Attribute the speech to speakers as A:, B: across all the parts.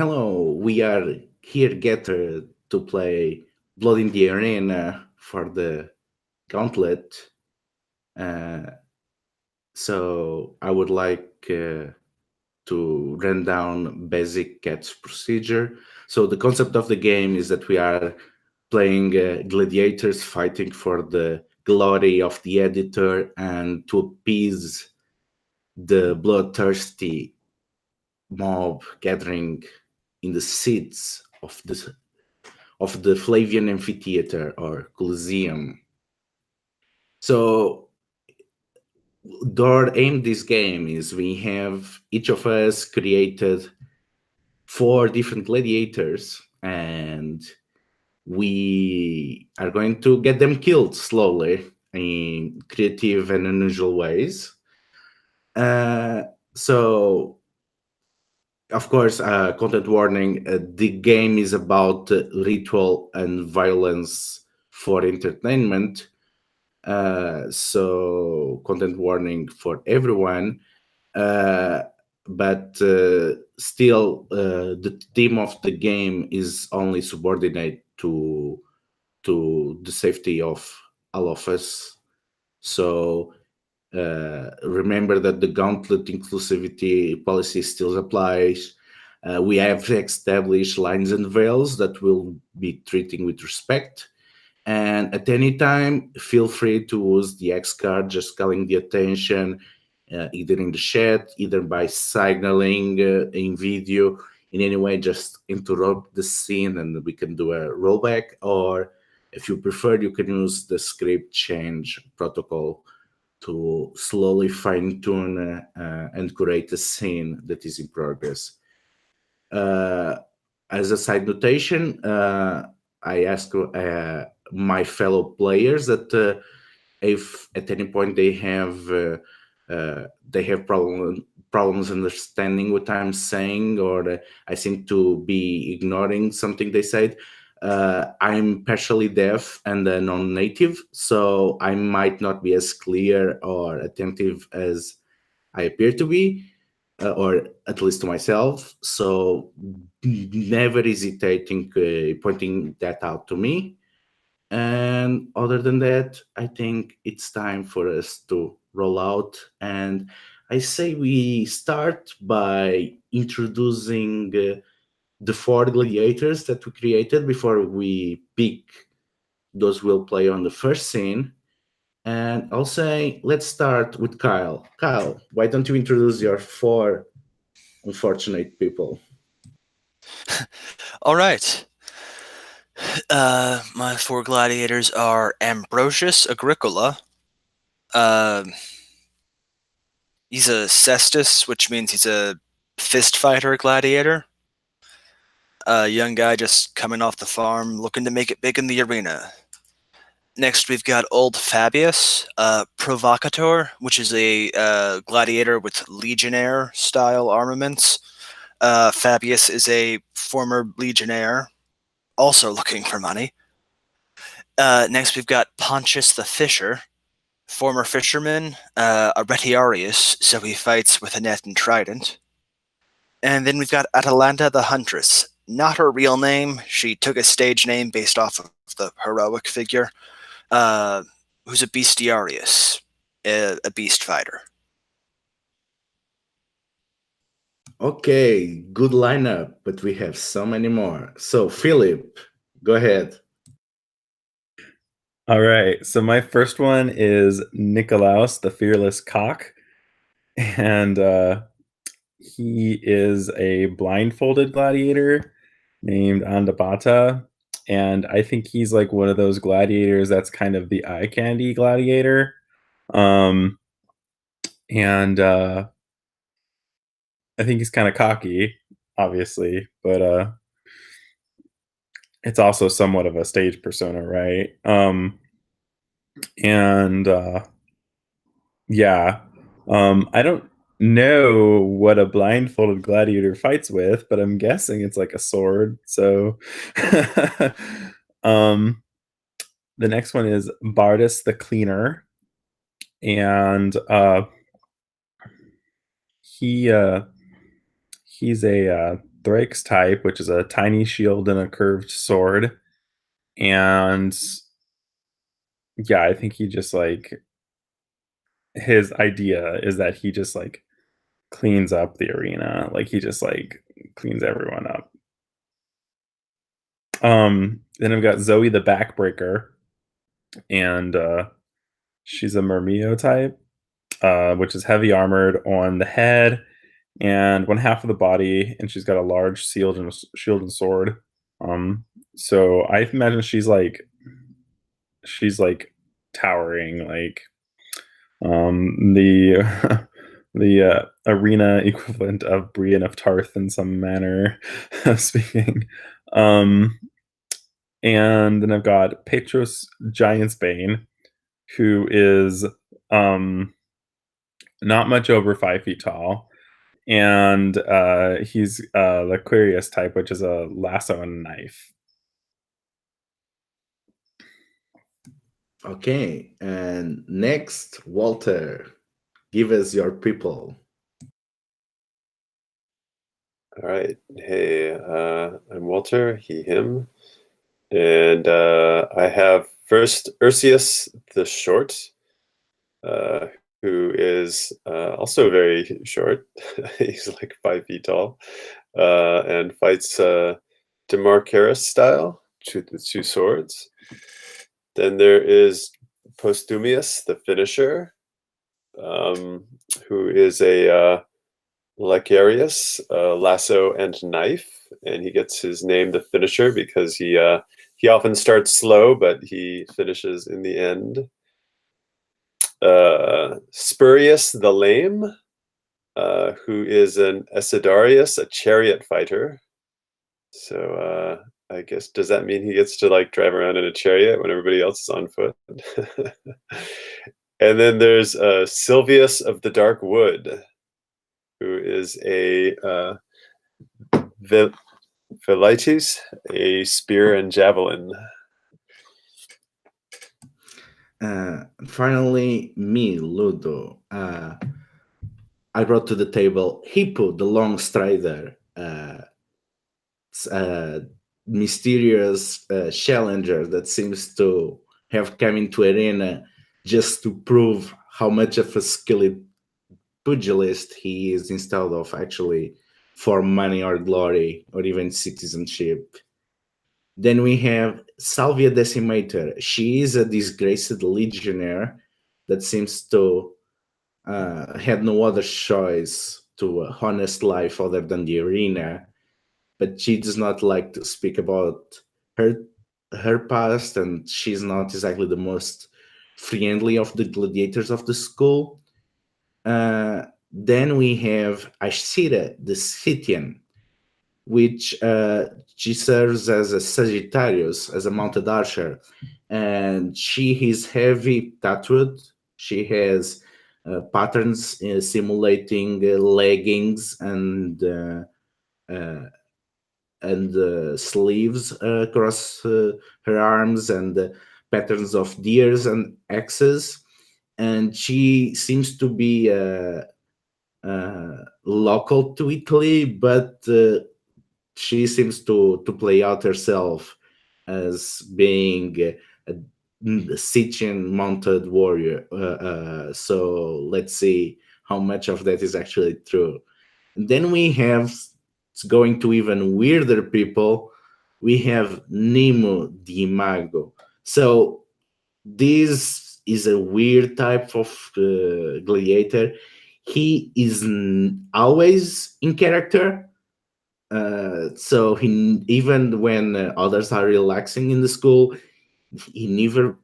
A: Hello, we are here gathered to play Blood in the Arena for the Gauntlet. Uh, so I would like to run down basic CATS procedure. So the concept of the game is that we are playing gladiators fighting for the glory of the editor and to appease the bloodthirsty mob gathering in the seats of the Flavian Amphitheater or Colosseum. So our aim this game is we have each of us created 4 different gladiators and we are going to get them killed slowly in creative and unusual ways. So of course, content warning, the game is about ritual and violence for entertainment. So content warning for everyone. But still, the theme of the game is only subordinate to the safety of all of us. So remember that the Gauntlet inclusivity policy still applies. We have established lines and veils that we'll be treating with respect. And at any time, feel free to use the X card, just calling the attention, either in the chat, either by signaling in video, in any way, just interrupt the scene and we can do a rollback. Or if you prefer, you can use the script change protocol to slowly fine-tune and create a scene that is in progress. As a side notation, I ask my fellow players that if at any point they have problems understanding what I'm saying, or I seem to be ignoring something they said, I'm partially deaf and a non-native, so I might not be as clear or attentive as I appear to be, or at least to myself. So never hesitating pointing that out to me. And other than that, I think it's time for us to roll out. And I say we start by introducing the 4 gladiators that we created before we pick those we'll play on the first scene. And I'll say, let's start with Kyle. Kyle, why don't you introduce your 4 unfortunate people?
B: All right. My 4 gladiators are Ambrosius Agricola. He's a cestus, which means he's a fist fighter gladiator. A young guy just coming off the farm, looking to make it big in the arena. Next, we've got Old Fabius, Provocator, which is a gladiator with legionnaire style armaments. Fabius is a former legionnaire, also looking for money. Next, we've got Pontius the Fisher, former fisherman, a retiarius, so he fights with a net and trident. And then we've got Atalanta the Huntress. Not her real name. She took a stage name based off of the heroic figure, who's a bestiarius, a beast fighter.
A: Okay, good lineup, but we have so many more. So, Philip, go ahead.
C: All right, so my first one is Nicolaus, the Fearless Cock, and he is a blindfolded gladiator named Andabata, and I think he's like one of those gladiators that's kind of the eye candy gladiator. And I think he's kind of cocky, obviously, but it's also somewhat of a stage persona, right? And yeah, I don't know what a blindfolded gladiator fights with, but I'm guessing it's like a sword. So, um, the next one is Bardus the Cleaner, and he he's a Thrakes type, which is a tiny shield and a curved sword. And yeah, I think he just like his idea is that he just like cleans up the arena. Like he just like cleans everyone up. Then I've got Zoe the Backbreaker, and she's a Murmillo type, which is heavy armored on the head and one half of the body, and she's got a large shield and sword. So I imagine she's like towering, like the the arena equivalent of Brienne of Tarth in some manner of speaking. And then I've got Petros Giantsbane, who is not much over 5 feet tall, and he's Laquarius type, which is a lasso and knife.
A: Okay, and next, Walter, give us your people.
D: All right. Hey, I'm Walter, he, him. And I have first Ursius the Short, who is also very short. He's like 5 feet tall, and fights Demarcaris style with 2 swords. Then there is Postumius the Finisher, who is a Licarius, lasso and knife, and he gets his name the Finisher because he often starts slow, but he finishes in the end. Spurius the Lame, who is an Esidarius, a chariot fighter. So I guess, does that mean he gets to like drive around in a chariot when everybody else is on foot? And then there's Silvius of the Dark Wood, who is a Velites, a spear and javelin.
A: Finally, me, Ludo. I brought to the table Hippo, the Long Strider, mysterious challenger that seems to have come into arena just to prove how much of a skilled pugilist he is instead of actually for money or glory or even citizenship. Then we have Salvia Decimator. She is a disgraced legionnaire that seems to had no other choice to a honest life other than the arena, but she does not like to speak about her past, and she's not exactly the most friendly of the gladiators of the school. Then we have Ashira, the Scythian, which she serves as a Sagittarius, as a mounted archer, and she is heavy tattooed. She has patterns simulating leggings and sleeves across her arms, and patterns of deers and axes. And she seems to be local to Italy, but she seems to play out herself as being a Scythian mounted warrior. So let's see how much of that is actually true. And then we have, going to even weirder people, we have Nemo the Imago. So this is a weird type of gladiator. He is always in character. So he, even when others are relaxing in the school, he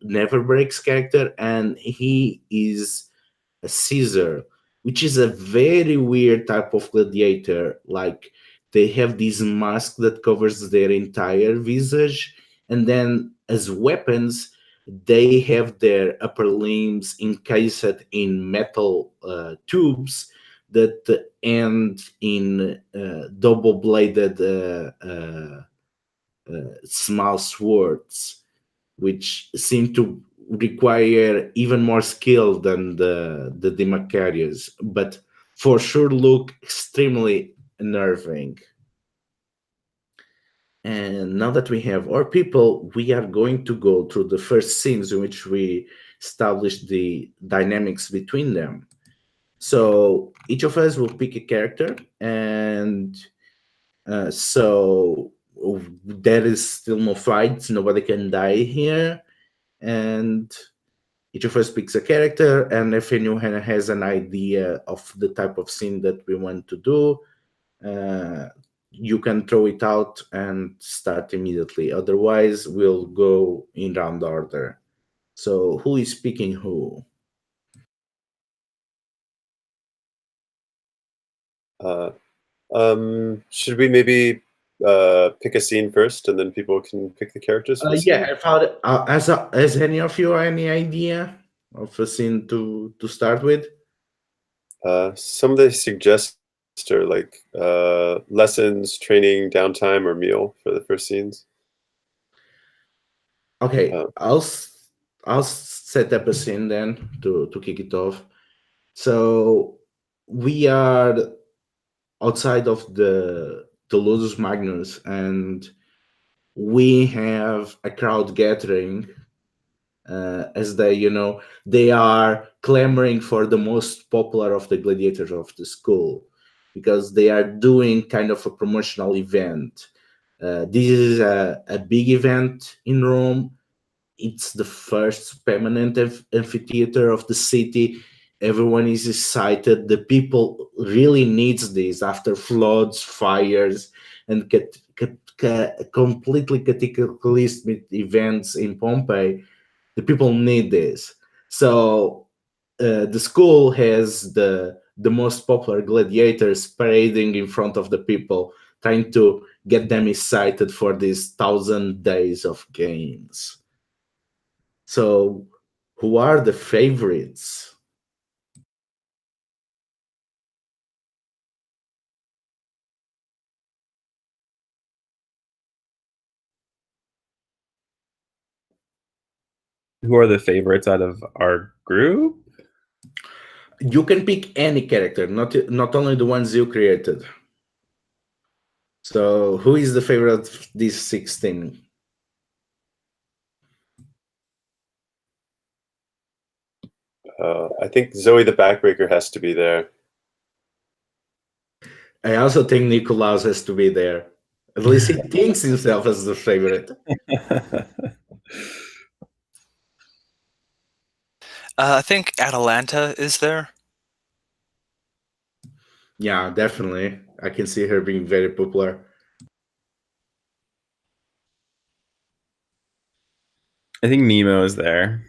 A: never breaks character, and he is a Caesar, which is a very weird type of gladiator. Like, they have this mask that covers their entire visage, and then as weapons, they have their upper limbs encased in metal tubes that end in double-bladed small swords, which seem to require even more skill than the Demacarius, but for sure look extremely unnerving. And now that we have our people, we are going to go through the first scenes in which we establish the dynamics between them. So each of us will pick a character, and so there is still no fights, nobody can die here, and each of us picks a character, and if anyone has an idea of the type of scene that we want to do, you can throw it out and start immediately. Otherwise, we'll go in round order. So who is picking who?
D: Should we maybe pick a scene first, and then people can pick the characters for the scene?
A: Yeah, I found has any of you any idea of a scene to start with?
D: Some they suggest are like lessons, training, downtime, or meal for the first scenes.
A: Okay, I'll set up a scene then to kick it off. So we are outside of the Ludus Magnus, and we have a crowd gathering as they are clamoring for the most popular of the gladiators of the school, because they are doing kind of a promotional event. This is a big event in Rome. It's the first permanent amphitheater of the city. Everyone is excited. The people really needs this after floods, fires, and completely cataclysmic events in Pompeii. The people need this. So the school has the most popular gladiators parading in front of the people, trying to get them excited for these 1,000 days of games. So who are the favorites?
C: Who are the favorites out of our group?
A: You can pick any character, not only the ones you created. So who is the favorite of these 16?
D: I think Zoe the Backbreaker has to be there.
A: I also think Nicolaus has to be there. At least he thinks himself as the favorite.
B: I think Atalanta is there.
A: Yeah, definitely. I can see her being very popular.
C: I think Nemo is there.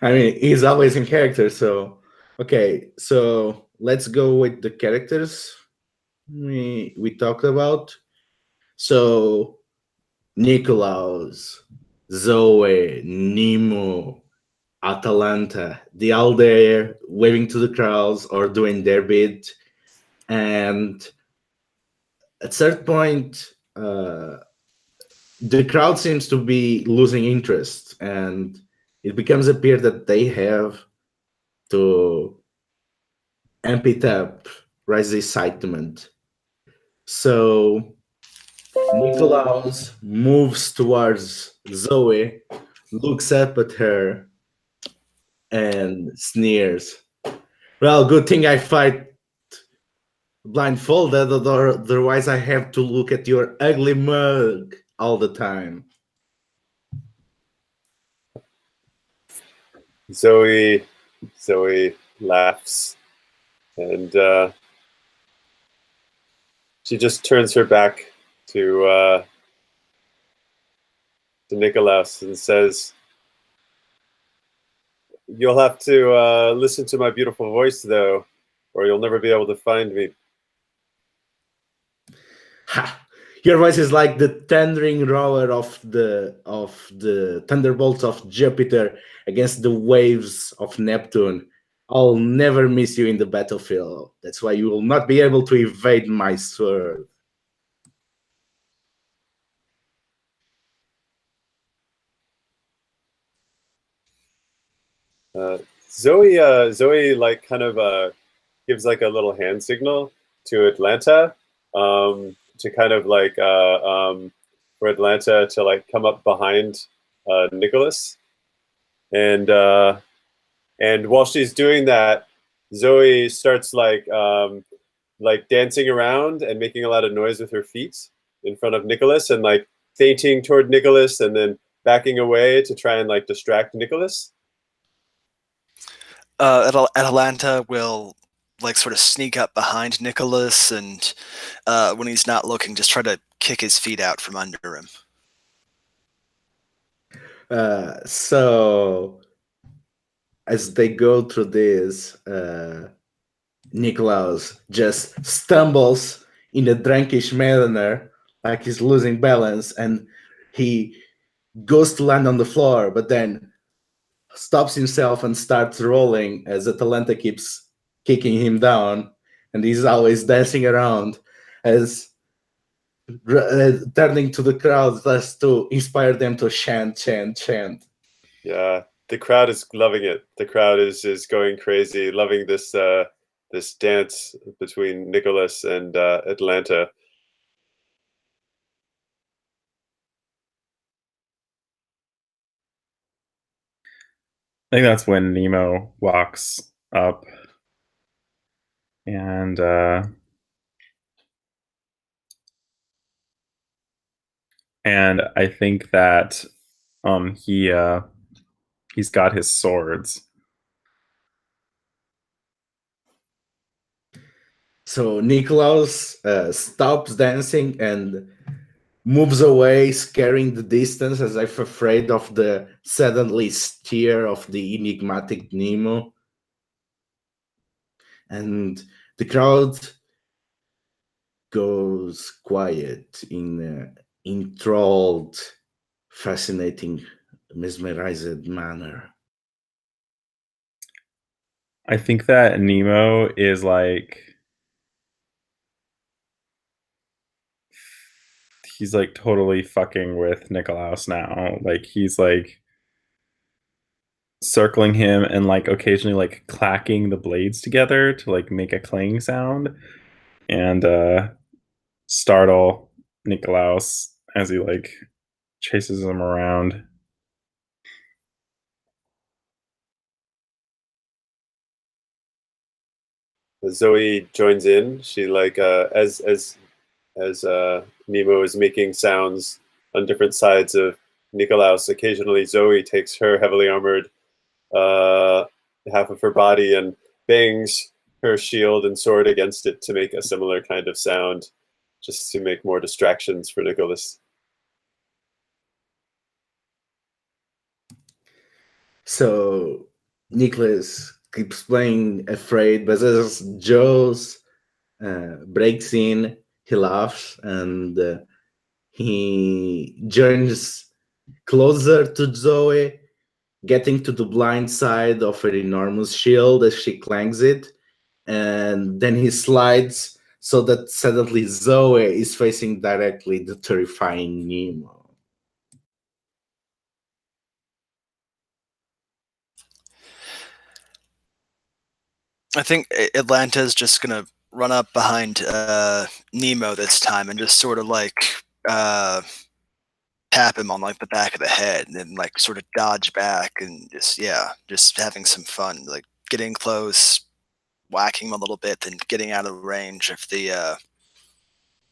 A: I mean, he's always in character, so okay. So let's go with the characters we talked about. So Nicolaus, Zoe, Nemo, Atalanta, they all there waving to the crowds or doing their bit. And at certain point, the crowd seems to be losing interest, and it becomes appear that they have to amp it up, raise the excitement. So Nicolaus moves towards Zoe, looks up at her, and sneers. Well, good thing I fight blindfolded, otherwise I have to look at your ugly mug all the time.
D: Zoe laughs, and she just turns her back to Nicolaus and says, "You'll have to listen to my beautiful voice, though, or you'll never be able to find me."
A: Ha! Your voice is like the thundering roar of the thunderbolts of Jupiter against the waves of Neptune. I'll never miss you in the battlefield. That's why you will not be able to evade my sword.
D: Zoe like kind of gives like a little hand signal to Atlanta to kind of like for Atlanta to like come up behind Nicholas, and while she's doing that, Zoe starts like dancing around and making a lot of noise with her feet in front of Nicholas, and like fainting toward Nicholas, and then backing away to try and like distract Nicholas.
B: Atalanta will like sort of sneak up behind Nicholas, and when he's not looking, just try to kick his feet out from under him.
A: So as they go through this, Niklaus just stumbles in a drankish manner, like he's losing balance, and he goes to land on the floor, but then stops himself and starts rolling as Atalanta keeps kicking him down, and he's always dancing around as turning to the crowd just to inspire them to chant.
D: Yeah, the crowd is loving it. The crowd is going crazy, loving this this dance between Nicholas and Atlanta.
C: I think that's when Nemo walks up, and I think that he's got his swords.
A: So Niklaus stops dancing and moves away, scaring the distance as if afraid of the suddenly stare of the enigmatic Nemo. And the crowd goes quiet in enthralled, fascinating, mesmerized manner.
C: I think that Nemo is like, he's like totally fucking with Nikolaus now. Like he's like circling him and like occasionally like clacking the blades together to like make a clang sound and startle Nikolaus as he like chases him around.
D: Zoe joins in. She like as Nemo is making sounds on different sides of Nikolaus. Occasionally, Zoe takes her heavily armored half of her body and bangs her shield and sword against it to make a similar kind of sound, just to make more distractions for Nicholas.
A: So Nicholas keeps playing afraid, but as Joe's breaks in, he laughs and he joins closer to Zoe, getting to the blind side of her enormous shield as she clangs it, and then he slides so that suddenly Zoe is facing directly the terrifying Nemo.
B: I think Atlanta's just gonna run up behind Nemo this time and just sort of like tap him on like the back of the head and then like sort of dodge back and just having some fun, like getting close, whacking him a little bit, then getting out of range of the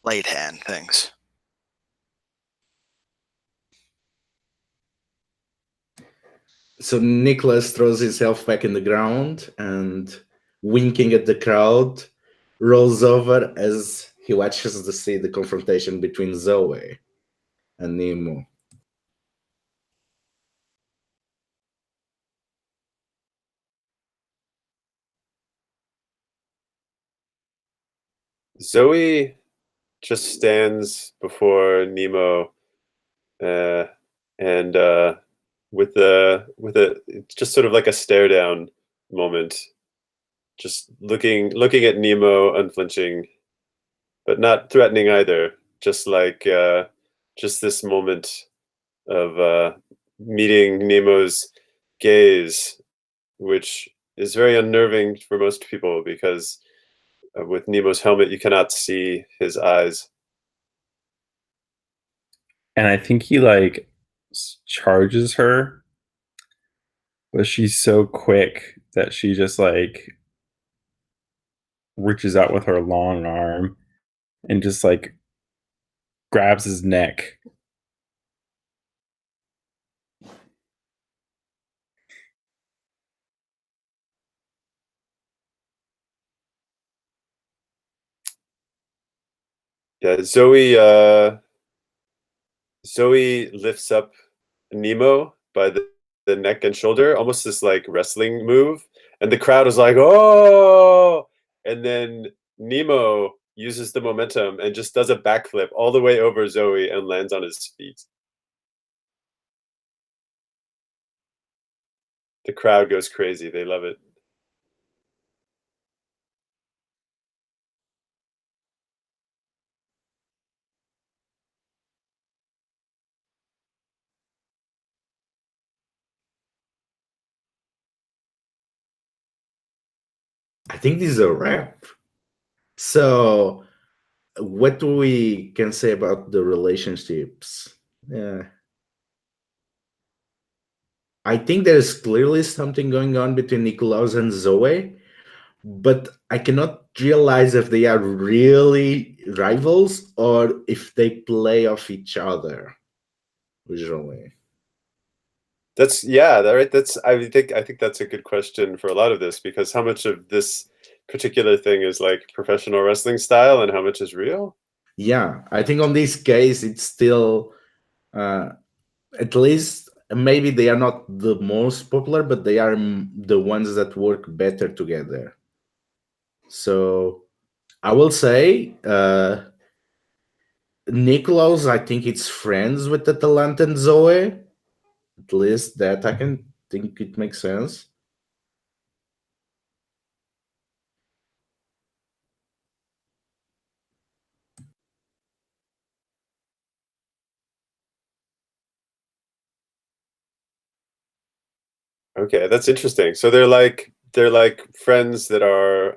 B: blade hand things.
A: So Nicholas throws himself back in the ground and, winking at the crowd, rolls over as he watches to see the confrontation between Zoe and Nemo.
D: Zoe just stands before Nemo, and with it's just sort of like a stare down moment, just looking at Nemo, unflinching, but not threatening either. Just like just this moment of meeting Nemo's gaze, which is very unnerving for most people because with Nemo's helmet you cannot see his eyes.
C: and I think he like charges her, but she's so quick that she just like reaches out with her long arm and just like grabs his neck.
D: Yeah, Zoe lifts up Nemo by the neck and shoulder, almost this like wrestling move, and the crowd is like, "Oh!" And then Nemo uses the momentum and just does a backflip all the way over Zoe and lands on his feet. The crowd goes crazy. They love it.
A: I think this is a wrap. So, what we can say about the relationships? Yeah. I think there's clearly something going on between Nikolaus and Zoe, but I cannot realize if they are really rivals or if they play off each other usually.
D: That's right. I think that's a good question for a lot of this, because how much of this particular thing is like professional wrestling style and how much is real?
A: Yeah, I think on this case it's still at least maybe they are not the most popular, but they are the ones that work better together. So I will say Nikolaus, I think it's friends with Atalanta and Zoe. At least that I can think it makes sense.
D: Okay, that's interesting. So they're like friends that are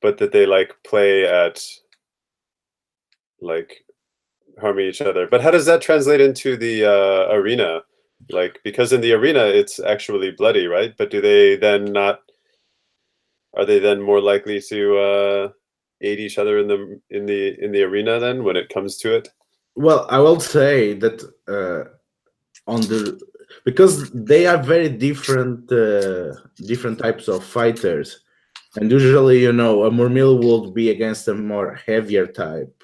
D: but that they like play at like harming each other. But how does that translate into the arena? Like, because in the arena it's actually bloody, right? But do they then not? Are they then more likely to aid each other in the arena then when it comes to it?
A: Well, I will say that on the because they are very different types of fighters, and usually, a Murmil will be against a more heavier type.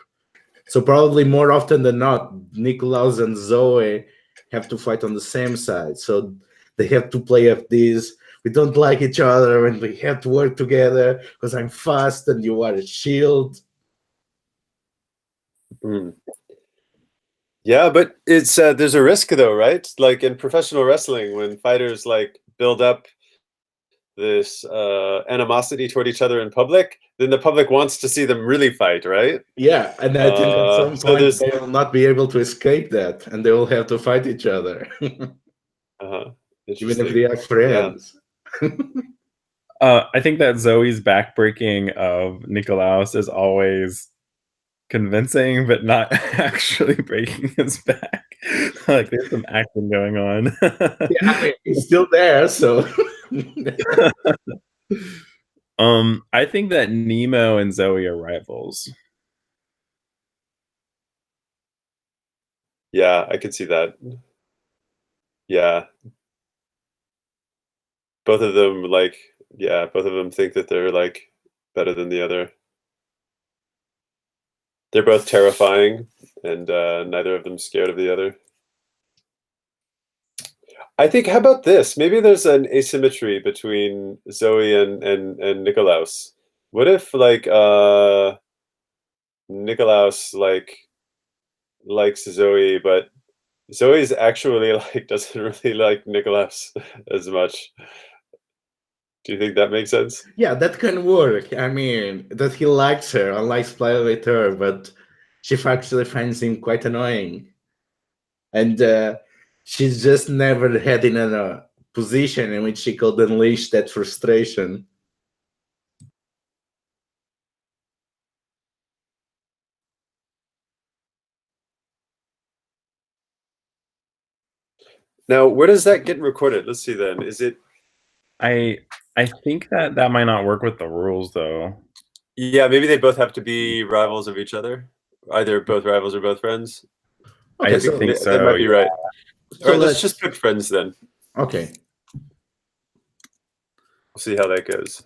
A: So probably more often than not, Nikolaus and Zoe have to fight on the same side. So they have to play up this. We don't like each other, and we have to work together because I'm fast and you are a shield.
D: Mm. Yeah, but it's there's a risk though, right? Like in professional wrestling, when fighters like build up this animosity toward each other in public, then the public wants to see them really fight, right?
A: Yeah, and I think at some
D: So
A: point they will not be able to escape that, and they will have to fight each other, even if
D: interesting.
A: they are friends.
C: I think that Zoe's backbreaking of Nikolaus is always convincing, but not actually breaking his back. Like there's some acting going on.
A: Yeah, I mean, he's still there, so.
C: I think that Nemo and Zoe are rivals.
D: Yeah, I could see that. Yeah. Both of them both of them think that they're like better than the other. They're both terrifying, and neither of them scared of the other. I think, how about this? Maybe there's an asymmetry between Zoe and Nikolaus. What if like Nikolaus likes Zoe, but Zoe's actually like doesn't really like Nikolaus as much. Do you think that makes sense?
A: Yeah, that can work. I mean, that he likes her and likes playing with her, but she actually finds him quite annoying. And she's just never had in a position in which she could unleash that frustration.
D: Now, where does that get recorded? Let's see then. Is it?
C: I think that might not work with the rules though.
D: Yeah, maybe they both have to be rivals of each other. Either both rivals or both friends.
A: Okay,
C: I
A: so
C: think so.
D: That might be right.
A: So
D: All right, let's
A: let's-
D: just pick friends then.
A: okay.
D: We'll see how that goes.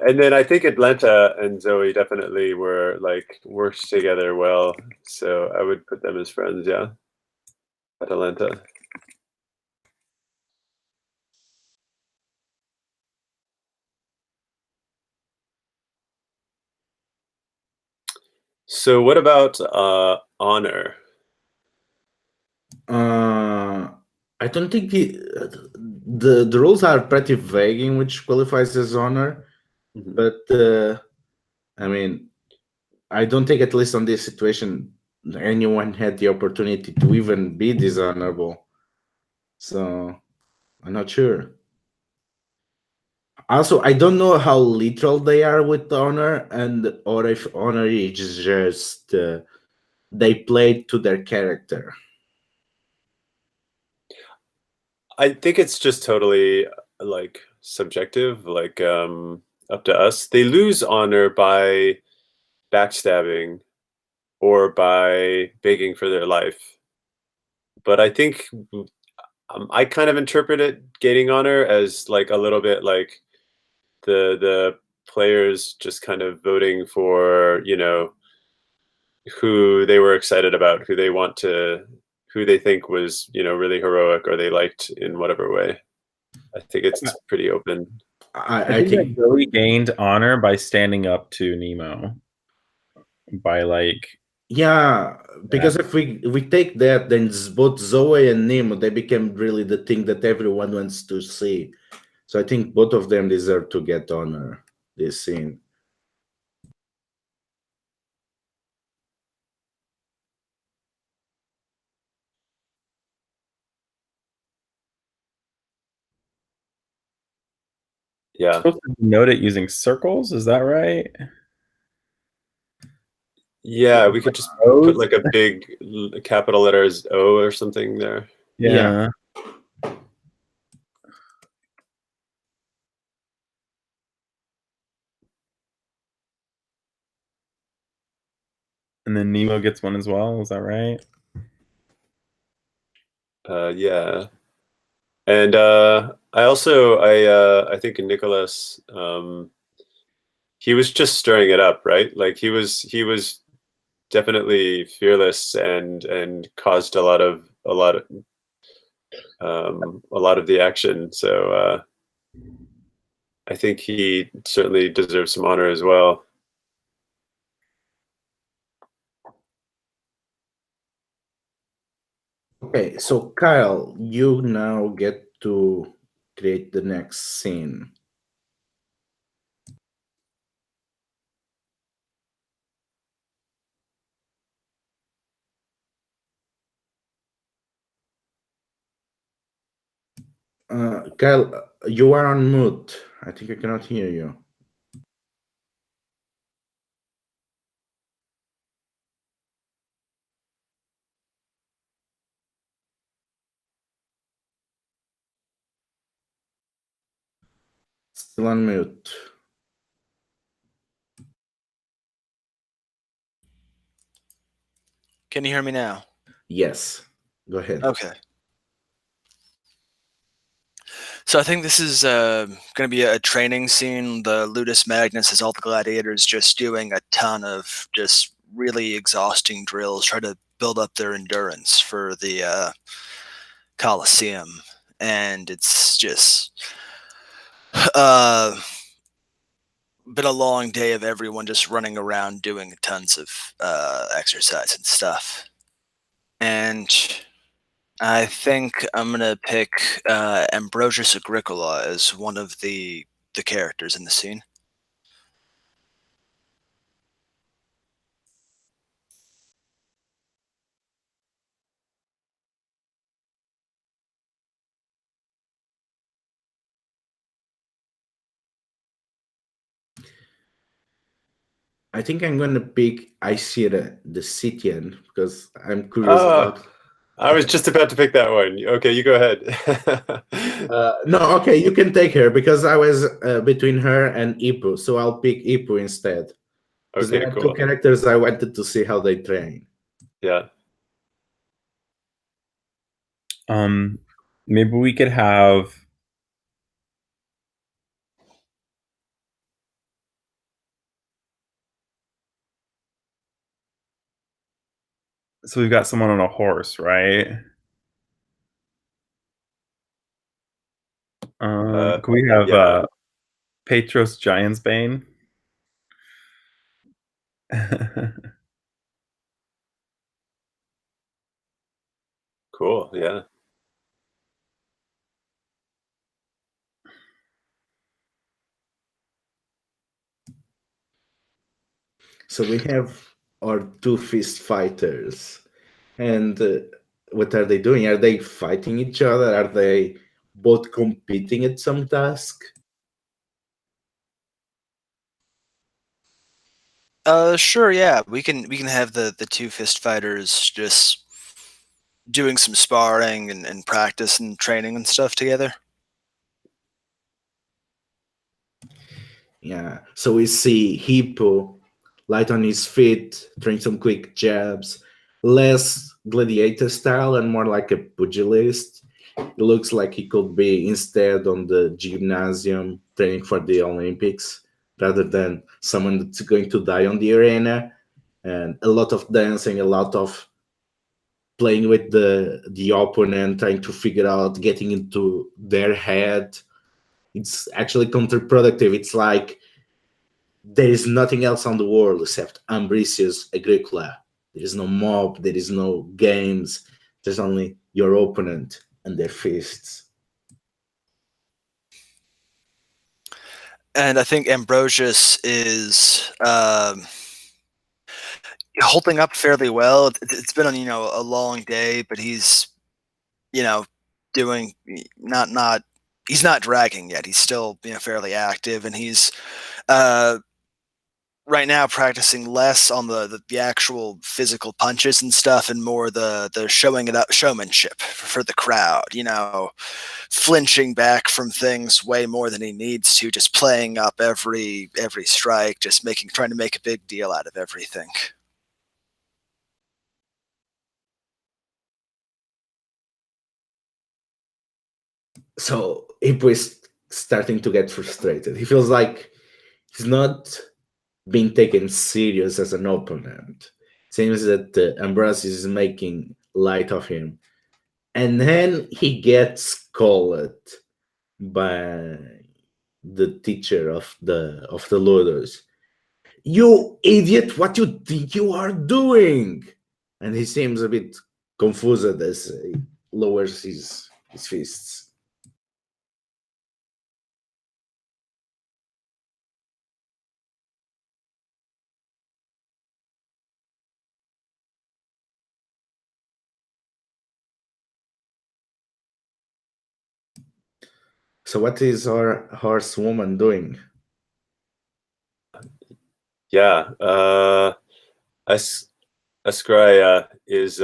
D: And then I think Atlanta and Zoe definitely were like worked together well. So I would put them as friends, yeah. Atlanta. So what about honor?
A: I don't think the rules are pretty vague in which qualifies as honor,
D: Mhm.
A: but I mean, I don't think, at least on this situation, anyone had the opportunity to even be dishonorable. So I'm not sure. Also, I don't know how literal they are with honor, or if honor is just they played to their character.
D: I think it's just totally like subjective, like up to us. They lose honor by backstabbing or by begging for their life. But I think I kind of interpret it gaining honor as like a little bit like the players just kind of voting for, you know, who they were excited about, who they want to, who they think was, you know, really heroic or they liked in whatever way. I think it's pretty open.
C: I think that Zoe gained honor by standing up to Nemo. By like,
A: yeah, because if we take that, then both Zoe and Nemo, they became really the thing that everyone wants to see. So I think both of them deserve to get honor this scene.
D: Yeah.
C: supposed to note it using circles. Is that right?
D: Yeah, we could just put like a big capital letters O or something there.
A: Yeah.
C: And then Nemo gets one as well. Is that right?
D: Yeah. And I think Nicholas, he was just stirring it up, right? Like he was definitely fearless and caused a lot of the action. So I think he certainly deserves some honor as well.
A: Okay, so Kyle, you now get to create the next scene. Kyle, you are on mute. I think I cannot hear you. Still on mute.
B: Can you hear me now?
A: Yes. Go ahead.
B: Okay. So I think this is going to be a training scene. The Ludus Magnus has all the gladiators just doing a ton of just really exhausting drills, try to build up their endurance for the Colosseum. And it's just been a long day of everyone just running around doing tons of exercise and stuff. And I think I'm gonna pick Ambrosius Agricola as one of the characters in the scene.
A: I think I'm gonna pick Aesir, the Scythian, because I'm curious about.
D: I was just about to pick that one. Okay, you go ahead.
A: No, okay, you can take her because I was between her and Ipu, so I'll pick Ipu instead. Because
D: Okay,
A: there are two
D: cool.
A: characters I wanted to see how they train.
D: Yeah.
C: Maybe we could have. So we've got someone on a horse, right? Can we have
D: yeah.
C: Petros Giantsbane?
D: Cool. Yeah.
A: So we have our two fist fighters. And what are they doing? Are they fighting each other? Are they both competing at some task?
B: Sure, yeah. We can have the two fist fighters just doing some sparring and practice and training and stuff together.
A: Yeah. So we see Hippo light on his feet, throwing some quick jabs, less gladiator style and more like a pugilist. It looks like he could be instead on the gymnasium training for the Olympics rather than someone that's going to die on the arena. And a lot of dancing, a lot of playing with the opponent, trying to figure out, getting into their head. It's actually counterproductive. It's like there is nothing else on the world except Ambrosius Agricola. There is no mob, there is no games. There's only your opponent and their fists.
B: And I think Ambrosius is holding up fairly well. It's been a long day, but he's doing not he's not dragging yet. He's still fairly active, and he's right now practicing less on the actual physical punches and stuff, and more the showing it up showmanship for the crowd. Flinching back from things way more than he needs to, just playing up every strike, just trying to make a big deal out of everything.
A: So Hippo is starting to get frustrated. He feels like he's not being taken serious as an opponent. Seems that Ambrosius is making light of him. And then he gets called by the teacher of the Luders. You idiot, what you think you are doing? And he seems a bit confused as he lowers his fists. So what is our horsewoman doing?
D: Yeah. Askraya is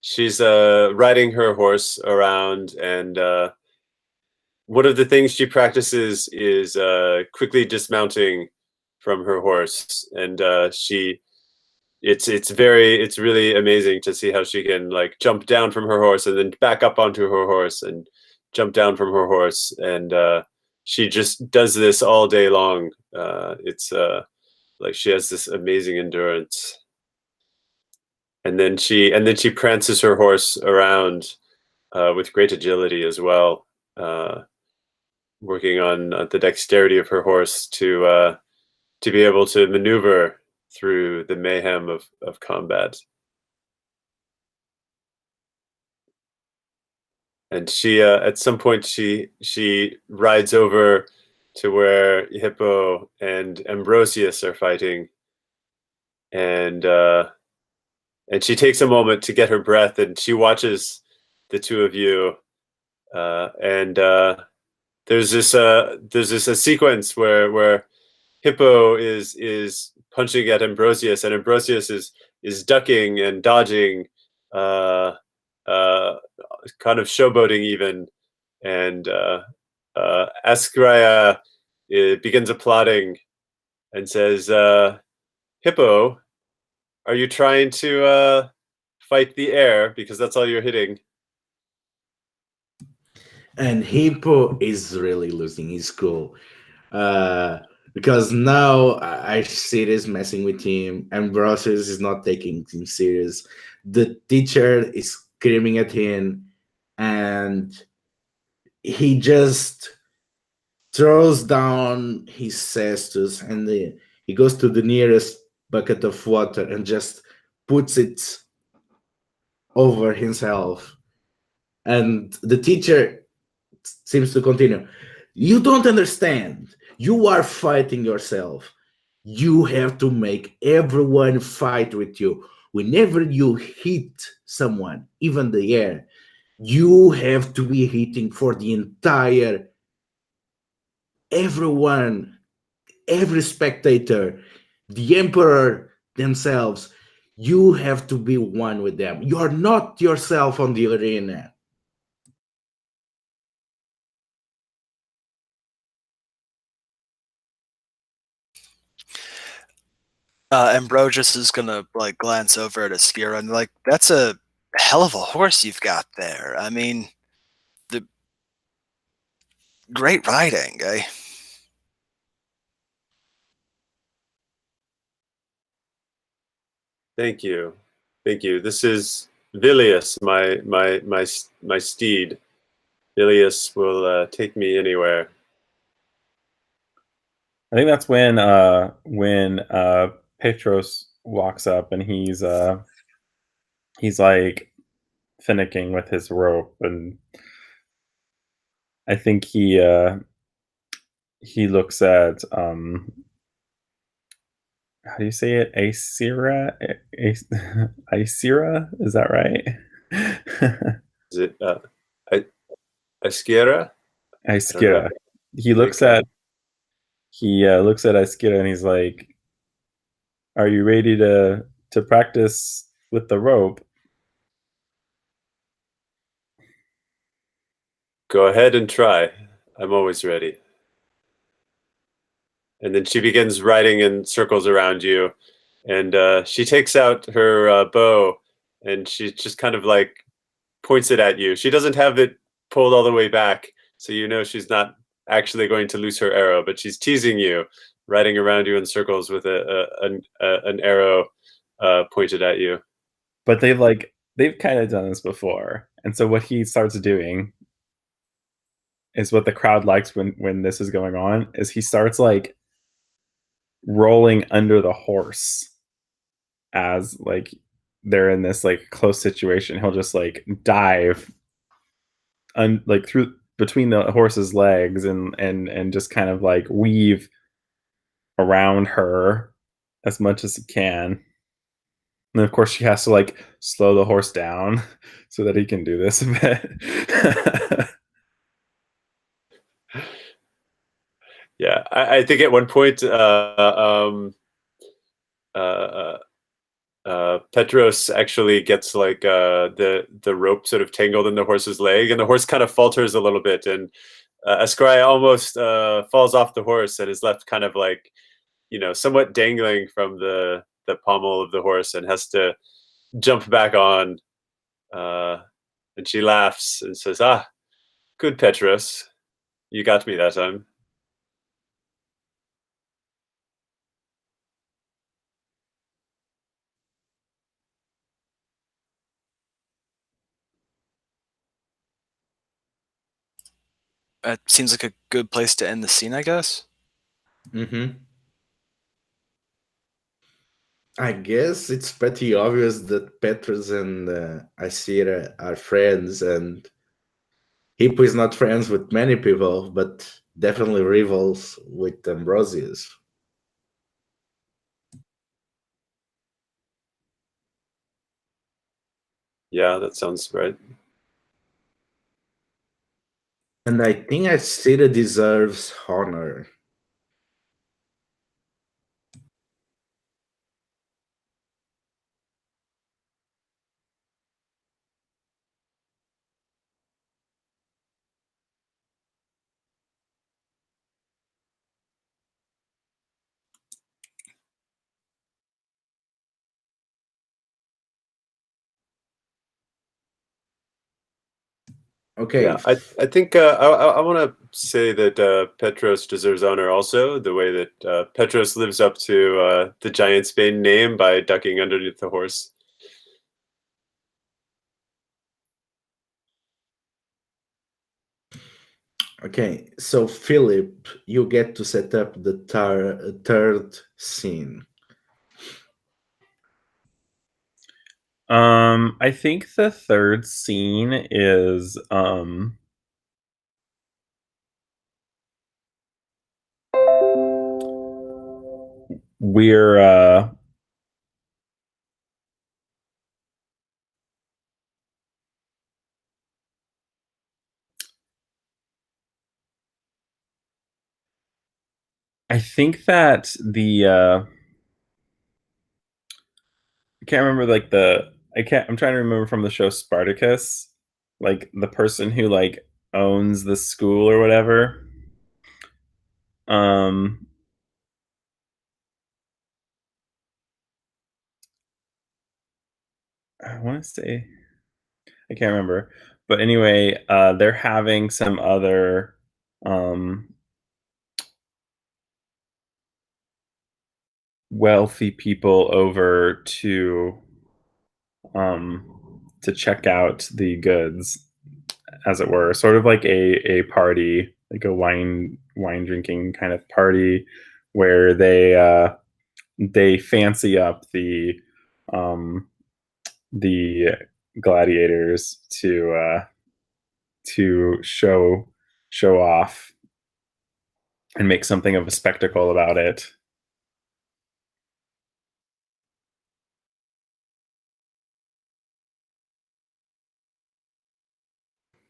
D: she's riding her horse around, and one of the things she practices is quickly dismounting from her horse, and it's really amazing to see how she can like jump down from her horse and then back up onto her horse and jump down from her horse, and she just does this all day long. It's like she has this amazing endurance, and then she prances her horse around with great agility as well, working on the dexterity of her horse to be able to maneuver through the mayhem of combat. And she at some point she rides over to where Hippo and Ambrosius are fighting, and she takes a moment to get her breath, and she watches the two of you, and there's this a sequence where Hippo is punching at Ambrosius, and Ambrosius is ducking and dodging, kind of showboating even, and Askraya begins applauding and says, Hippo, are you trying to fight the air? Because that's all you're hitting.
A: And Hippo is really losing his cool. Because now I see this messing with him. Ambrosius is not taking him serious. The teacher is screaming at him, and he just throws down his cestus, and he goes to the nearest bucket of water and just puts it over himself. And the teacher seems to continue. You don't understand. You are fighting yourself. You have to make everyone fight with you. Whenever you hit someone, even the air, you have to be hitting for the entire everyone, every spectator, the emperor themselves. You have to be one with them. You're not yourself on the arena.
B: Ambrosius is gonna like glance over at Askira and like, that's a hell of a horse you've got there. I mean, the great riding, eh?
D: Thank you. This is Vilius, my steed. Vilius will take me anywhere.
C: I think that's when Petros walks up and he's like finicking with his rope, and I think he looks at how do you say it? Aesira? Aesira? Is that right?
D: Is it Askyra?
C: Aesira. He looks at Aesira and he's like, "Are you ready to practice with the rope?"
D: Go ahead and try. I'm always ready. And then she begins riding in circles around you, and she takes out her bow, and she just kind of like points it at you. She doesn't have it pulled all the way back, so you know she's not actually going to lose her arrow, but she's teasing you, riding around you in circles with an arrow pointed at you.
C: But they've kind of done this before, and so what he starts doing is what the crowd likes when this is going on, is he starts like rolling under the horse as like they're in this like close situation. He'll just like dive like through between the horse's legs and just kind of like weave around her as much as he can. And of course she has to like slow the horse down so that he can do this a bit.
D: Yeah, I think at one point Petros actually gets like the rope sort of tangled in the horse's leg, and the horse kind of falters a little bit, and Askraya almost falls off the horse and is left kind of like, somewhat dangling from the pommel of the horse, and has to jump back on. And she laughs and says, "Ah, good Petros, you got me that time."
B: It seems like a good place to end the scene, I guess.
A: Mm-hmm. I guess it's pretty obvious that Petrus and Asira are friends, and Hippo is not friends with many people, but definitely rivals with Ambrosius.
D: Yeah, that sounds right.
A: And I think Asira deserves honor. Okay.
D: Yeah, I think I want to say that Petros deserves honor also, the way that Petros lives up to the Giant's Bane name by ducking underneath the horse.
A: Okay, so Philip, you get to set up the third scene.
C: I think the third scene is we're I think that I can't remember I'm trying to remember from the show Spartacus, like the person who like owns the school or whatever. Um I want to say I can't remember. But anyway, they're having some other wealthy people over to check out the goods, as it were, sort of like a party, like a wine drinking kind of party, where they fancy up um, the gladiators to show off and make something of a spectacle about it.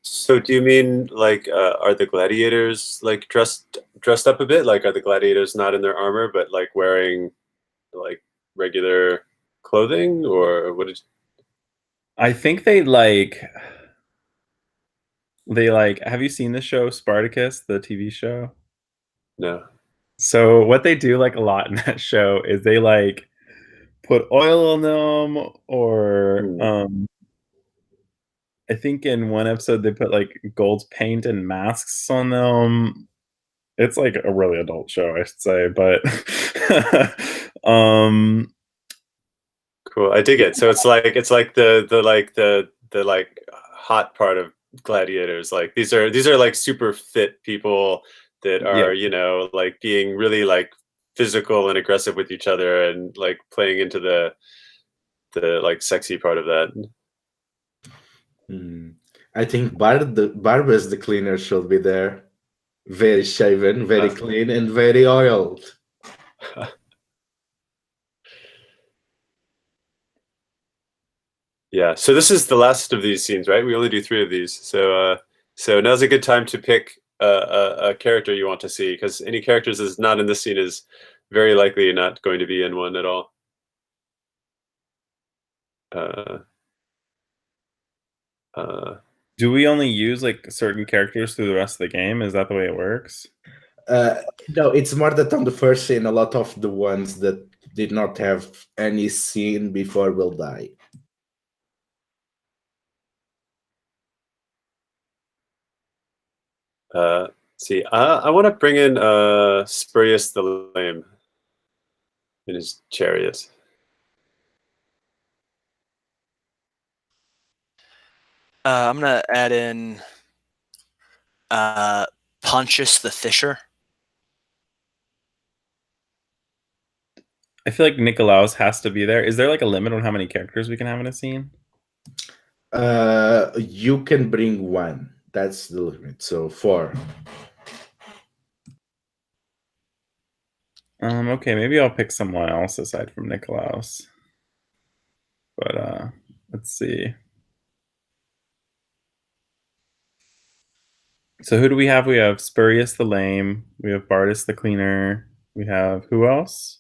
D: So do you mean like are the gladiators like dressed up a bit? Like are the gladiators not in their armor but like wearing like regular clothing, or what is?
C: I think they like have you seen the show Spartacus, the TV show?
D: No.
C: So what they do like a lot in that show is they like put oil on them, or I think in one episode they put like gold paint and masks on them. It's like a really adult show, I should say, but
D: Cool. I dig it. So it's like the like hot part of gladiators. Like these are like super fit people that
C: yeah.
D: are, you know, like being really like physical and aggressive with each other and like playing into the like sexy part of that.
A: I think Barbas the cleaner should be there. Very shaven, very clean, and very oiled.
D: Yeah. So this is the last of these scenes, right? We only do 3 of these. So now's a good time to pick a character you want to see, because any characters that's not in this scene is very likely not going to be in one at all.
C: Do we only use like certain characters through the rest of the game? Is that the way it works?
A: No, it's more that on the first scene, a lot of the ones that did not have any scene before will die.
D: See, I want to bring in Spurius the Lame in his chariot.
B: I'm gonna add in Pontius the Fisher.
C: I feel like Nikolaos has to be there. Is there like a limit on how many characters we can have in a scene?
A: You can bring 1. That's the limit. So 4.
C: Okay, maybe I'll pick someone else aside from Nikolaos. But let's see. So who do we have? We have Spurius the Lame. We have Bartus the Cleaner. We have who else?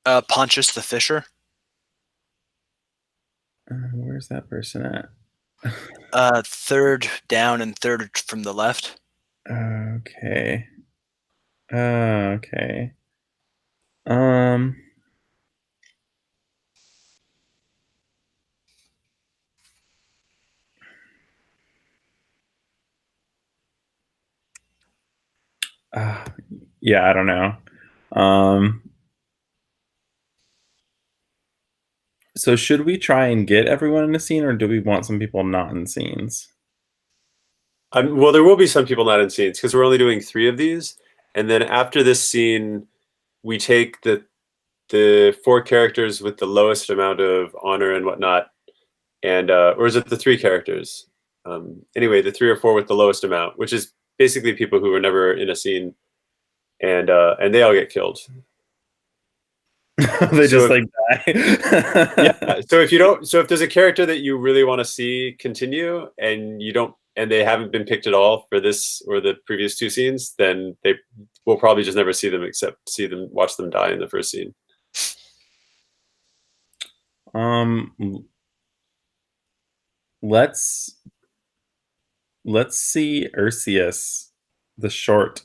B: Pontius the Fisher.
C: Where's that person at?
B: Third down and third from the left.
C: Okay. Okay. Um. Yeah, I don't know. So should we try and get everyone in a scene, or do we want some people not in scenes?
D: Well, there will be some people not in scenes because we're only doing 3 of these, and then after this scene, we take the 4 characters with the lowest amount of honor and whatnot, and or is it the 3 characters? Anyway, the 3 or 4 with the lowest amount, which is basically people who were never in a scene, and they all get killed.
C: They just like die.
D: Yeah. So if there's a character that you really want to see continue, and you don't, and they haven't been picked at all for this or the previous 2 scenes, then they will probably just never see them, except watch them die in the first scene.
C: Let's see Ursius, the short.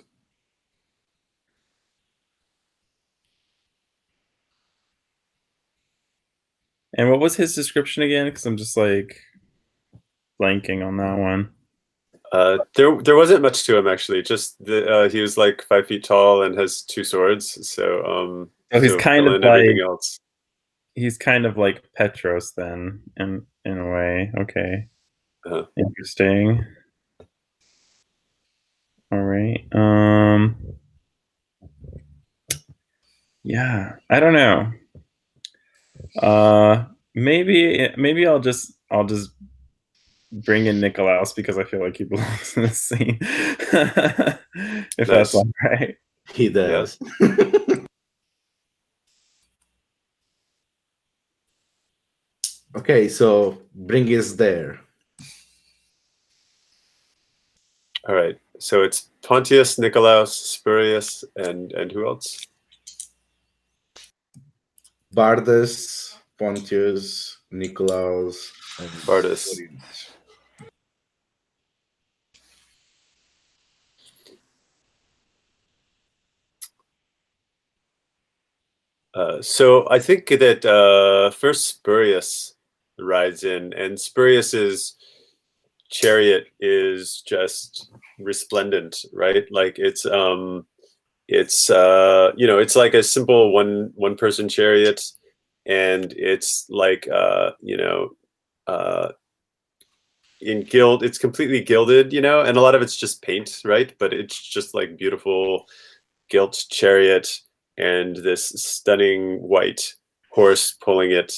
C: And what was his description again? Because I'm just like blanking on that one.
D: There wasn't much to him, actually. Just he was like 5 feet tall and has 2 swords. So
C: he's
D: so
C: kind of
D: everything else.
C: He's kind of like Petros then, in a way. Okay, interesting. All right. Yeah, I don't know. Maybe I'll just bring in Nikolaus because I feel like he belongs in this scene. If that's all right.
A: He does. Okay, so bring us there.
D: All right. So it's Pontius, Nikolaus, Spurius, and who else?
A: Bardas, Pontius, Nikolaus, and
D: Bardas. So I think that first Spurius rides in, and Spurius's chariot is just resplendent, right? Like it's it's like a simple one person chariot, and it's like in gild, it's completely gilded, and a lot of it's just paint, right? But it's just like beautiful gilt chariot, and this stunning white horse pulling it.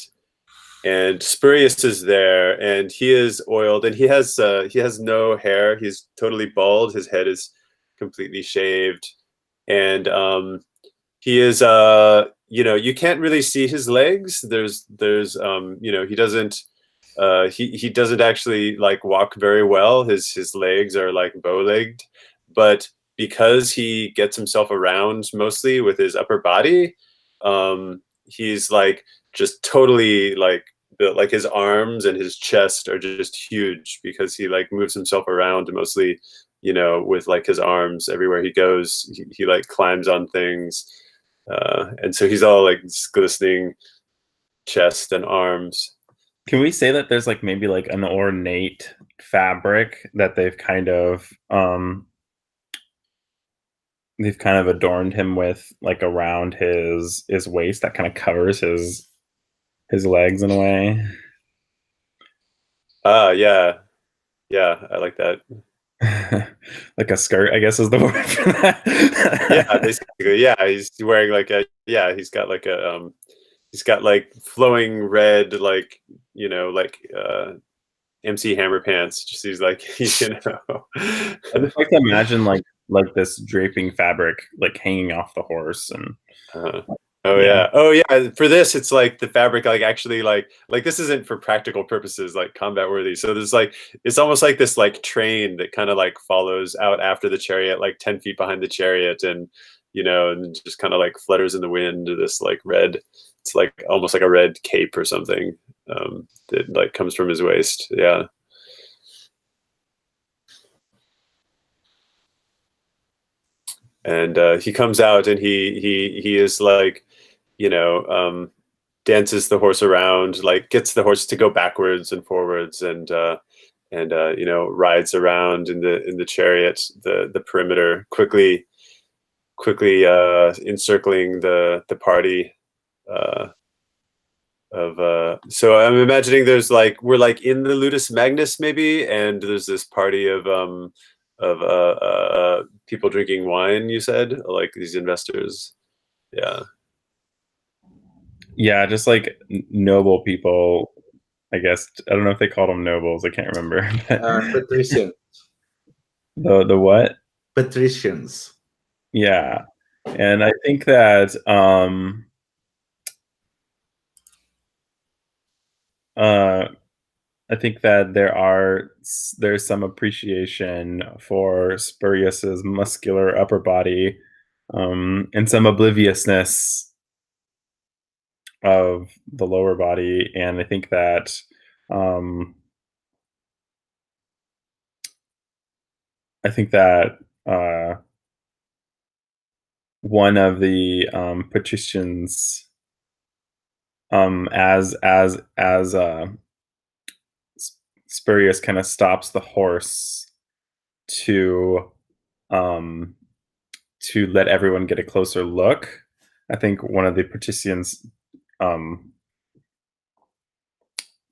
D: And Spurius is there, and he is oiled, and he has no hair. He's totally bald. His head is completely shaved, and he is you can't really see his legs. There's he doesn't he doesn't actually like walk very well. His legs are like bow-legged, but because he gets himself around mostly with his upper body, he's like just totally like built, like his arms and his chest are just huge because he like moves himself around mostly, with like his arms everywhere he goes. He like climbs on things, and so he's all like this glistening chest and arms.
C: Can we say that there's like maybe like an ornate fabric that they've kind of adorned him with, like around his waist, that kind of covers his legs in a way?
D: Yeah, I like that.
C: Like a skirt, I guess is the word for that.
D: Yeah, basically, yeah. He's wearing like he's got like a he's got like flowing red, like MC Hammer pants. Just he's like
C: I just like to imagine like this draping fabric like hanging off the horse, and
D: Oh yeah. For this, it's like the fabric, like actually, like this isn't for practical purposes, like combat worthy. So there's like, it's almost like this like train that kind of like follows out after the chariot, like 10 feet behind the chariot, and and just kind of like flutters in the wind. This like red, it's like almost like a red cape or something that like comes from his waist. Yeah. And he comes out, and he is like, dances the horse around, like gets the horse to go backwards and forwards, and rides around in the chariot, the perimeter quickly, quickly encircling the party. So I'm imagining there's like we're like in the Ludus Magnus maybe, and there's this party of people drinking wine. You said like these investors, yeah.
C: Yeah, just like noble people. I guess I don't know if they called them nobles. I can't remember.
A: Patrician.
C: The what?
A: Patricians.
C: Yeah, and I think that there's some appreciation for Spurious's muscular upper body, and some obliviousness of the lower body, and I think that one of the patricians, as Spurious kind of stops the horse to let everyone get a closer look. I think one of the patricians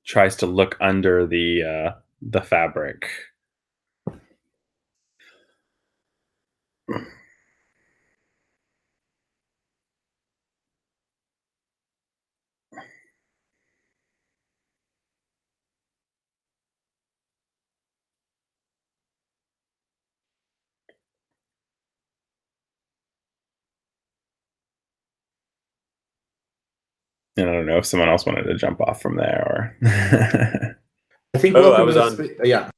C: tries to look under the fabric. And I don't know if someone else wanted to jump off from there, or
A: I think.
D: Oh, I was on.
A: Yeah.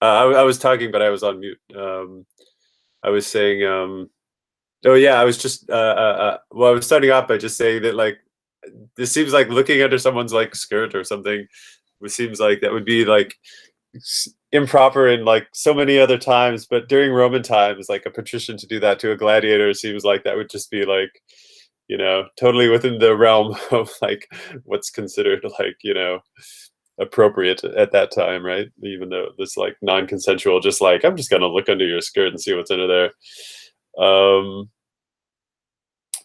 D: I was talking, but I was on mute. I was saying. Oh yeah, I was just. Well, I was starting off by just saying that like, this seems like looking under someone's like skirt or something. It seems like that would be like improper in like so many other times, but during Roman times, like a patrician to do that to a gladiator seems like that would just be like, totally within the realm of like what's considered like, appropriate at that time, right? Even though it's like non-consensual, just like I'm just gonna look under your skirt and see what's under there.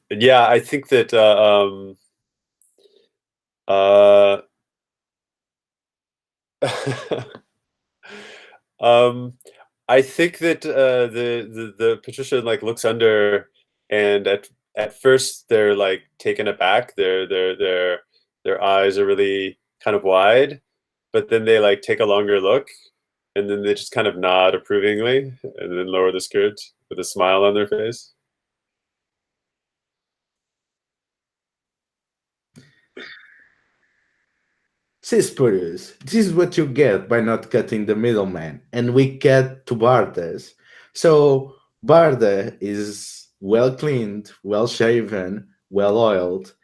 D: Yeah, I think that I think that the patrician like looks under, and at first they're like taken aback. Their eyes are really kind of wide, but then they like take a longer look, and then they just kind of nod approvingly, and then lower the skirt with a smile on their face.
A: See, Spurious, this is what you get by not cutting the middleman. And we get to Bardas. So Barda is well cleaned, well shaven, well oiled,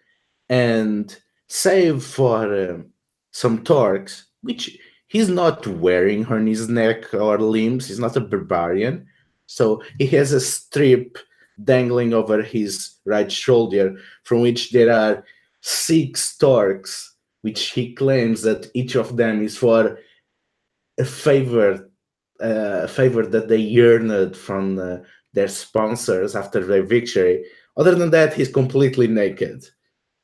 A: and save for some torques, which he's not wearing on his neck or limbs. He's not a barbarian. So he has a strip dangling over his right shoulder from which there are 6 torques, which he claims that each of them is for a favor that they earned from their sponsors after their victory. Other than that, he's completely naked.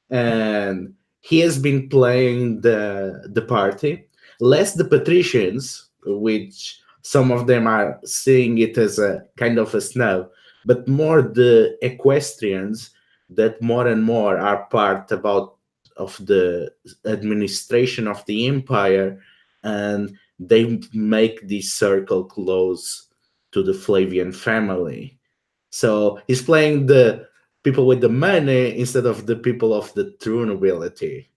A: And he has been playing the party, less the patricians, which some of them are seeing it as a kind of a snub, but more the equestrians that more and more are part of the administration of the empire, and they make this circle close to the Flavian family. So he's playing the people with the money instead of the people of the true nobility.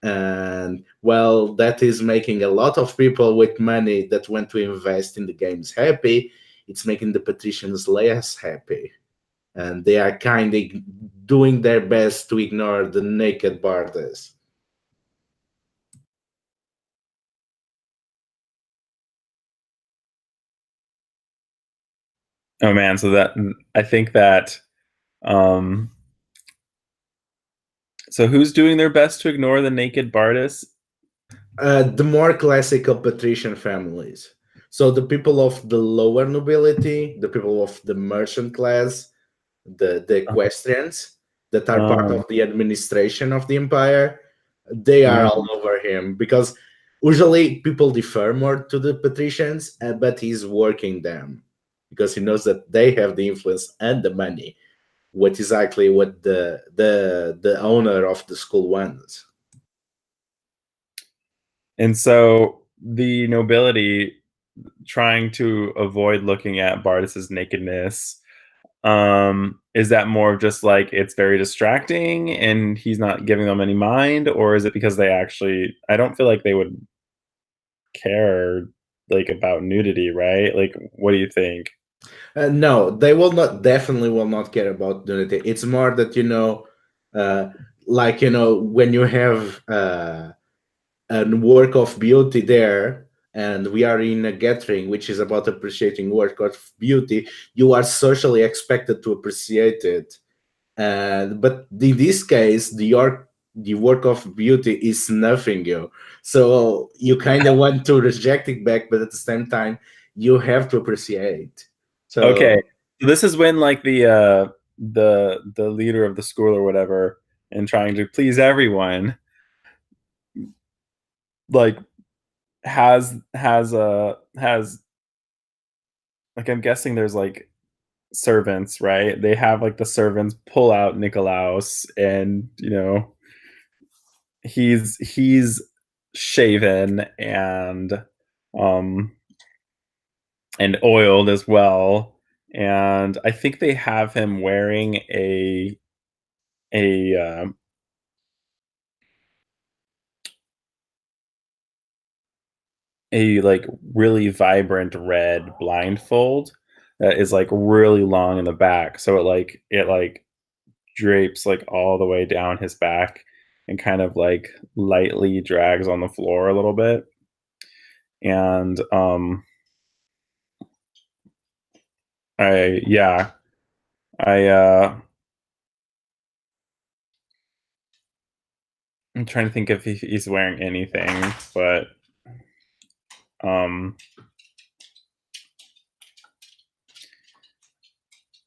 A: And well, that is making a lot of people with money that want to invest in the games happy. It's making the patricians less happy. And they are kind of doing their best to ignore the naked Bardas.
C: Oh man, so that I think that so who's doing their best to ignore the naked Bardas?
A: The more classical patrician families. So the people of the lower nobility, the people of the merchant class, the equestrians that are part of the administration of the empire. They are all over him because usually people defer more to the patricians, but he's working them because he knows that they have the influence and the money. What exactly what the owner of the school wants.
C: And so the nobility, trying to avoid looking at Bardis's nakedness, is that more of just like it's very distracting and he's not giving them any mind, or is it because they actually, I don't feel like they would care like about nudity, right? Like, what do you think?
A: No, they will not. Definitely will not care about nudity. It's more that like when you have a work of beauty there, and we are in a gathering which is about appreciating work of beauty. You are socially expected to appreciate it, but in this case, the work of beauty is snuffing you. So you kind of want to reject it back, but at the same time, you have to appreciate. So
C: Okay, so this is when like the leader of the school or whatever, and trying to please everyone, like has like, I'm guessing there's like servants, right? They have like the servants pull out Nikolaos, and he's shaven um and oiled as well, and I think they have him wearing a like really vibrant red blindfold that is like really long in the back, so it drapes like all the way down his back and kind of like lightly drags on the floor a little bit. And I yeah I I'm trying to think if he's wearing anything, but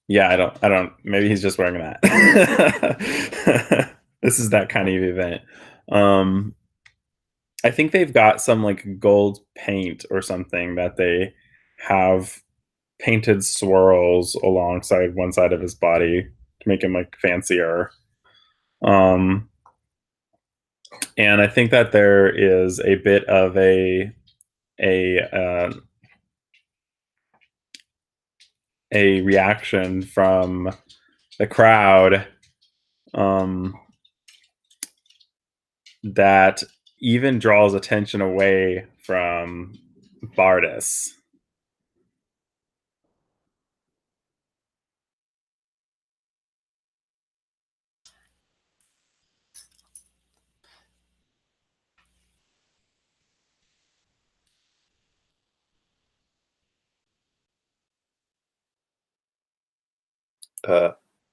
C: yeah, I don't, maybe he's just wearing that. This is that kind of event. I think they've got some like gold paint or something that they have painted swirls alongside one side of his body to make him like fancier. And I think that there is a bit of a reaction from the crowd that even draws attention away from Bardis.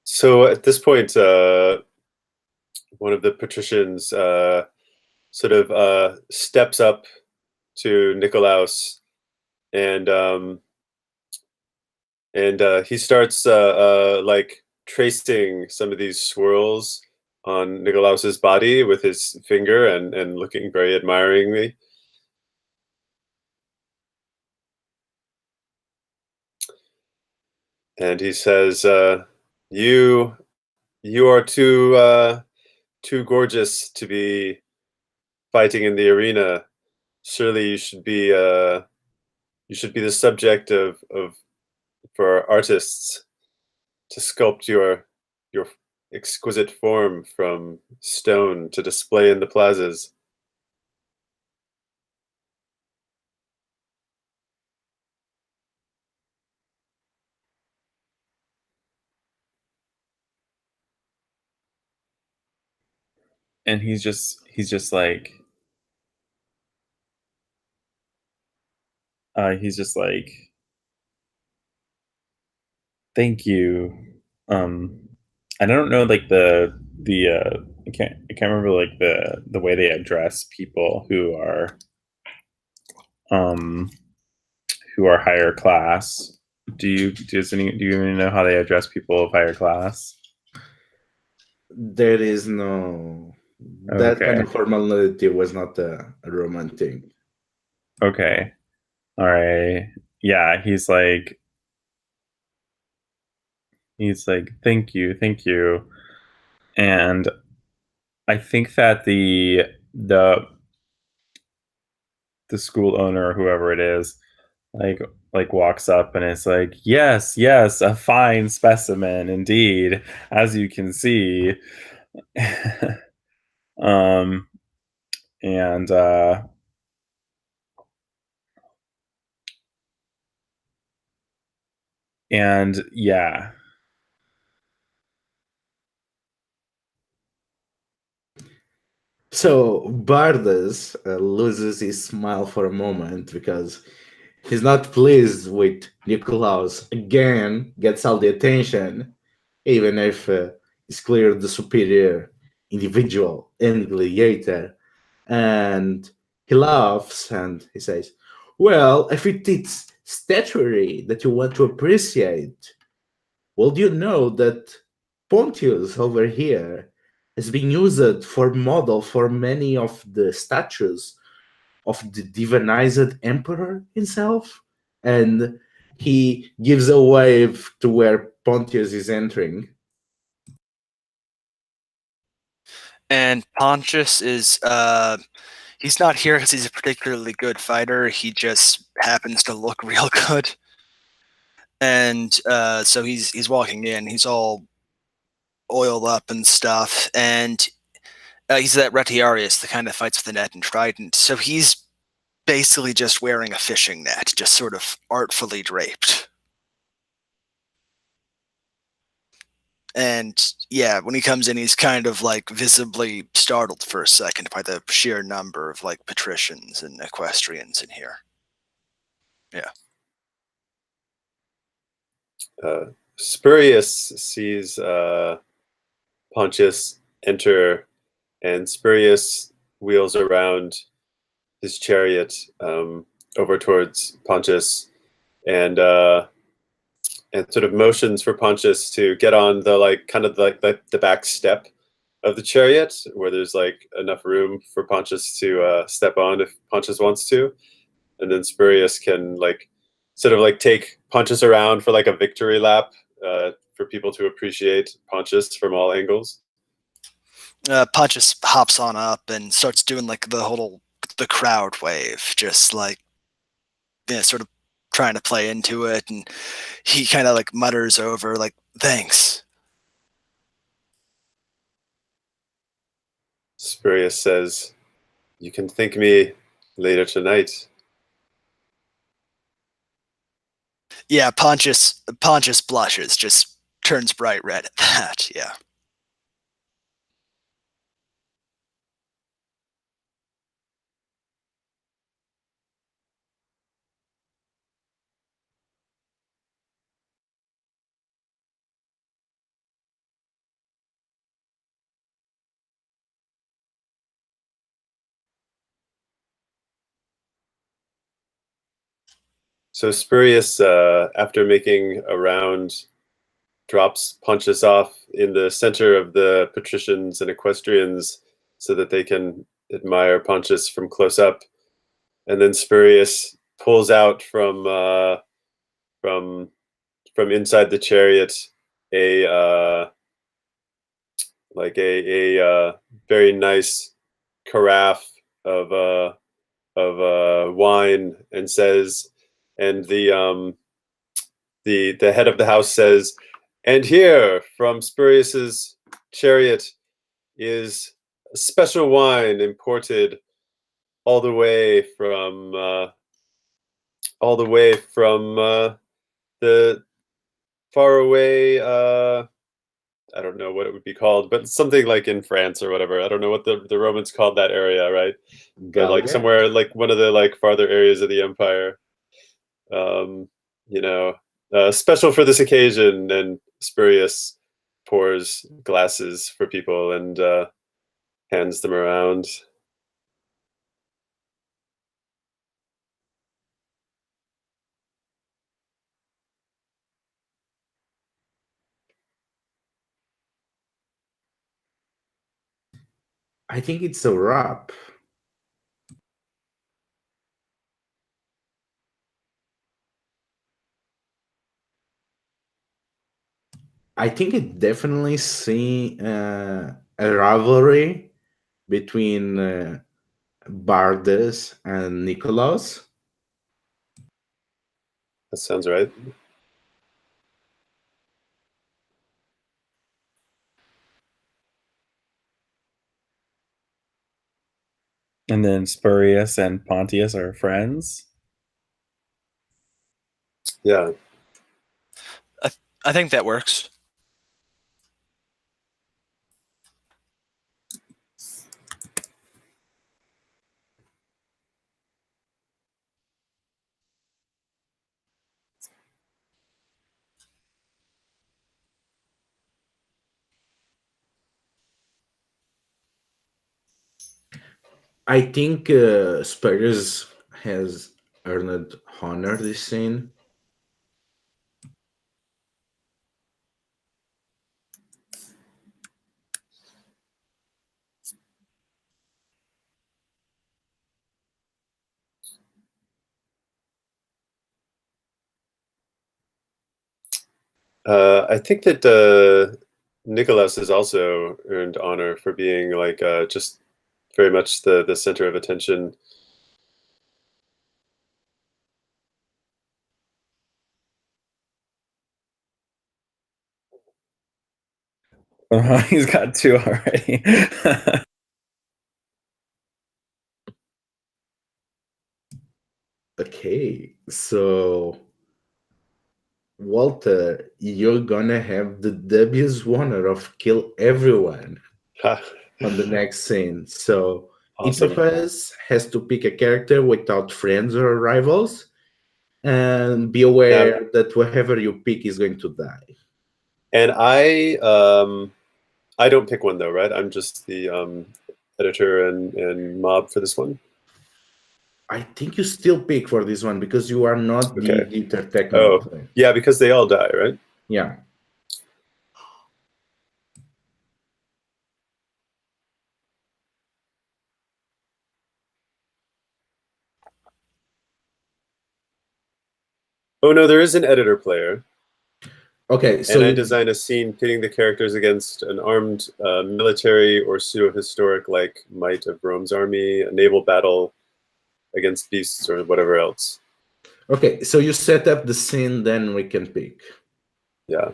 D: So at this point, one of the patricians sort of steps up to Nikolaos, and he starts like tracing some of these swirls on Nikolaos's body with his finger, and looking very admiringly. And he says, "You are too gorgeous to be fighting in the arena. Surely you should be the subject of for artists to sculpt your exquisite form from stone to display in the plazas."
C: And he's just like thank you. I don't know like the I can't remember like the way they address people who are higher class, Do you even know how they address people of higher class?
A: There is no that kind
C: Okay.
A: of formality was not a Roman thing.
C: Okay. All right. Yeah, he's like, thank you. And I think that the school owner or whoever it is, like walks up and it's like, yes, a fine specimen indeed, as you can see. um and yeah.
A: So Bardas loses his smile for a moment because he's not pleased with Nicolaus again, gets all the attention, even if he's clearly the superior individual and gladiator. And he laughs and he says, well, if it's statuary that you want to appreciate, well, do you know that Pontius over here has been used for model for many of the statues of the divinized emperor himself? And he gives a wave to where Pontius is entering.
B: And Pontius is he's not here because he's a particularly good fighter. He just happens to look real good. And so he's walking in. He's all oiled up and stuff. And he's that Retiarius, the kind that fights with the net and trident. So he's basically just wearing a fishing net, just sort of artfully draped. And yeah, when he comes in, he's kind of like visibly startled for a second by the sheer number of like patricians and equestrians in here. Yeah.
D: Spurius sees Pontius enter, and Spurius wheels around his chariot over towards Pontius and sort of motions for Pontius to get on the the back step of the chariot, where there's like enough room for Pontius to step on if Pontius wants to, and then Spurius can sort of take Pontius around for like a victory lap for people to appreciate Pontius from all angles.
B: Pontius hops on up and starts doing like the crowd wave, just like sort of trying to play into it, and he kind of like mutters over like thanks.
D: Spurius says, "You can thank me later tonight."
B: Yeah, Pontius blushes, just turns bright red at that. Yeah.
D: So Spurius, after making a round, drops Pontius off in the center of the patricians and equestrians so that they can admire Pontius from close up. And then Spurius pulls out from inside the chariot a very nice carafe of wine, and says, and the head of the house says, "And here from Spurius's chariot is a special wine imported all the way from the faraway, I don't know what it would be called, but something like in France or whatever. I don't know what the Romans called that area, right? But like somewhere like one of the farther areas of the empire. Special for this occasion." And Spurius pours glasses for people and hands them around.
A: I think it's a wrap. I think it definitely see a rivalry between Bardes and Nicholas.
D: That sounds right.
C: And then Spurius and Pontius are friends.
D: Yeah.
B: I think that works.
A: I think Spurs has earned honor this scene.
D: I think that Nicholas has also earned honor for being like just very much the center of attention.
C: He's got two already.
A: Okay, so Walter, you're gonna have the dubious honor of kill everyone on the next scene. So each
D: Awesome.
A: of us has to pick a character without friends or rivals, and be aware that whoever you pick is going to die.
D: And I don't pick one though, right? I'm just the editor and mob for this one.
A: I think you still pick for this one because you are not the
D: Okay.
A: editor technically.
D: Yeah, because they all die, right?
A: Yeah.
D: Oh no, there is an editor player.
A: Okay, so
D: And I design a scene pitting the characters against an armed military or pseudo-historic like might of Rome's army, a naval battle against beasts or whatever else.
A: okay, so you set up the scene, then we can pick.
D: Yeah.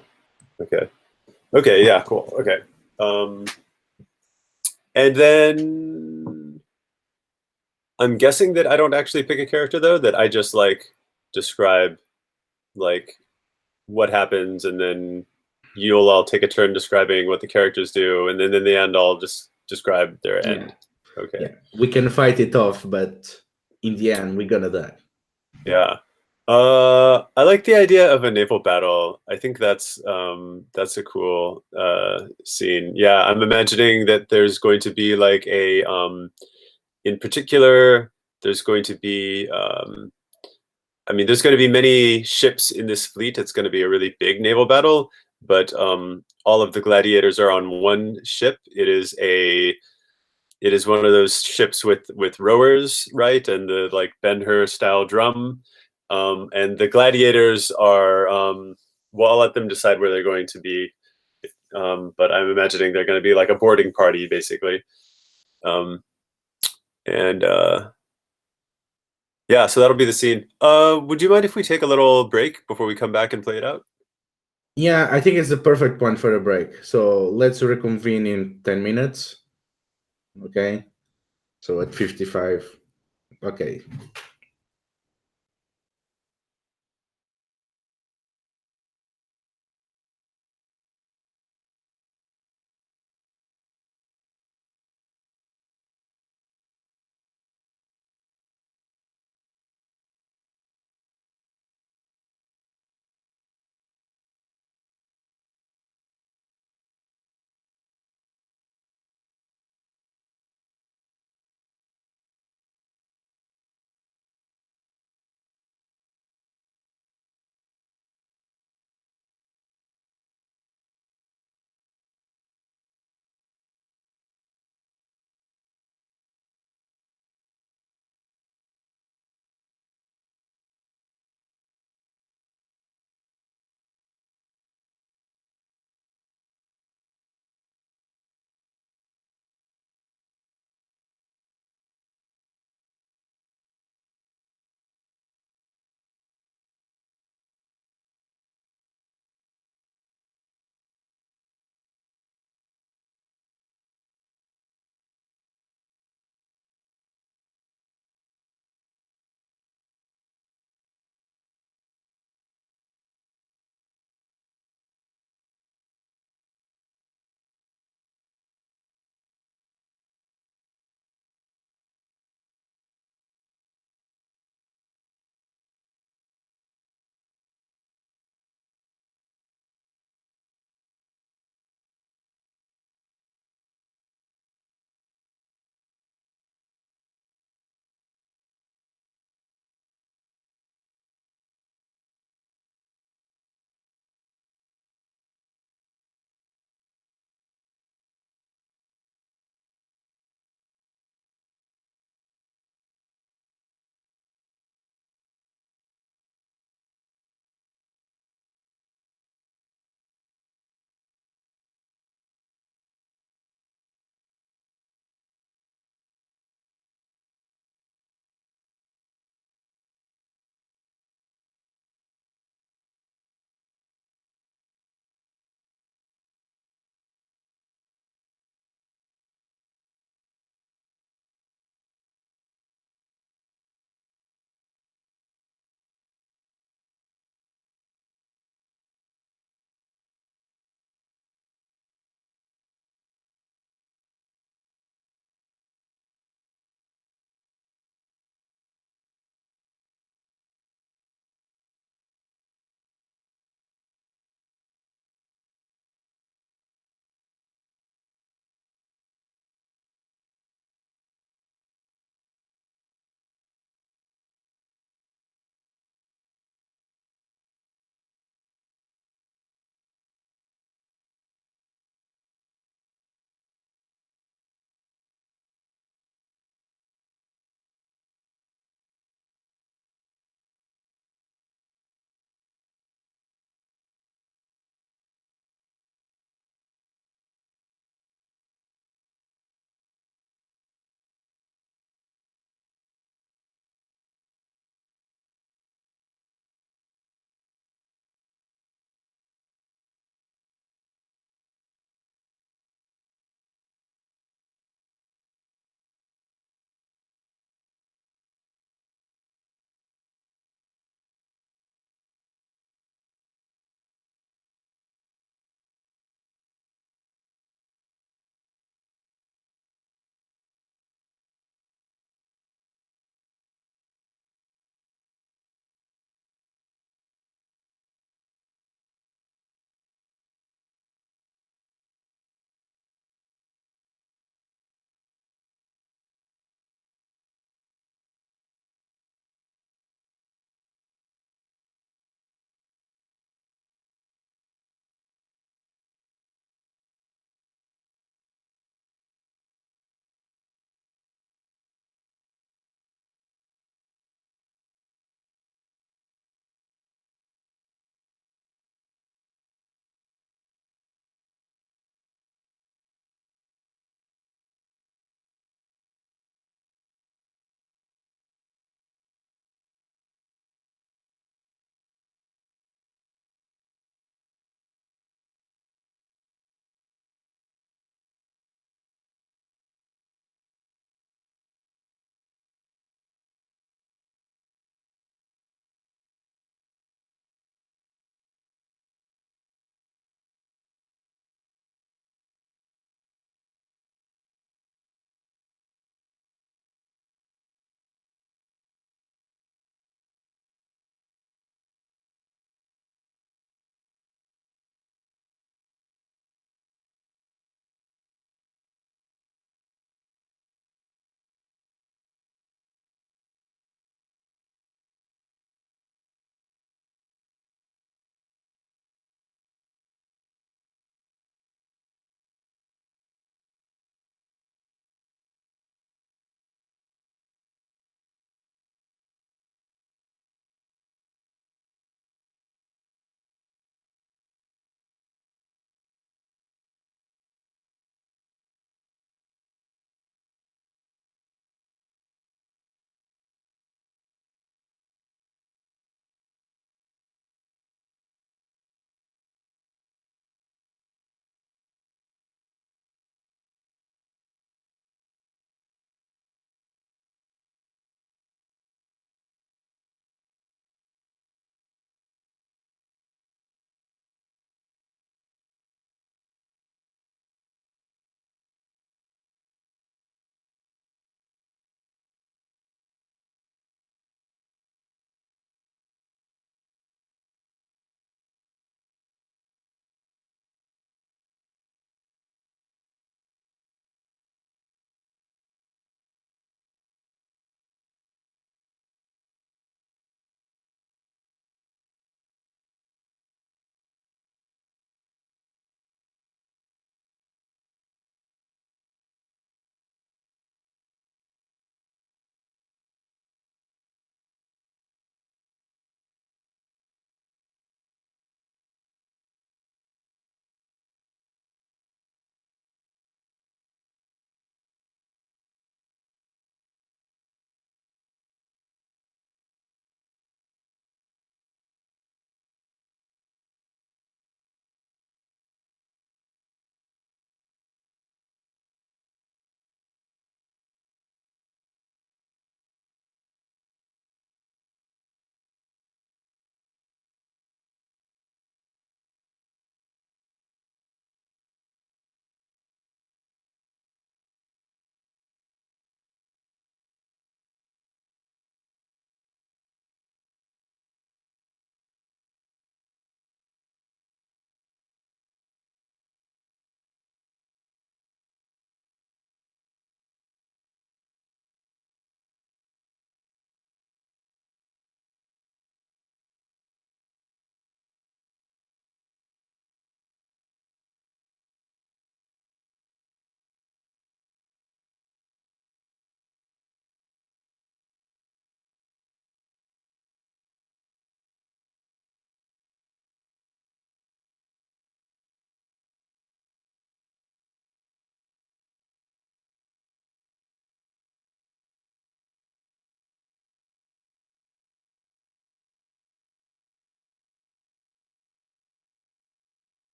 D: Okay. Okay. Yeah. Cool. Okay. And then I'm guessing that I don't actually pick a character though. That I just like describe like what happens, and then you'll all take a turn describing what the characters do, and then in the end, I'll just describe their end. Okay.
A: Yeah, we can fight it off, but in the end, we're gonna die.
D: Yeah. I like the idea of a naval battle. I think that's a cool scene. Yeah, I'm imagining that there's going to be like a in particular, there's going to be I mean, there's going to be many ships in this fleet. It's going to be a really big naval battle, but all of the gladiators are on one ship. It is one of those ships with rowers, right, and the like Ben-Hur style drum. And the gladiators are well, I'll let them decide where they're going to be, but I'm imagining they're going to be like a boarding party basically. And yeah, so that'll be the scene. Would you mind if we take a little break before we come back and play it out?
A: Yeah, I think it's the perfect point for a break. So let's reconvene in 10 minutes. Okay. So at 55. Okay.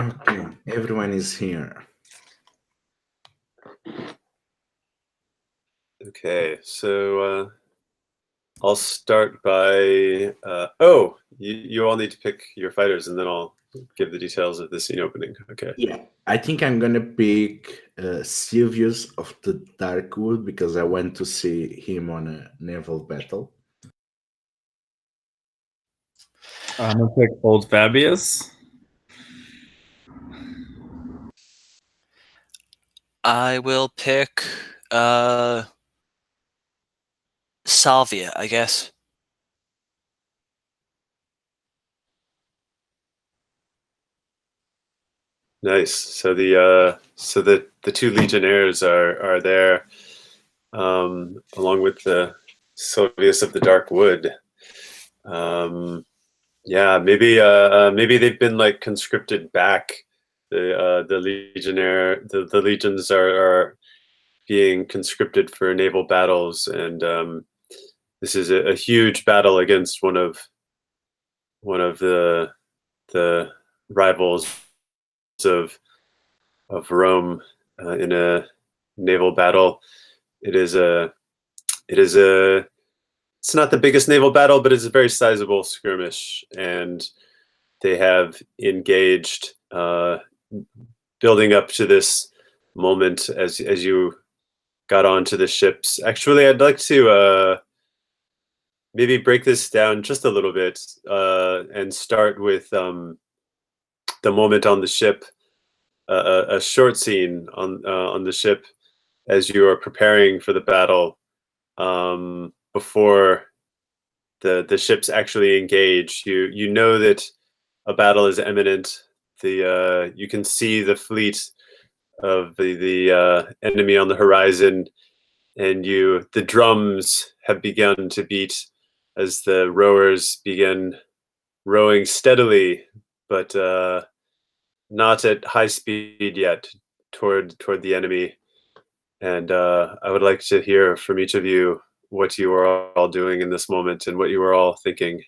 A: Okay, everyone is here.
D: Okay, so I'll start by. Oh, you all need to pick your fighters, and then I'll give the details of the scene opening. Okay.
A: Yeah, I think I'm gonna pick Silvius of the Darkwood because I went to see him on a naval battle.
C: I'm gonna pick Old Fabius.
B: I will pick Salvia, I guess.
D: Nice. So the two legionnaires are there, along with the Silvius of the Dark Wood. Yeah, maybe they've been like conscripted back. The legionnaire the legions are being conscripted for naval battles, and this is a huge battle against one of the rivals of Rome in a naval battle. It's not the biggest naval battle, but it's a very sizable skirmish, and they have engaged, building up to this moment as you got onto the ships. Actually, I'd like to maybe break this down just a little bit and start with the moment on the ship, a short scene on the ship as you are preparing for the battle, before the ships actually engage. You know that a battle is imminent. You can see the fleet of the enemy on the horizon, and the drums have begun to beat as the rowers begin rowing steadily, but not at high speed yet, toward the enemy. And I would like to hear from each of you what you are all doing in this moment and what you are all thinking.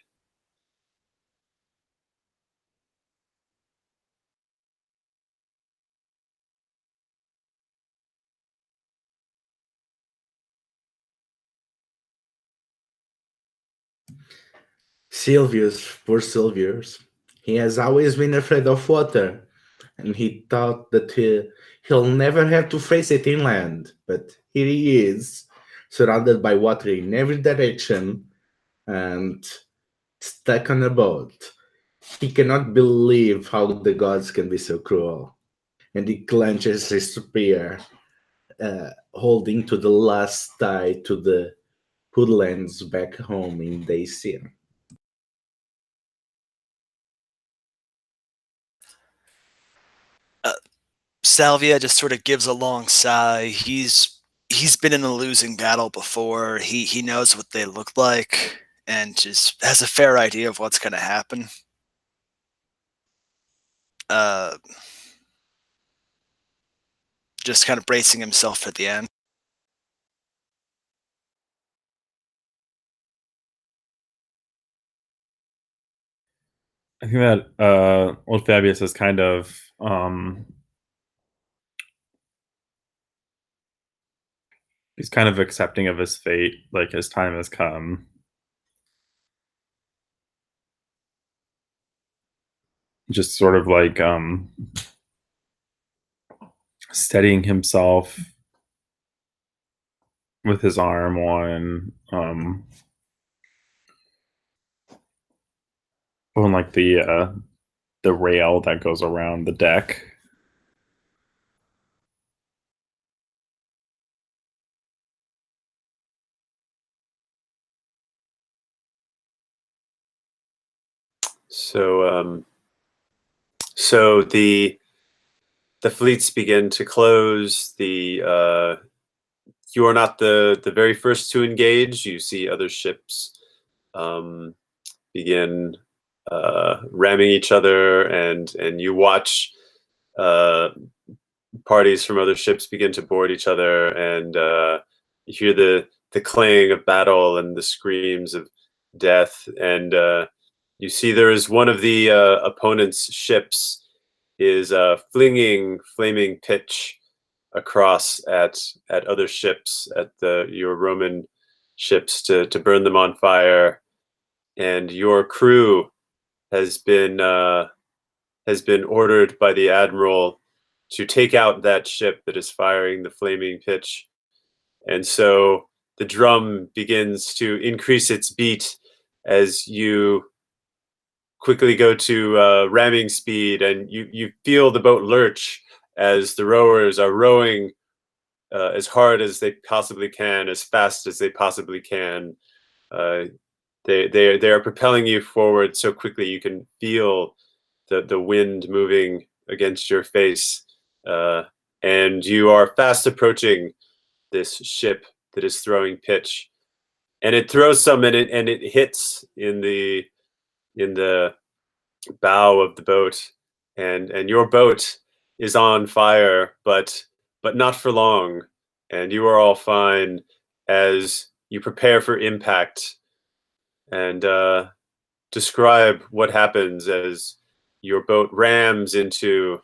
A: Silvius, poor Silvius, he has always been afraid of water, and he thought that he'll never have to face it inland. But here he is, surrounded by water in every direction, and stuck on a boat. He cannot believe how the gods can be so cruel, and he clenches his spear, holding to the last tie to the woodlands back home in Dacia.
B: Salvia just sort of gives a long sigh. He's been in a losing battle before. He knows what they look like and just has a fair idea of what's going to happen. Just kind of bracing himself for the end.
C: I think that Old Fabius is kind of he's kind of accepting of his fate, like his time has come. Just sort of like steadying himself with his arm on like the rail that goes around the deck.
D: So the fleets begin to close. You are not the very first to engage. You see other ships begin ramming each other, and you watch parties from other ships begin to board each other, and you hear the clang of battle and the screams of death, and you see there is one of the opponent's ships is flinging flaming pitch across at other ships, at your Roman ships, to burn them on fire. And your crew has been ordered by the admiral to take out that ship that is firing the flaming pitch. And so the drum begins to increase its beat as you quickly go to ramming speed, and you feel the boat lurch as the rowers are rowing as hard as they possibly can, as fast as they possibly can. They are propelling you forward so quickly you can feel the wind moving against your face, and you are fast approaching this ship that is throwing pitch, and it throws some, and it hits in the bow of the boat, and your boat is on fire, but not for long, and you are all fine as you prepare for impact. And describe what happens as your boat rams into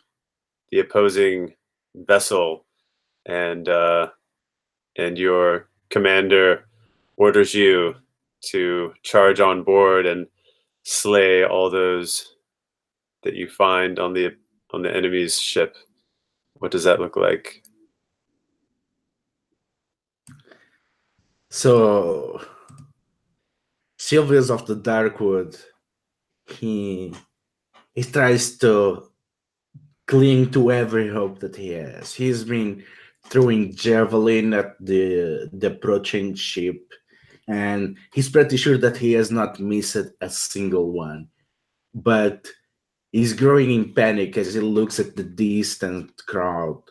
D: the opposing vessel, and your commander orders you to charge on board and slay all those that you find on the enemy's ship. What does that look like?
A: So Sylvius of the Darkwood, he tries to cling to every hope that he has. He's been throwing javelin at the approaching ship, and he's pretty sure that he has not missed a single one. But he's growing in panic as he looks at the distant crowd,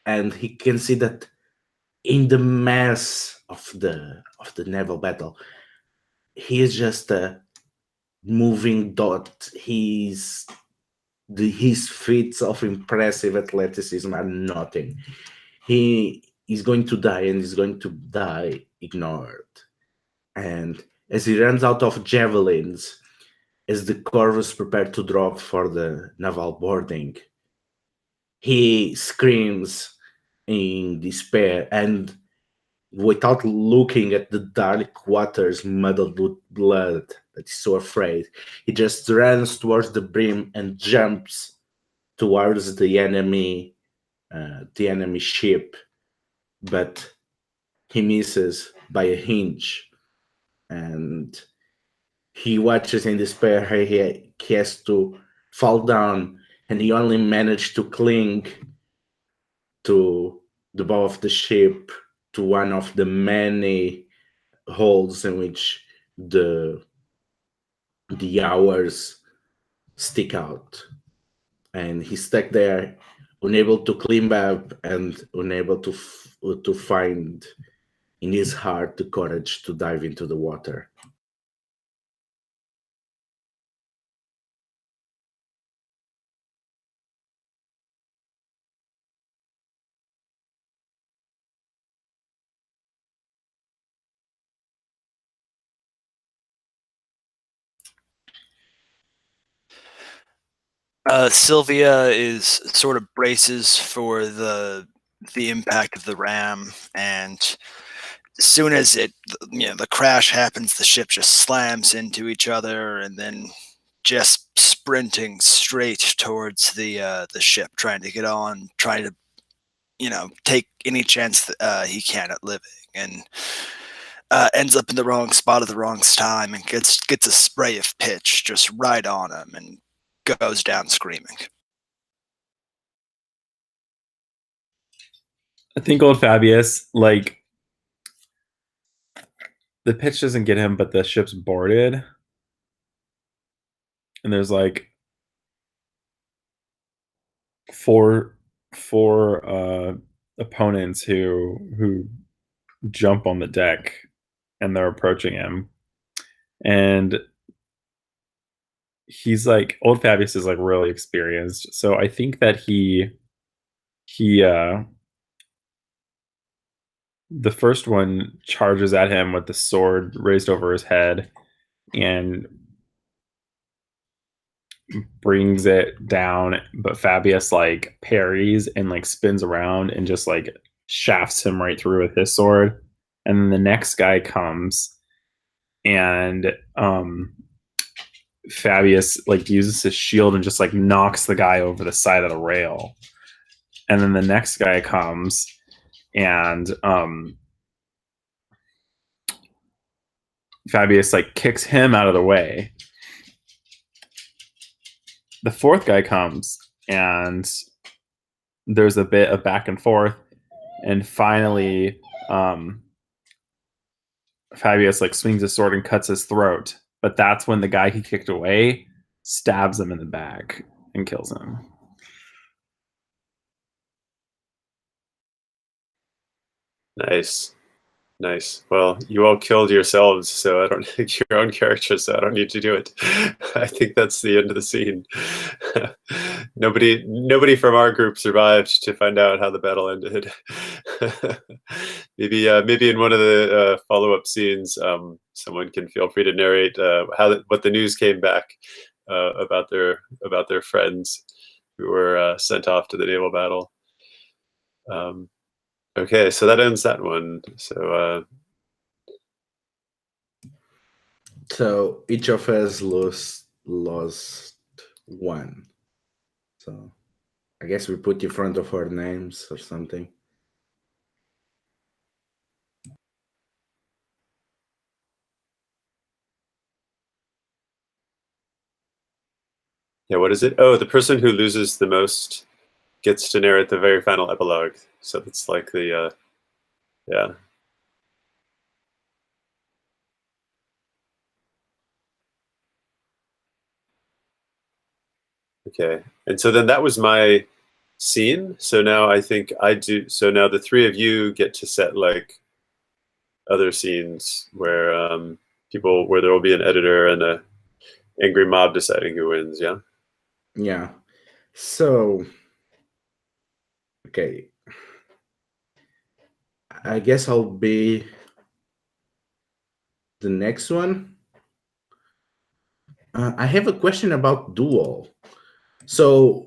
A: and he can see that in the mass of the naval battle, he is just a moving dot. His feats of impressive athleticism are nothing. He is going to die, and he's going to die ignored. And as he runs out of javelins, as the Corvus prepare to drop for the naval boarding, he screams in despair, and without looking at the dark waters muddled with blood that he's so afraid, he just runs towards the brim and jumps towards the enemy ship, but he misses by a hinge, and he watches in despair how he has to fall down, and he only managed to cling to the bow of the ship, to one of the many holes in which the hours stick out. And he's stuck there, unable to climb up and unable to find in his heart the courage to dive into the water.
B: Sylvia is sort of braces for the impact of the ram, and as soon as the crash happens, the ship just slams into each other, and then just sprinting straight towards the ship, trying to get on, trying to take any chance that he can at living, and ends up in the wrong spot at the wrong time, and gets a spray of pitch just right on him, and goes down screaming.
C: I think old Fabius, like, the pitch doesn't get him, but the ship's boarded, and there's like four opponents who jump on the deck, and they're approaching him, and he's like, old Fabius is like really experienced, so I think that he the first one charges at him with the sword raised over his head, and brings it down, but Fabius like parries and like spins around and just like shafts him right through with his sword. And then the next guy comes and Fabius like uses his shield and just like knocks the guy over the side of the rail. And then the next guy comes and Fabius like kicks him out of the way. The fourth guy comes and there's a bit of back and forth, and finally Fabius like swings his sword and cuts his throat, but that's when the guy he kicked away stabs him in the back and kills him.
D: Nice. Well, you all killed yourselves, so I don't think your own characters, so I don't need to do it. I think that's the end of the scene. Nobody from our group survived to find out how the battle ended. Maybe in one of the follow-up scenes, someone can feel free to narrate what the news came back about their friends who were sent off to the naval battle. Okay, so that ends that one.
A: So each of us lost one. So I guess we put in front of our names or something.
D: Yeah, what is it? Oh, the person who loses the most gets to narrate the very final epilogue. So it's like the yeah. Okay, and so then that was my scene. So now I think I do. So now the three of you get to set like other scenes where where there will be an editor and a angry mob deciding who wins. Yeah.
A: Yeah. So okay. I guess I'll be the next one. I have a question about duel. So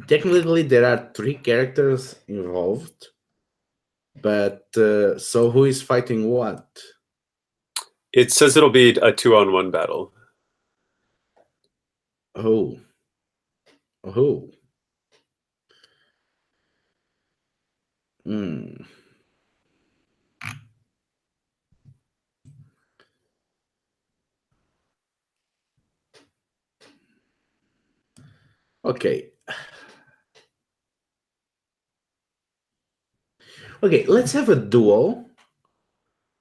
A: technically there are 3 characters involved, but so who is fighting what?
D: It says it'll be a 2-on-1 battle.
A: Oh. Hmm. Okay. Okay, let's have a duel,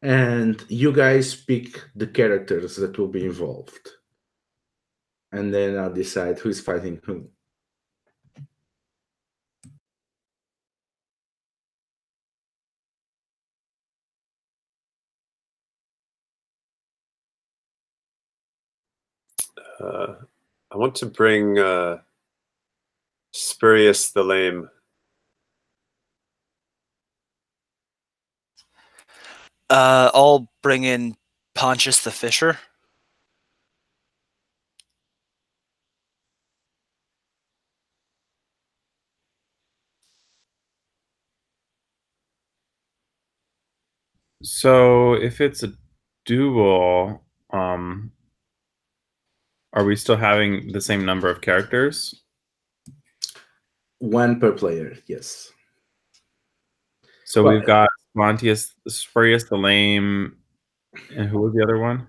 A: and you guys pick the characters that will be involved. And then I'll decide who's fighting who.
D: I want to bring Spurious the Lame.
B: I'll bring in Pontius the Fisher.
C: So if it's a duel, are we still having the same number of characters?
A: 1 per player, yes.
C: So
A: Well,
C: we've got Montius, Spurious the Lame, and who was the other one?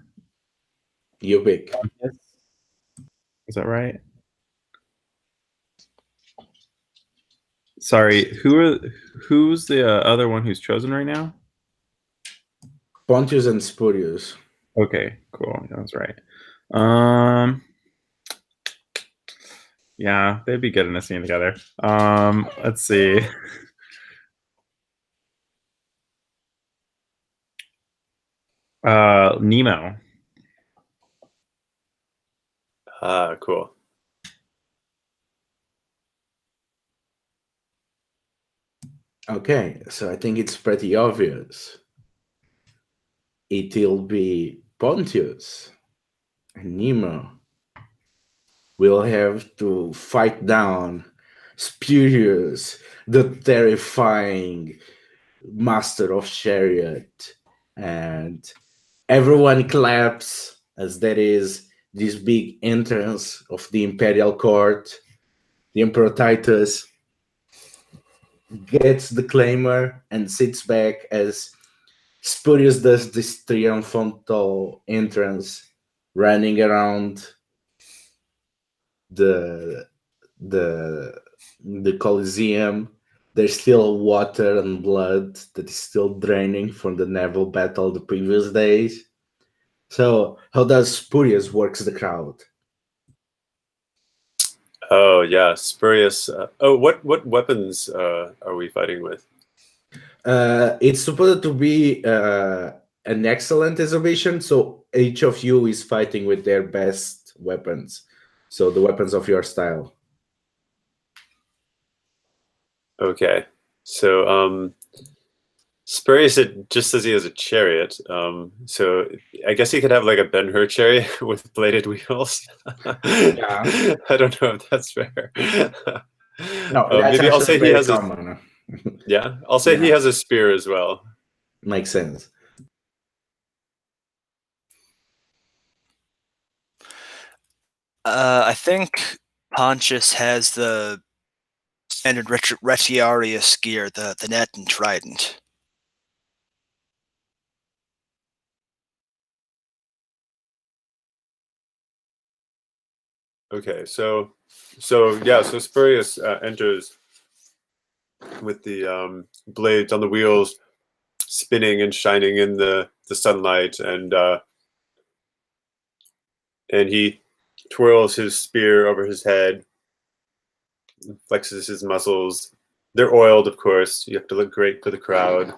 A: you pick.
C: Is that right? Sorry, who's the other one who's chosen right now?
A: Pontius and Spurious.
C: Okay, cool. That's right. Yeah, they'd be good in a scene together. Let's see. Nemo.
D: Ah, cool.
A: Okay, so I think it's pretty obvious. It'll be Pontius and Nemo will have to fight down Spurious, the terrifying master of chariot, and everyone claps as there is this big entrance of the imperial court. The Emperor Titus gets the claimer and sits back as Spurious does this triumphal entrance, running around the the the Colosseum. There's still water and blood that is still draining from the naval battle the previous days. So, how does Spurious works the crowd?
D: Oh yeah, spurious. What weapons are we fighting with?
A: It's supposed to be an excellent exhibition, so each of you is fighting with their best weapons. So, the weapons of your style.
D: Okay, so spurious, it just says he has a chariot. So I guess he could have like a Ben-Hur chariot with bladed wheels.
A: Yeah.
D: I don't know if that's fair.
A: No, that's
D: maybe I'll
A: actually
D: say he
A: very
D: has
A: common.
D: yeah, I'll say he
A: Yeah.
D: has a spear as well.
A: Makes sense.
B: I think Pontius has the standard Retiarius gear, the net and trident.
D: Okay, so Spurious enters with the blades on the wheels spinning and shining in the sunlight, and he twirls his spear over his head, flexes his muscles. They're oiled, of course. You have to look great for the crowd.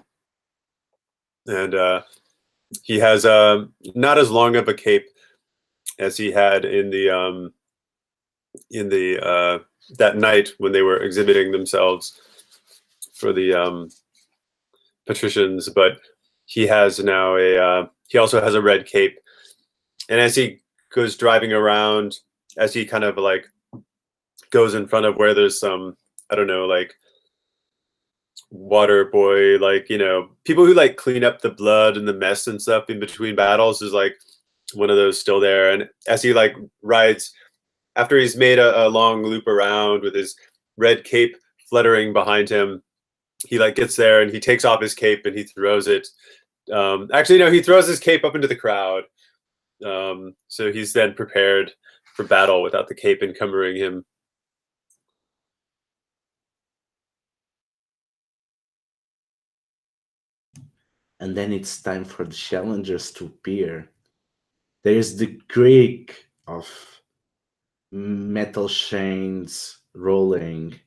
D: And he has not as long of a cape as he had in the that night when they were exhibiting themselves for the patricians, but he has now he also has a red cape. And as he goes driving around, as he kind of like goes in front of where there's some, I don't know, like water boy, like, you know, people who like clean up the blood and the mess and stuff in between battles, is like one of those still there. And as he like rides, after he's made a long loop around with his red cape fluttering behind him, he like gets there and he takes off his cape and he throws it. Actually, no, he throws his cape up into the crowd. So he's then prepared for battle without the cape encumbering him.
A: And then it's time for the challengers to appear. There's the creak of metal chains rolling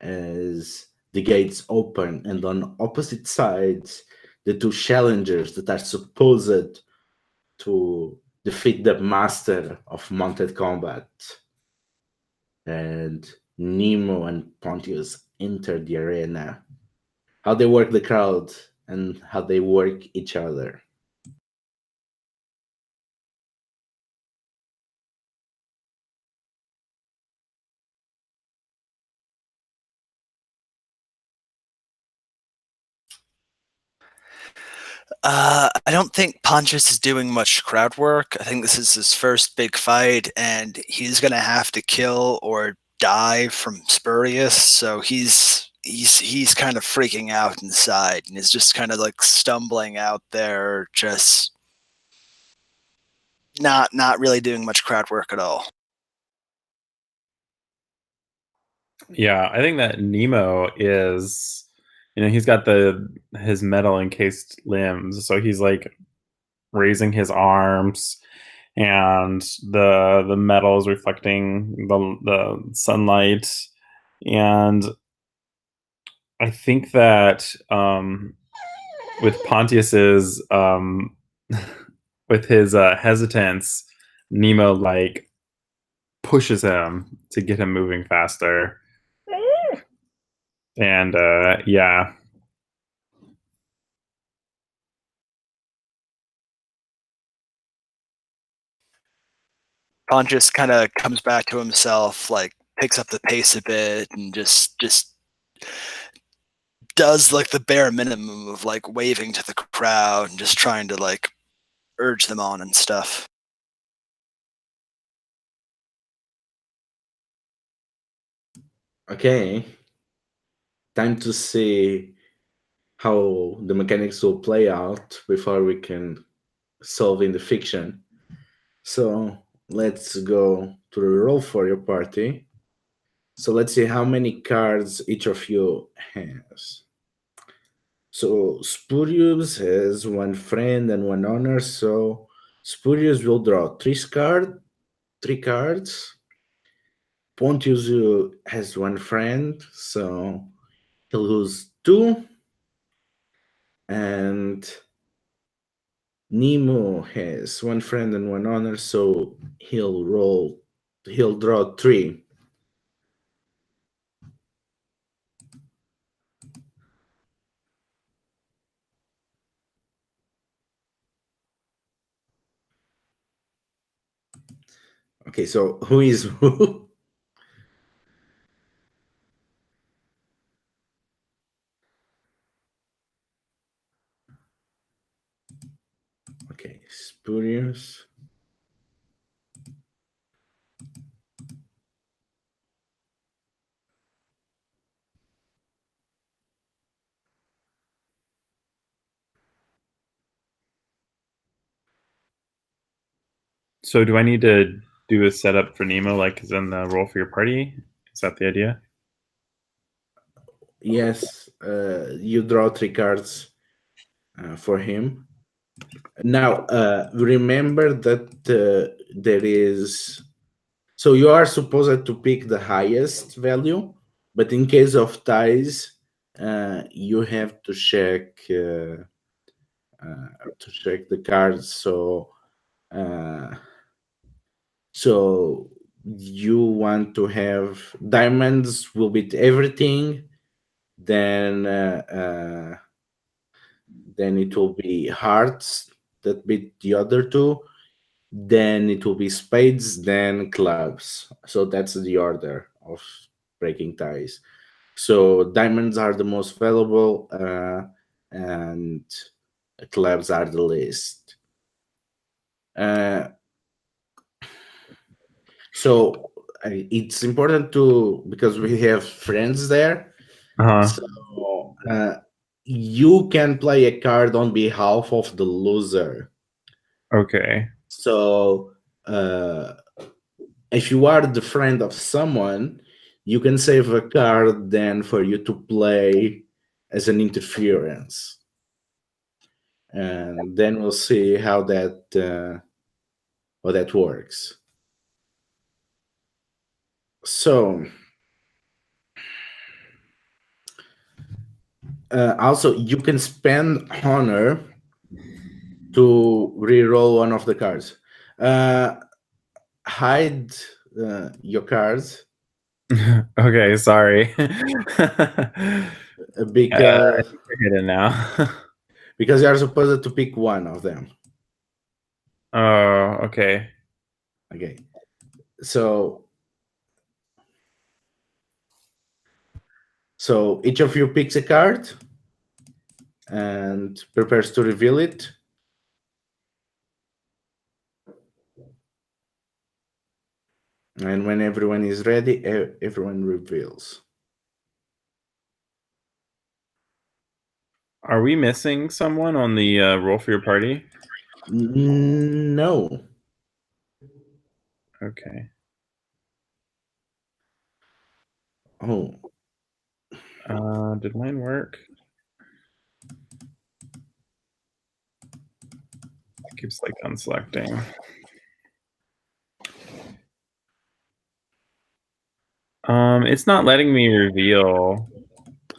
A: as the gates open, and on opposite sides, the two challengers that are supposed to defeat the master of mounted combat. And Nemo and Pontius enter the arena. How they work the crowd and how they work each other.
B: I don't think Pontius is doing much crowd work. I think this is his first big fight, and he's gonna have to kill or die from Spurious. So he's kind of freaking out inside, and is just kind of like stumbling out there, just not really doing much crowd work at all.
C: Yeah, I think that Nemo is, you know, he's got his metal encased limbs, so he's like raising his arms, and the metal is reflecting the sunlight, and I think that with Pontius's with his hesitance, Nemo like pushes him to get him moving faster. And yeah.
B: Pontius kind of comes back to himself, like picks up the pace a bit, and just does like the bare minimum of like waving to the crowd and just trying to like urge them on and stuff.
A: Okay. Time to see how the mechanics will play out before we can solve in the fiction. So let's go to the roll for your party. So let's see how many cards each of you has. So Spurious has one friend and one honor. So Spurious will draw three cards. Pontius has one friend, so he'll lose two. And Nemo has one friend and one honor, so he'll draw three. Okay, so who is who? Okay, Spurious.
C: So do I need to do a setup for Nemo like is in the roll for your party? Is that the idea?
A: Yes, you draw three cards for him. Now, remember that there is... So you are supposed to pick the highest value, but in case of ties, you have to check the cards. So you want to have diamonds will beat everything, then it will be hearts that beat the other two, then it will be spades, then clubs. So that's the order of breaking ties. So diamonds are the most valuable, and clubs are the least. So it's important because we have friends there. So you can play a card on behalf of the loser.
C: Okay.
A: So if you are the friend of someone, you can save a card then for you to play as an interference. And then we'll see how that works. So also you can spend honor to reroll one of the cards. Hide your cards.
C: Okay, sorry.
A: Because
C: I get it now.
A: because you are supposed to pick one of them.
C: Oh, okay.
A: Okay. So each of you picks a card and prepares to reveal it. And when everyone is ready, everyone reveals.
C: Are we missing someone on the roll for your party?
A: No.
C: Okay.
A: Oh.
C: Did mine work? It keeps like unselecting. It's not letting me reveal.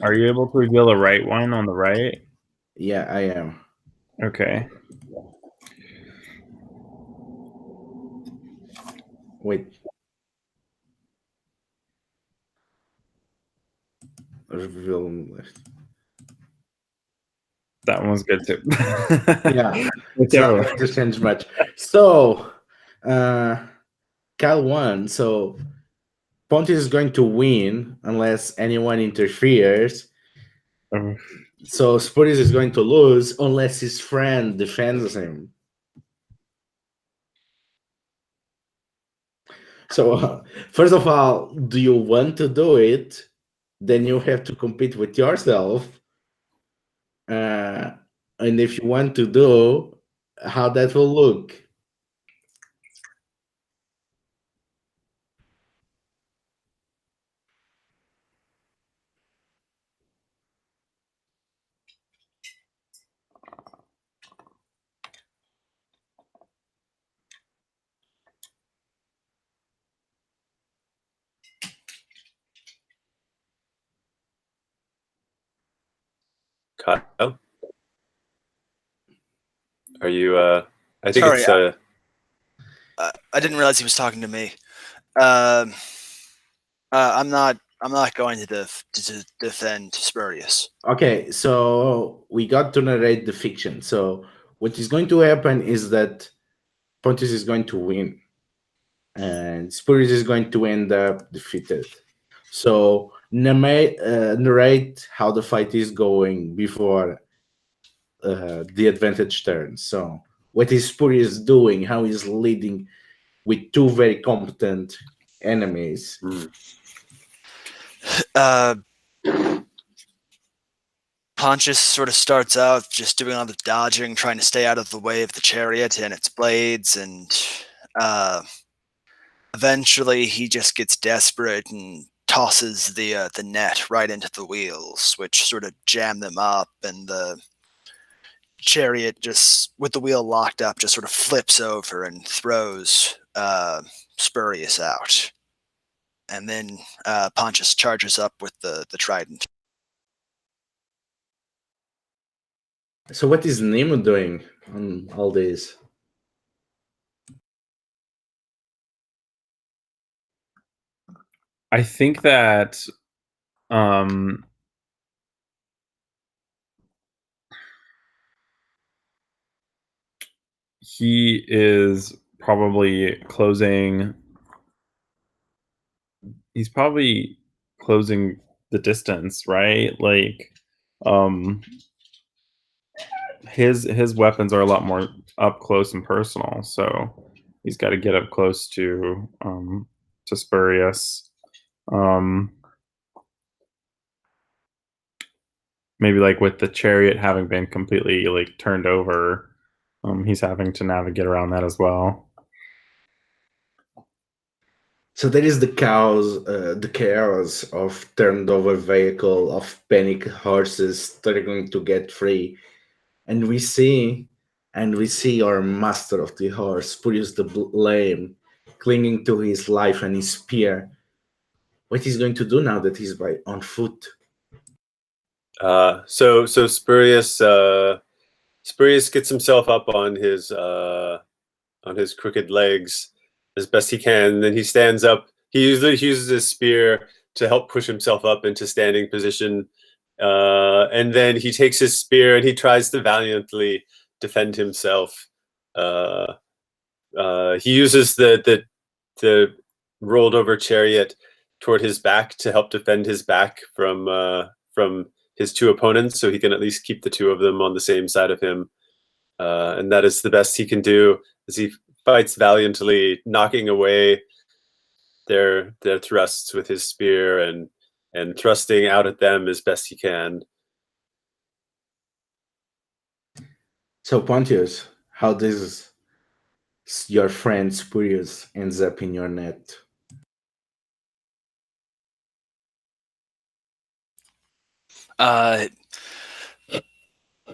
C: Are you able to reveal the right one on the right?
A: Yeah, I am.
C: Okay.
A: Wait. Reveal list.
C: That one was good too.
A: Yeah, it's not going to change much. So, Cal won, so Pontius is going to win unless anyone interferes.
C: Oh,
A: So Spurious is going to lose unless his friend defends him. So, first of all, do you want to do it? Then you have to compete with yourself. And if you want to do, how that will look.
D: Kyle, are you? I think
B: Sorry,
D: it's.
B: I didn't realize he was talking to me. I'm not going to defend Spurious.
A: Okay, so we got to narrate the fiction. So what is going to happen is that Pontius is going to win, and Spurious is going to end up defeated. So narrate how the fight is going before the advantage turns. So what is Spurious doing? How he's leading with two very competent enemies.
B: Pontius sort of starts out just doing all the dodging, trying to stay out of the way of the chariot and its blades, and eventually he just gets desperate and tosses the net right into the wheels, which sort of jam them up, and the chariot, just with the wheel locked up, just sort of flips over and throws Spurious out. And then Pontius charges up with the trident.
A: So what is Nemo doing on all this?
C: I think that he is probably closing. He's probably closing the distance, right? Like, his weapons are a lot more up close and personal, so he's got to get up close to Spurious. Maybe like with the chariot having been completely like turned over, he's having to navigate around that as well.
A: So there is the chaos of turned over vehicle, of panic horses struggling to get free, and we see our master of the horse, Spurious the Lame, clinging to his life and his spear. What he's going to do now that he's on foot?
D: So Spurious gets himself up on his crooked legs as best he can. And then he stands up. He usually uses his spear to help push himself up into standing position. And then he takes his spear and he tries to valiantly defend himself. He uses the rolled over chariot toward his back to help defend his back from his two opponents, so he can at least keep the two of them on the same side of him. And that is the best he can do as he fights valiantly, knocking away their thrusts with his spear and thrusting out at them as best he can.
A: So Pontius, how does your friend Spurious ends up in your net?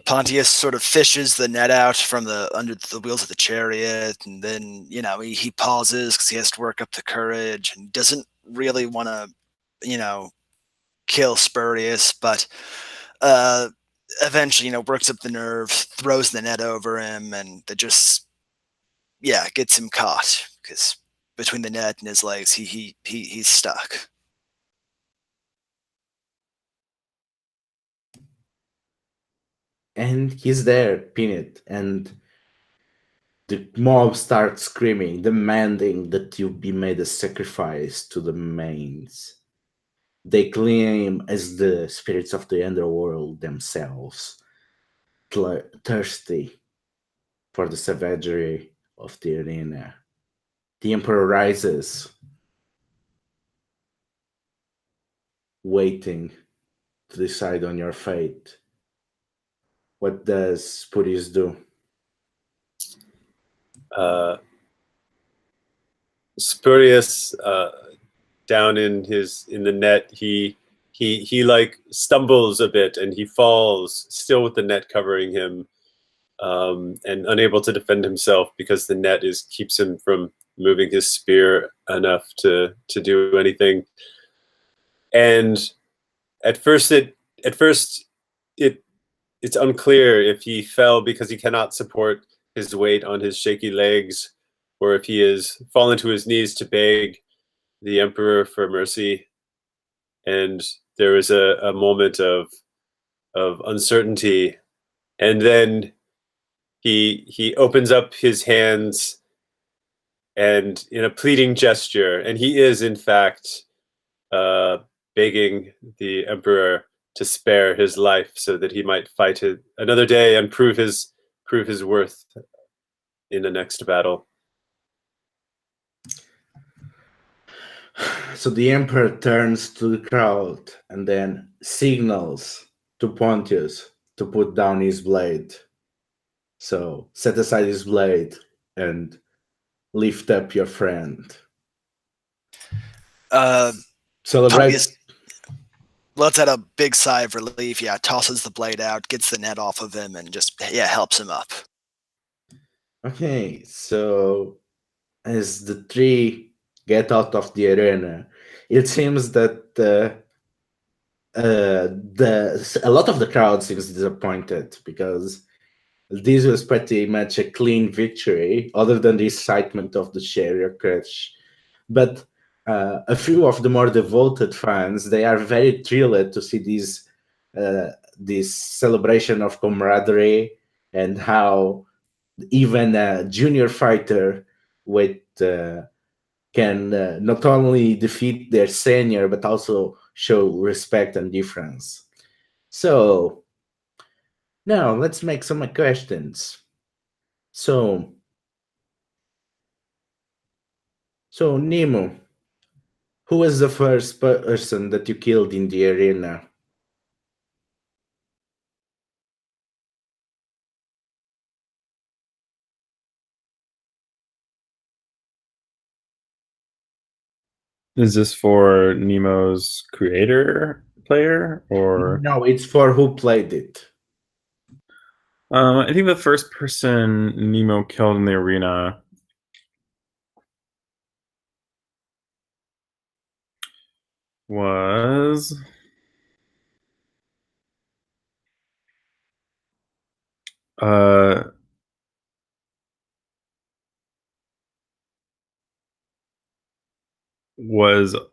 B: Pontius sort of fishes the net out from under the wheels of the chariot, and then he pauses because he has to work up the courage and doesn't really want to kill Spurious, but eventually works up the nerve, throws the net over him, and that just gets him caught, because between the net and his legs he's stuck.
A: And he's there, pinned, and The mob starts screaming, demanding that you be made a sacrifice to the mains. They claim as the spirits of the underworld themselves, thirsty for the savagery of the arena. The Emperor rises, waiting to decide on your fate. What does Spurious do?
D: Spurious, down in the net, he like stumbles a bit and he falls, still with the net covering him, and unable to defend himself because the net keeps him from moving his spear enough to do anything. And at first it's unclear if he fell because he cannot support his weight on his shaky legs, or if he has fallen to his knees to beg the Emperor for mercy. And there is a moment of uncertainty, and then he opens up his hands and in a pleading gesture, and he is in fact begging the Emperor to spare his life so that he might fight another day and prove his worth in the next battle.
A: So the Emperor turns to the crowd and then signals to Pontius to put down his blade. So set aside his blade and lift up your friend. Celebrate.
B: Pontius lets out a big sigh of relief. Yeah, tosses the blade out, gets the net off of him, and just helps him up.
A: Okay, so as the three get out of the arena, it seems that a lot of the crowd seems disappointed because this was pretty much a clean victory, other than the excitement of the chariot crash. But a few of the more devoted fans, they are very thrilled to see this celebration of camaraderie and how even a junior fighter can not only defeat their senior but also show respect and difference. So now let's make some questions. So Nemo, who was the first person that you killed in the arena?
C: Is this for Nemo's creator player or?
A: No, it's for who played it.
C: I think the first person Nemo killed in the arena was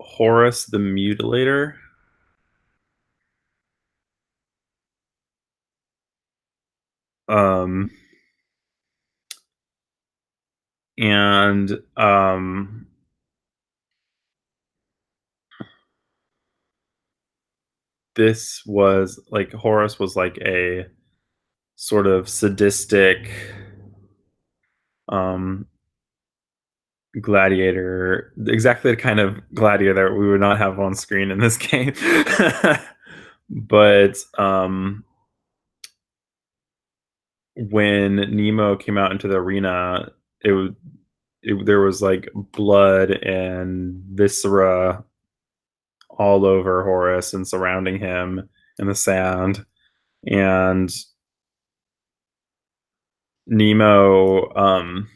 C: Horus the Mutilator. And this was like Horus was like a sort of sadistic gladiator, exactly the kind of gladiator that we would not have on screen in this game. But when Nemo came out into the arena, there was like blood and viscera all over Horus and surrounding him in the sand. And Nemo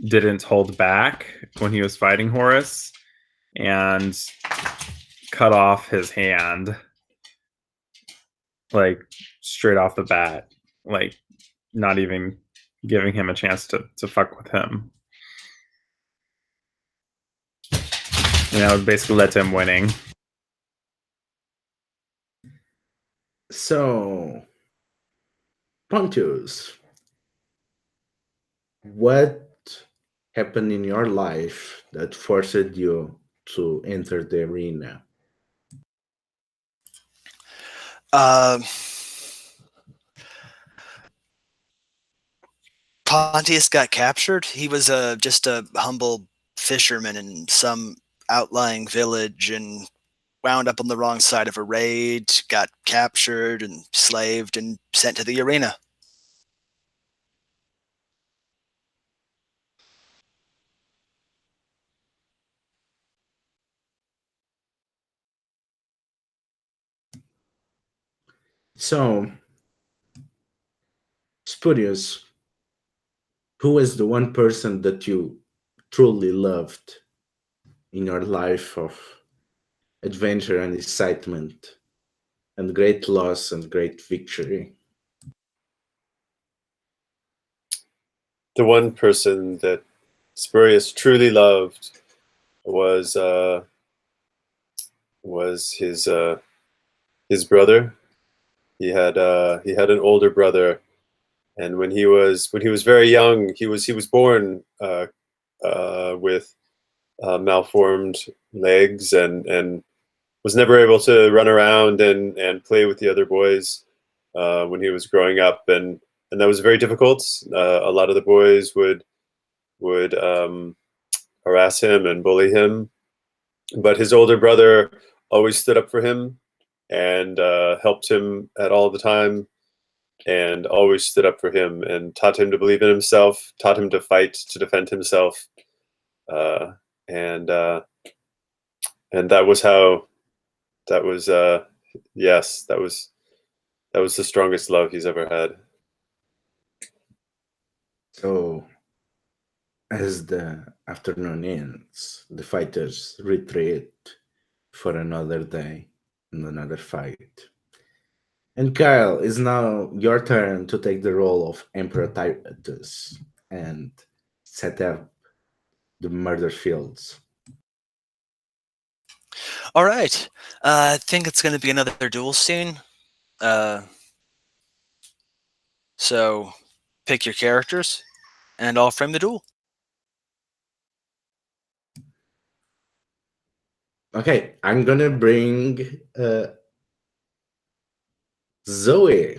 C: didn't hold back when he was fighting Horus and cut off his hand, like straight off the bat, like not even giving him a chance to fuck with him. You know, basically led to him winning.
A: So, Pontius, what happened in your life that forced you to enter the arena?
B: Pontius got captured. He was just a humble fisherman in some outlying village and wound up on the wrong side of a raid, got captured and slaved and sent to the arena.
A: So, Spurious, who was the one person that you truly loved in your life of adventure and excitement and great loss and great victory?
D: The one person that Spurious truly loved was his brother. He had an older brother, and when he was very young, he was born with malformed legs and was never able to run around and play with the other boys when he was growing up, and that was very difficult. A lot of the boys would harass him and bully him, but his older brother always stood up for him and helped him at all the time, and always stood up for him and taught him to believe in himself, taught him to fight to defend himself, and that was how. That was yes, that was the strongest love he's ever had.
A: So, as the afternoon ends, the fighters retreat for another day and another fight. And Kyle, it's now your turn to take the role of Emperor Titus and set up the murder fields.
B: All right. I think it's going to be another duel scene. So pick your characters, and I'll frame the duel.
A: Okay, I'm gonna bring Zoe.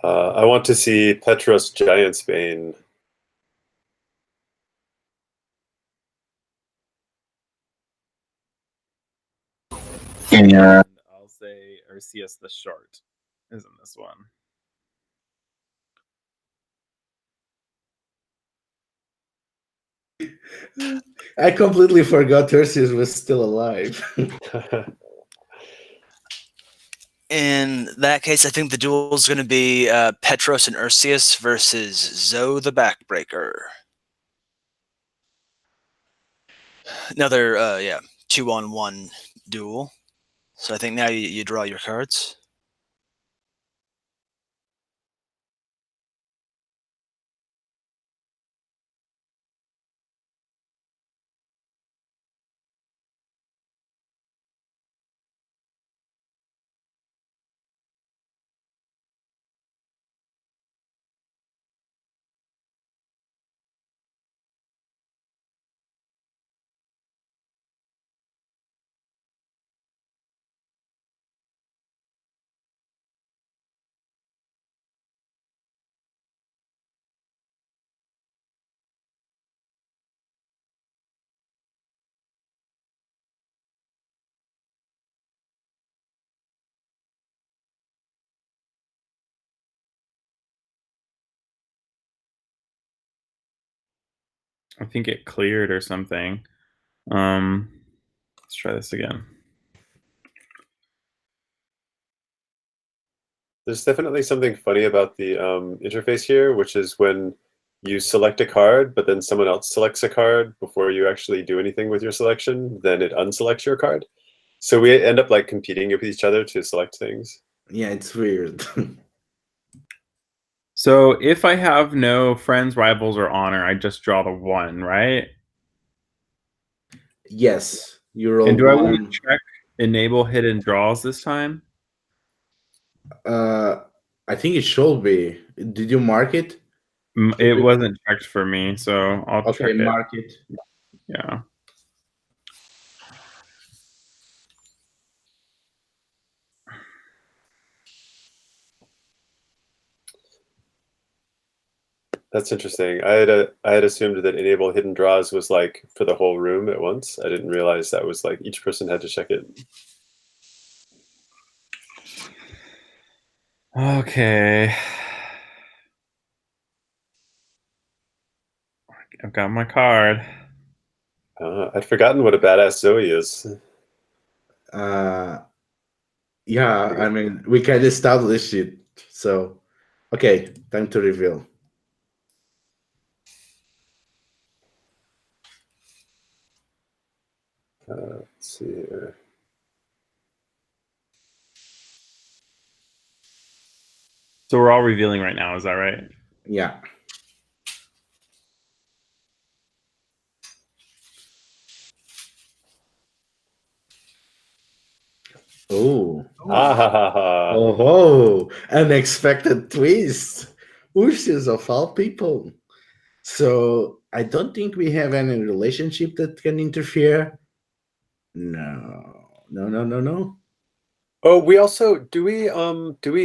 D: I want to see Petros Giantsbane.
C: And I'll say Arceus the Short is in this one.
A: I completely forgot Perseus was still alive.
B: In that case, I think the duel is going to be Petros and Arceus versus Zoe the Backbreaker. Another, 2-on-1 duel. So I think now you draw your cards.
C: I think it cleared or something. Let's try this again.
D: There's definitely something funny about the interface here, which is when you select a card, but then someone else selects a card before you actually do anything with your selection, then it unselects your card. So we end up like competing with each other to select things.
A: Yeah, it's weird.
C: So if I have no friends, rivals, or honor, I just draw the 1, right?
A: Yes, you
C: And
A: roll
C: do I want to
A: one.
C: check enable hidden draws this time?
A: I think it should be. Did you mark it?
C: It wasn't checked for me, so I'll
A: Okay,
C: check it.
A: mark it.
C: Yeah.
D: That's interesting. I had assumed that enable hidden draws was like for the whole room at once. I didn't realize that was like each person had to check it.
C: Okay. I've got my card.
D: I'd forgotten what a badass Zoe is.
A: Yeah, I mean, we can establish it. So, okay, time to reveal.
D: Let's see here.
C: So we're all revealing right now, is that right?
A: Yeah. Oh. Oh, unexpected twist. Ursus of all people. So I don't think we have any relationship that can interfere. No.
D: Oh, we also do we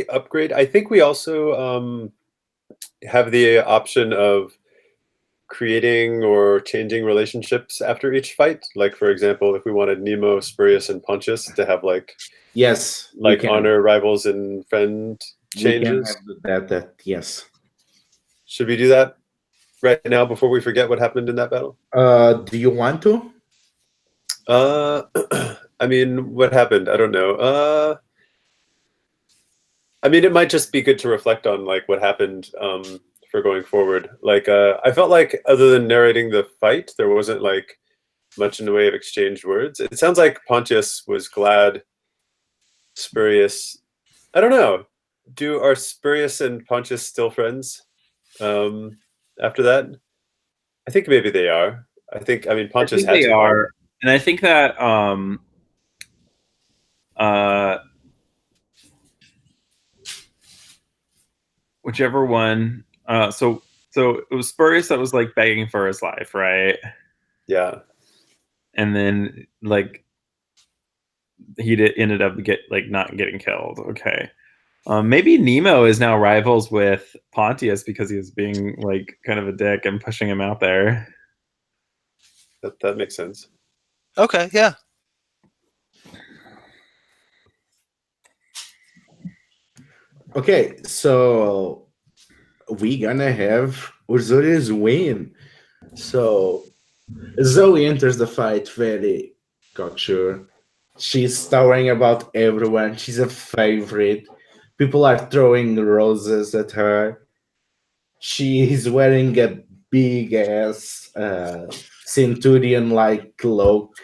D: upgrade? I think we also have the option of creating or changing relationships after each fight. Like for example, if we wanted Nemo, Spurious, and Pontius to have like
A: Yes,
D: like honor, rivals, and friend changes.
A: We can have that yes.
D: Should we do that right now before we forget what happened in that battle?
A: Do you want to?
D: I mean, what happened? I don't know. I mean, it might just be good to reflect on like what happened for going forward. Like, I felt like other than narrating the fight, there wasn't like much in the way of exchanged words. It sounds like Pontius was glad. Spurious, I don't know. Are Spurious and Pontius still friends after that? I think maybe they are. I mean, Pontius had to
C: are, and I think that whichever one. So it was Spurious that was like begging for his life, right?
D: Yeah.
C: And then like ended up not getting killed. Okay. Maybe Nemo is now rivals with Pontius because he was being like kind of a dick and pushing him out there.
D: That makes sense.
B: Okay, yeah.
A: Okay, so we gonna have Ursurius win. So Zoe enters the fight very cocksure. She's towering about everyone. She's a favorite. People are throwing roses at her. She is wearing a big ass centurion-like cloak,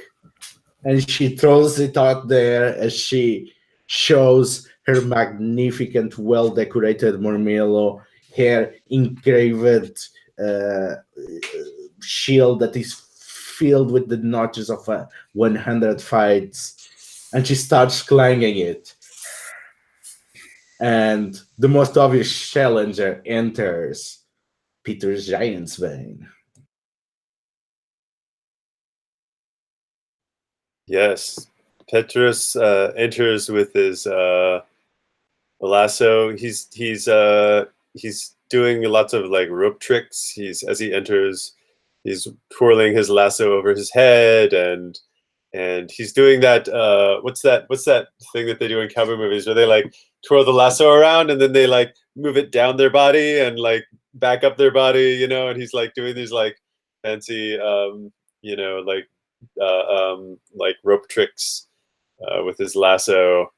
A: and she throws it out there as she shows her magnificent, well-decorated Murmillo, her engraved shield that is filled with the notches of 100 fights, and she starts clanging it. And the most obvious challenger enters, Peter's Giant's Bane.
D: Yes, Petrus enters with his lasso. He's doing lots of like rope tricks. As he enters, he's twirling his lasso over his head, and he's doing that. What's that thing that they do in cowboy movies where they like twirl the lasso around and then they like move it down their body and like back up their body, you know? And he's like doing these like fancy, you know, like rope tricks with his lasso,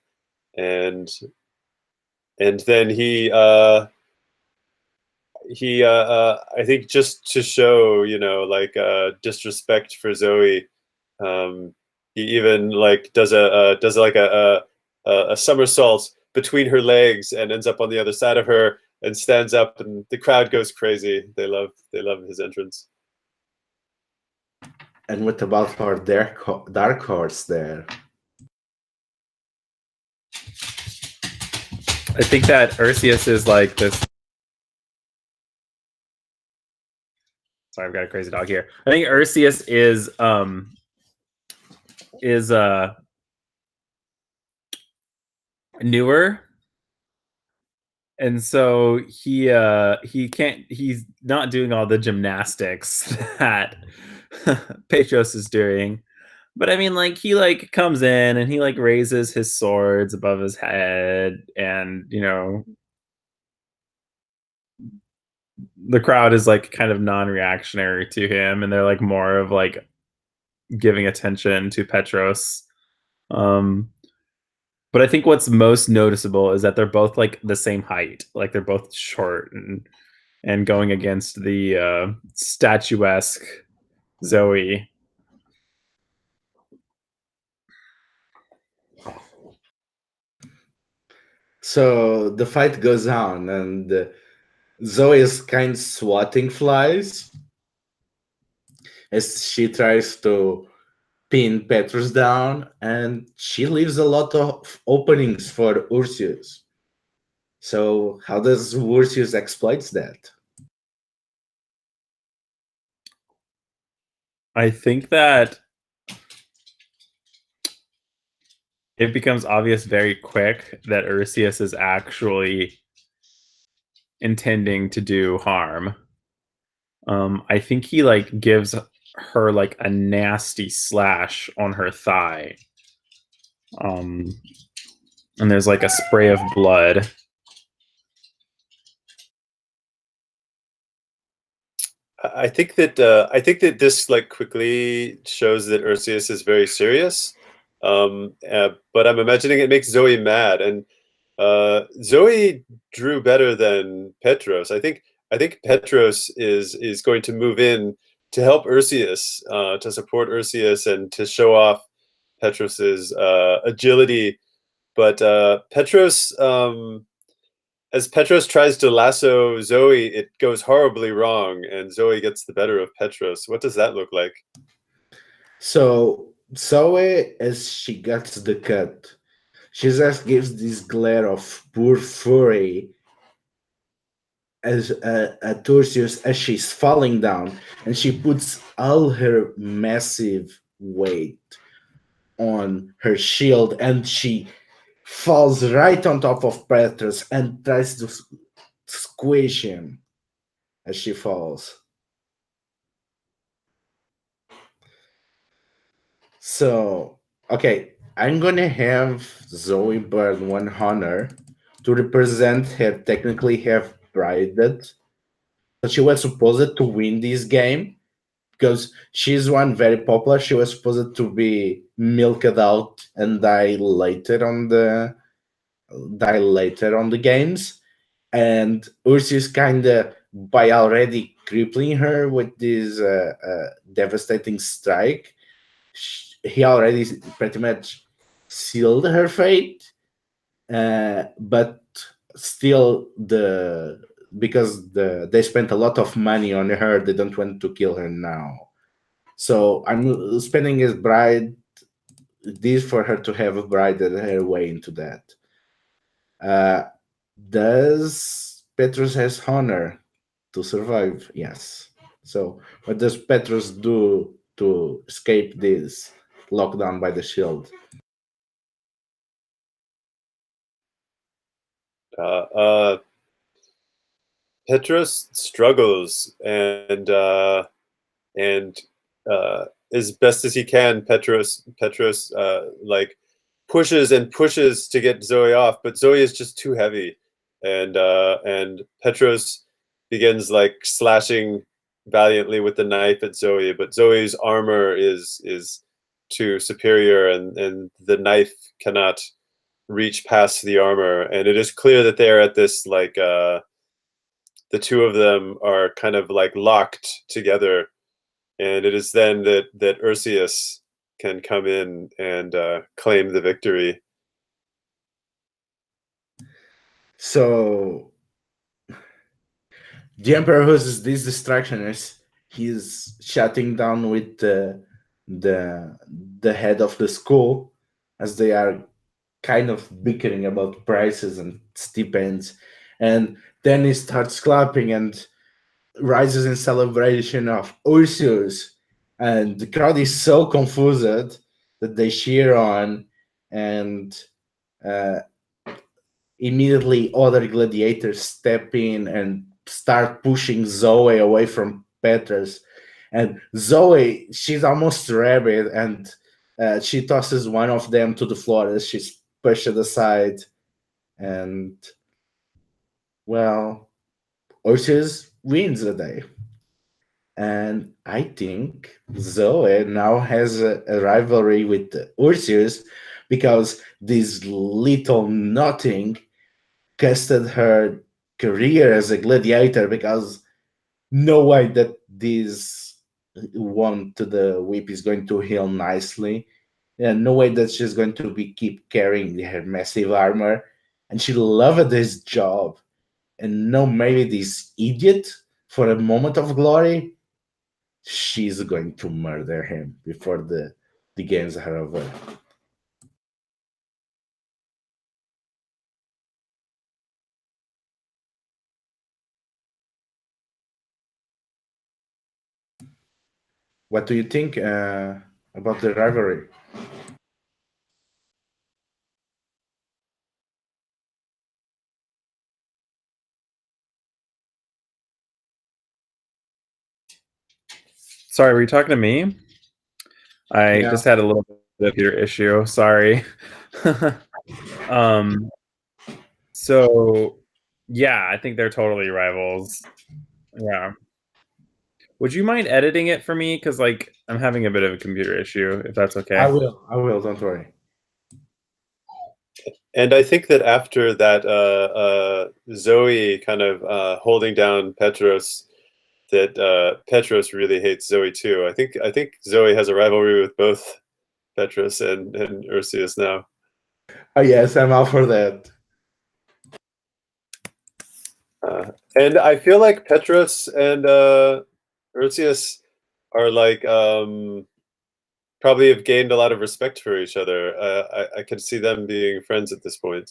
D: and then I think just to show, you know, like disrespect for Zoe, he even like does a somersault between her legs and ends up on the other side of her, and stands up, and the crowd goes crazy. They love his entrance.
A: And what about our dark horse there?
C: I think that Ursius is like this. Sorry, I've got a crazy dog here. I think Ursius is newer, and so he's not doing all the gymnastics that Petros is doing. But I mean, like, he like comes in and he like raises his swords above his head, and the crowd is like kind of non-reactionary to him, and they're like more of like giving attention to Petros. But I think what's most noticeable is that they're both like the same height, like they're both short, and going against the statuesque Zoe.
A: So the fight goes on, and Zoe is kind of swatting flies as she tries to pin Petrus down, and she leaves a lot of openings for Ursius. So how does Ursius exploits that?
C: I think that it becomes obvious very quick that Ursius is actually intending to do harm. I think he like gives her like a nasty slash on her thigh. And there's like a spray of blood.
D: I think that this like quickly shows that Ursius is very serious. But I'm imagining it makes Zoe mad, and Zoe drew better than Petros. I think Petros is going to move in to help Ursius, to support Ursius, and to show off Petros's agility. But Petros, as Petros tries to lasso Zoe, it goes horribly wrong, and Zoe gets the better of Petros. What does that look like?
A: So Zoe, as she gets the cut, she just gives this glare of pure fury at Ursius as she's falling down, and she puts all her massive weight on her shield, and she falls right on top of Petrus and tries to squish him as she falls. So, okay, I'm gonna have Zoe burn one honor to represent her technically have prided. But she was supposed to win this game because she's one very popular. She was supposed to be milked out and die later on the games. And Ursius kind of, by already crippling her with this devastating strike, he already pretty much sealed her fate. But still, because they spent a lot of money on her, they don't want to kill her now. So I'm spending his bride this for her to have a bride her way into that. Does Petrus has honor to survive? Yes. So what does Petrus do to escape this lockdown by the shield?
D: Petros struggles, and as best as he can, Petros like pushes and pushes to get Zoe off, but Zoe is just too heavy, and Petros begins like slashing valiantly with the knife at Zoe, but Zoe's armor is too superior, and the knife cannot reach past the armor, and it is clear that they're at this like the two of them are kind of like locked together, and it is then that Ursius can come in and claim the victory.
A: So the Emperor uses these distractions. He's shutting down with the head of the school as they are kind of bickering about prices and stipends, and then he starts clapping and rises in celebration of Ursus, and the crowd is so confused that they cheer on, and uh, immediately other gladiators step in and start pushing Zoe away from Petrus. And Zoe, she's almost rabid, and she tosses one of them to the floor as she's pushed aside. And, well, Ursus wins the day. And I think Zoe now has a rivalry with Ursus because this little nothing casted her career as a gladiator, because no way that this one to the whip is going to heal nicely. And no way that she's going to be keep carrying her massive armor. And she loved this job. And no, maybe this idiot, for a moment of glory, she's going to murder him before the games are over. What do you think about the rivalry?
C: Sorry, were you talking to me? I
A: Yeah.
C: just had a little bit of your issue. Sorry. So yeah, I think they're totally rivals. Yeah. Would you mind editing it for me? Because like I'm having a bit of a computer issue, if that's okay.
A: I will. Don't worry.
D: And I think that after that, Zoe kind of holding down Petros, that Petros really hates Zoe too. I think Zoe has a rivalry with both Petros and Ursius now.
A: Oh yes, I'm out for that.
D: And I feel like Petros and Ursius are like probably have gained a lot of respect for each other. I could see them being friends at this point.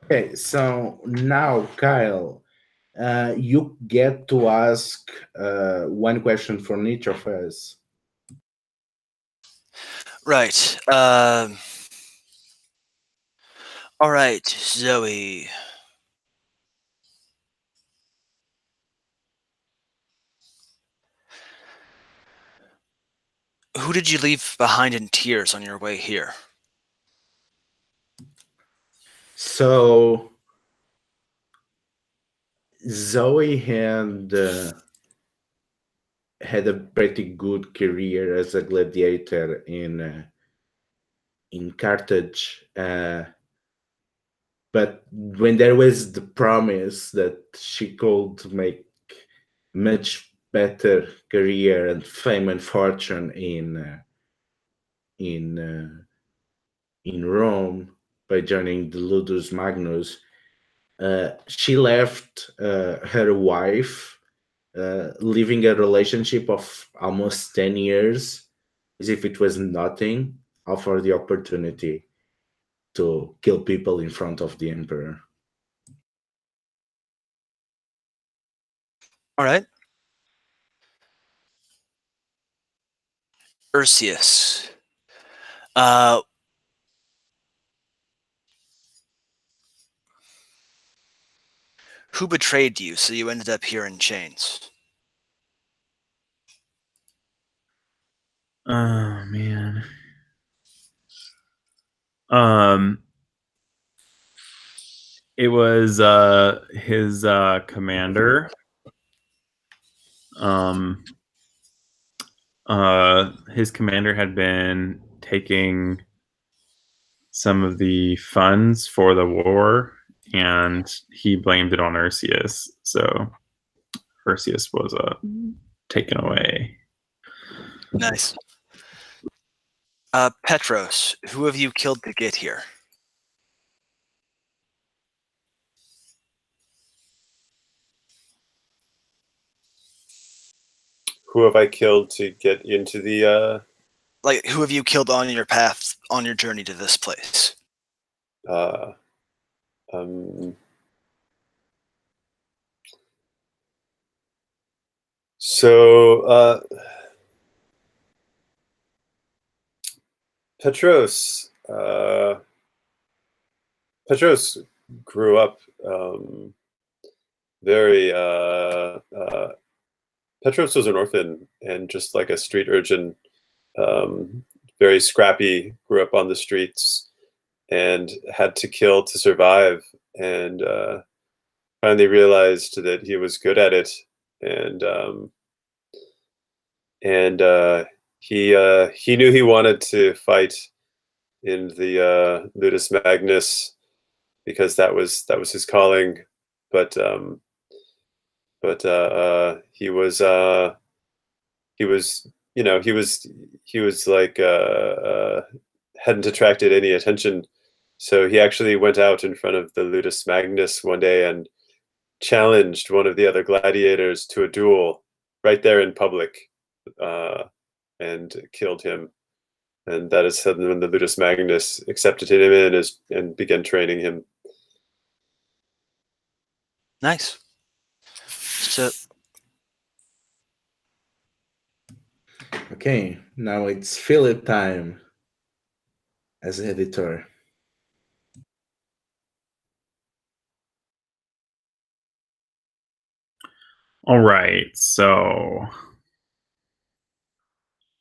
A: Okay, so now Kyle, you get to ask one question for each of us.
B: Right. All right, Zoe. Who did you leave behind in tears on your way here?
A: So Zoe had a pretty good career as a gladiator in Carthage, but when there was the promise that she could make much better career and fame and fortune in Rome by joining the Ludus Magnus, she left her wife, leaving a relationship of almost 10 years as if it was nothing, for the opportunity to kill people in front of the emperor.
B: All right. Ursius. Who betrayed you so you ended up here in chains?
C: Oh man. It was his commander. His commander had been taking some of the funds for the war, and he blamed it on Ursius. So Perseus was taken away.
B: Nice. Petros, who have you killed to get here?
D: Who have I killed to get into the?
B: Like, who have you killed on your path, on your journey to this place?
D: So Petros. Petros grew up very. Petros was an orphan and just like a street urchin, very scrappy. Grew up on the streets and had to kill to survive. And finally realized that he was good at it, and he knew he wanted to fight in the Ludus Magnus because that was his calling, but he was like hadn't attracted any attention, so he actually went out in front of the Ludus Magnus one day and challenged one of the other gladiators to a duel right there in public, and killed him. And that is when the Ludus Magnus accepted him in and began training him.
B: Nice. So,
A: Okay, now it's Philip time as editor.
C: All right, so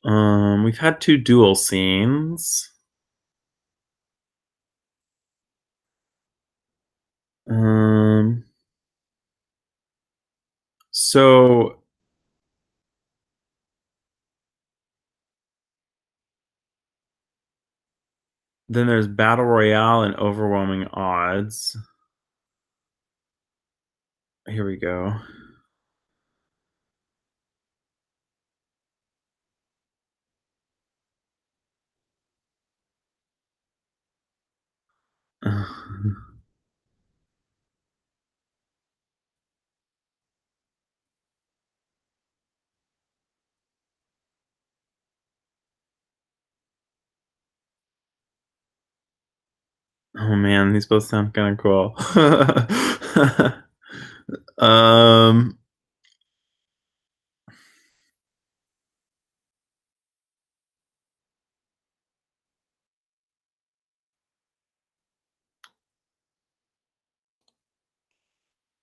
C: we've had 2 duel scenes. So then there's Battle Royale and Overwhelming Odds. Here we go. Oh man, these both sound kind of cool.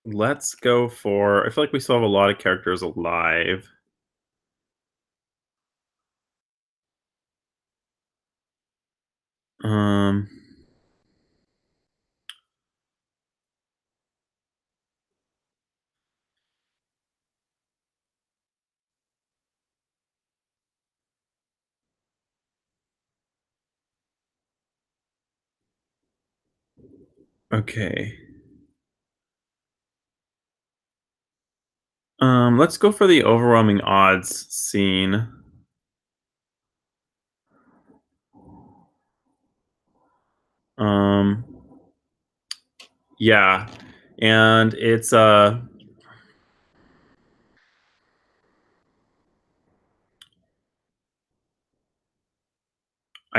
C: Let's go for, I feel like we still have a lot of characters alive. Okay. Let's go for the Overwhelming Odds scene. Yeah, and it's I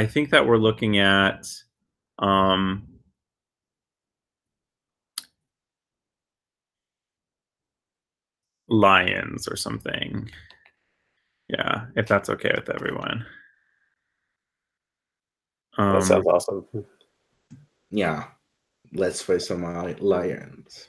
C: think that we're looking at lions or something. Yeah, if that's okay with everyone.
D: That sounds awesome.
A: Yeah, let's face some lions.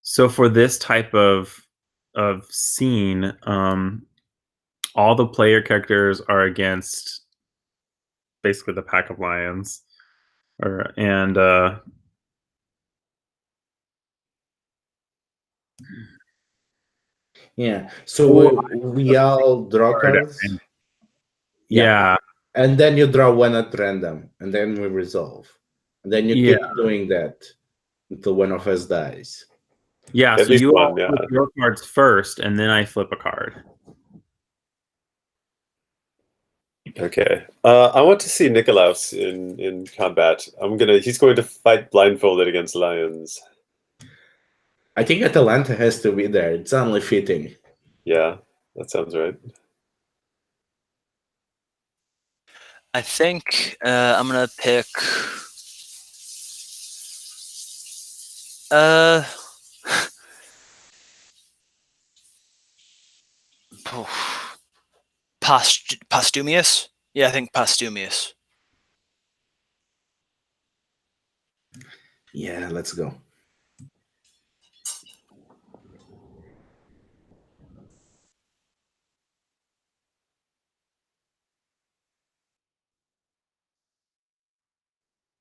C: So for this type of scene, all the player characters are against basically the pack of lions, and
A: yeah. So we all draw cards.
C: yeah.
A: And then you draw one at random, and then we resolve. And then you keep doing that until one of us dies.
C: Yeah,
D: At
C: so
D: least
C: you
D: one,
C: all
D: yeah.
C: flip your cards first, and then I flip a card.
D: Okay. I want to see Nikolaus in combat. He's going to fight blindfolded against lions.
A: I think Atalanta has to be there. It's only fitting.
D: Yeah, that sounds right.
B: I think I'm gonna pick. Posthumous? Yeah, I think Posthumous.
A: Yeah, let's go.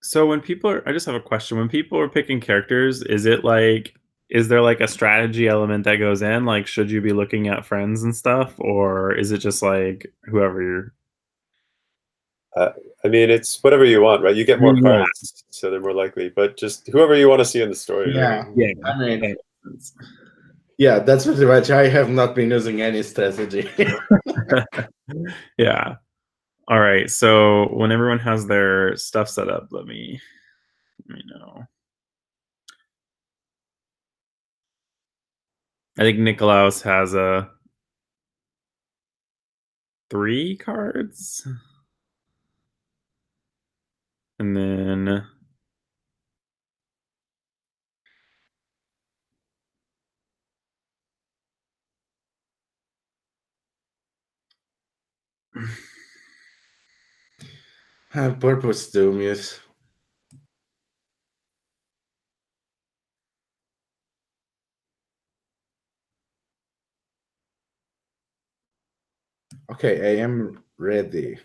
C: So when people are, I just have a question. When people are picking characters, is there like a strategy element that goes in? Like, should you be looking at friends and stuff, or is it just like whoever you're?
D: I mean, it's whatever you want, right? You get more
C: Yeah.
D: cards, so they're more likely. But just whoever you want to see in the story.
A: Yeah.
D: Really.
C: Yeah,
A: I mean, yeah, that's pretty much. I have not been using any strategy.
C: yeah. All right. So when everyone has their stuff set up, let me know. I think Nikolaus has 3 cards. And then
A: Purpose Doomies. Okay, I am ready.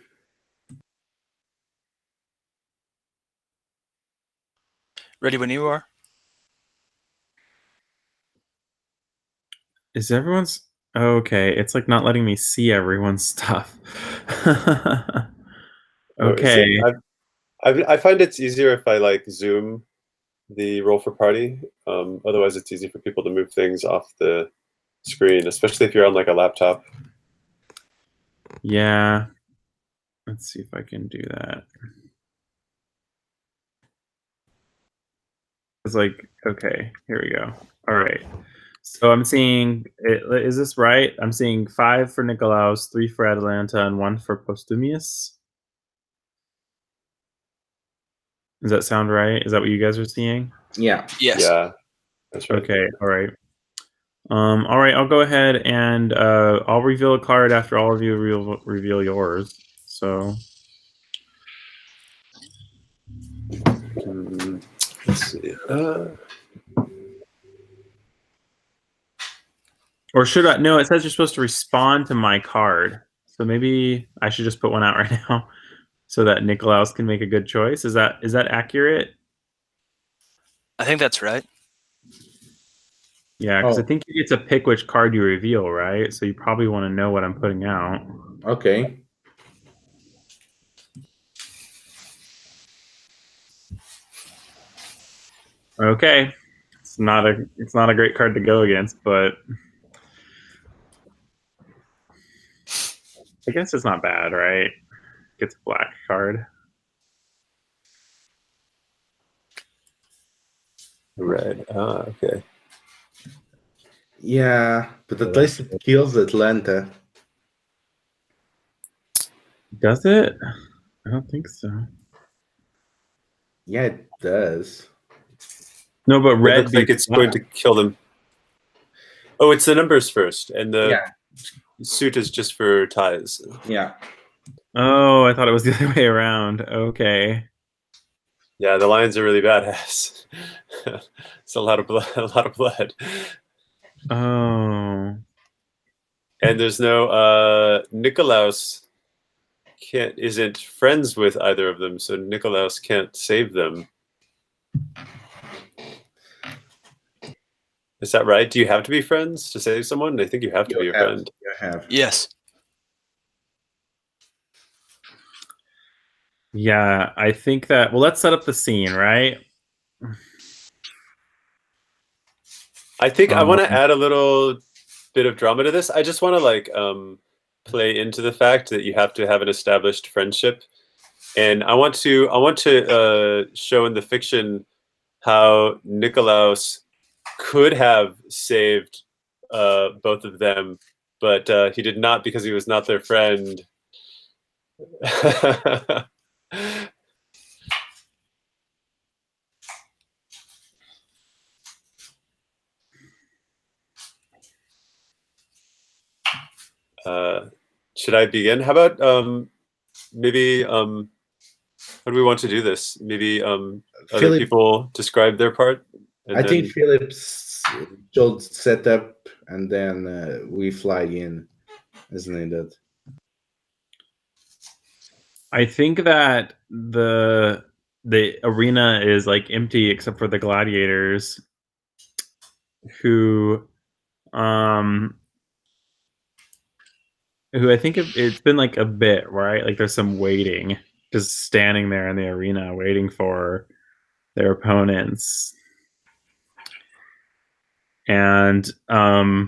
B: Ready when you are.
C: is everyone's okay? It's like not letting me see everyone's stuff. Okay.
D: I find it's easier if I like zoom the roll for party. Otherwise, it's easy for people to move things off the screen, especially if you're on like a laptop.
C: Yeah. Let's see if I can do that. It's like, okay, here we go. All right. So I'm seeing, is this right? I'm seeing 5 for Nikolaus, 3 for Atalanta, and 1 for Postumius. Does that sound right? Is that what you guys are seeing?
A: Yeah.
B: Yes.
D: Yeah, that's right.
C: Okay, all right. All right, I'll go ahead and I'll reveal a card after all of you reveal yours. So
D: Let's see.
C: or should I? No, it says you're supposed to respond to my card. So maybe I should just put one out right now, so that Nikolaus can make a good choice. Is that accurate?
B: I think that's right.
C: Yeah, because I think you get to pick which card you reveal, right? So you probably want to know what I'm putting out.
A: Okay.
C: Okay. It's not a great card to go against, but I guess it's not bad, right? Gets a black card.
D: Red. Okay.
A: Yeah, but at least it kills Atlanta.
C: Does it? I don't think so.
A: Yeah, it does.
C: No, but
D: It
C: red
D: looks like it's going to kill them. Oh, it's the numbers first, and the suit is just for ties.
A: Yeah.
C: Oh, I thought it was the other way around. Okay.
D: Yeah, the lions are really badass. It's a lot of blood. A lot of blood.
C: Oh.
D: And there's no Nikolaus isn't friends with either of them, so Nikolaus can't save them. Is that right? Do you have to be friends to save someone? I think you have to be a friend.
A: You have.
B: Yes.
C: Yeah, I think that. Well, let's set up the scene, right?
D: I think I want to
C: Um,
D: add a little bit of drama to this. I just want to like play into the fact that you have to have an established friendship, and I want to show in the fiction how Nikolaus could have saved both of them, but he did not because he was not their friend. Should I begin? How about maybe how do we want to do this? Maybe other
A: Philip,
D: people describe their part, and
A: I think
D: then
A: Philip's should set up, and then we fly in as needed.
C: I think that the arena is like empty except for the gladiators, who I think it's been like a bit, right? Like there's some waiting, just standing there in the arena waiting for their opponents. And the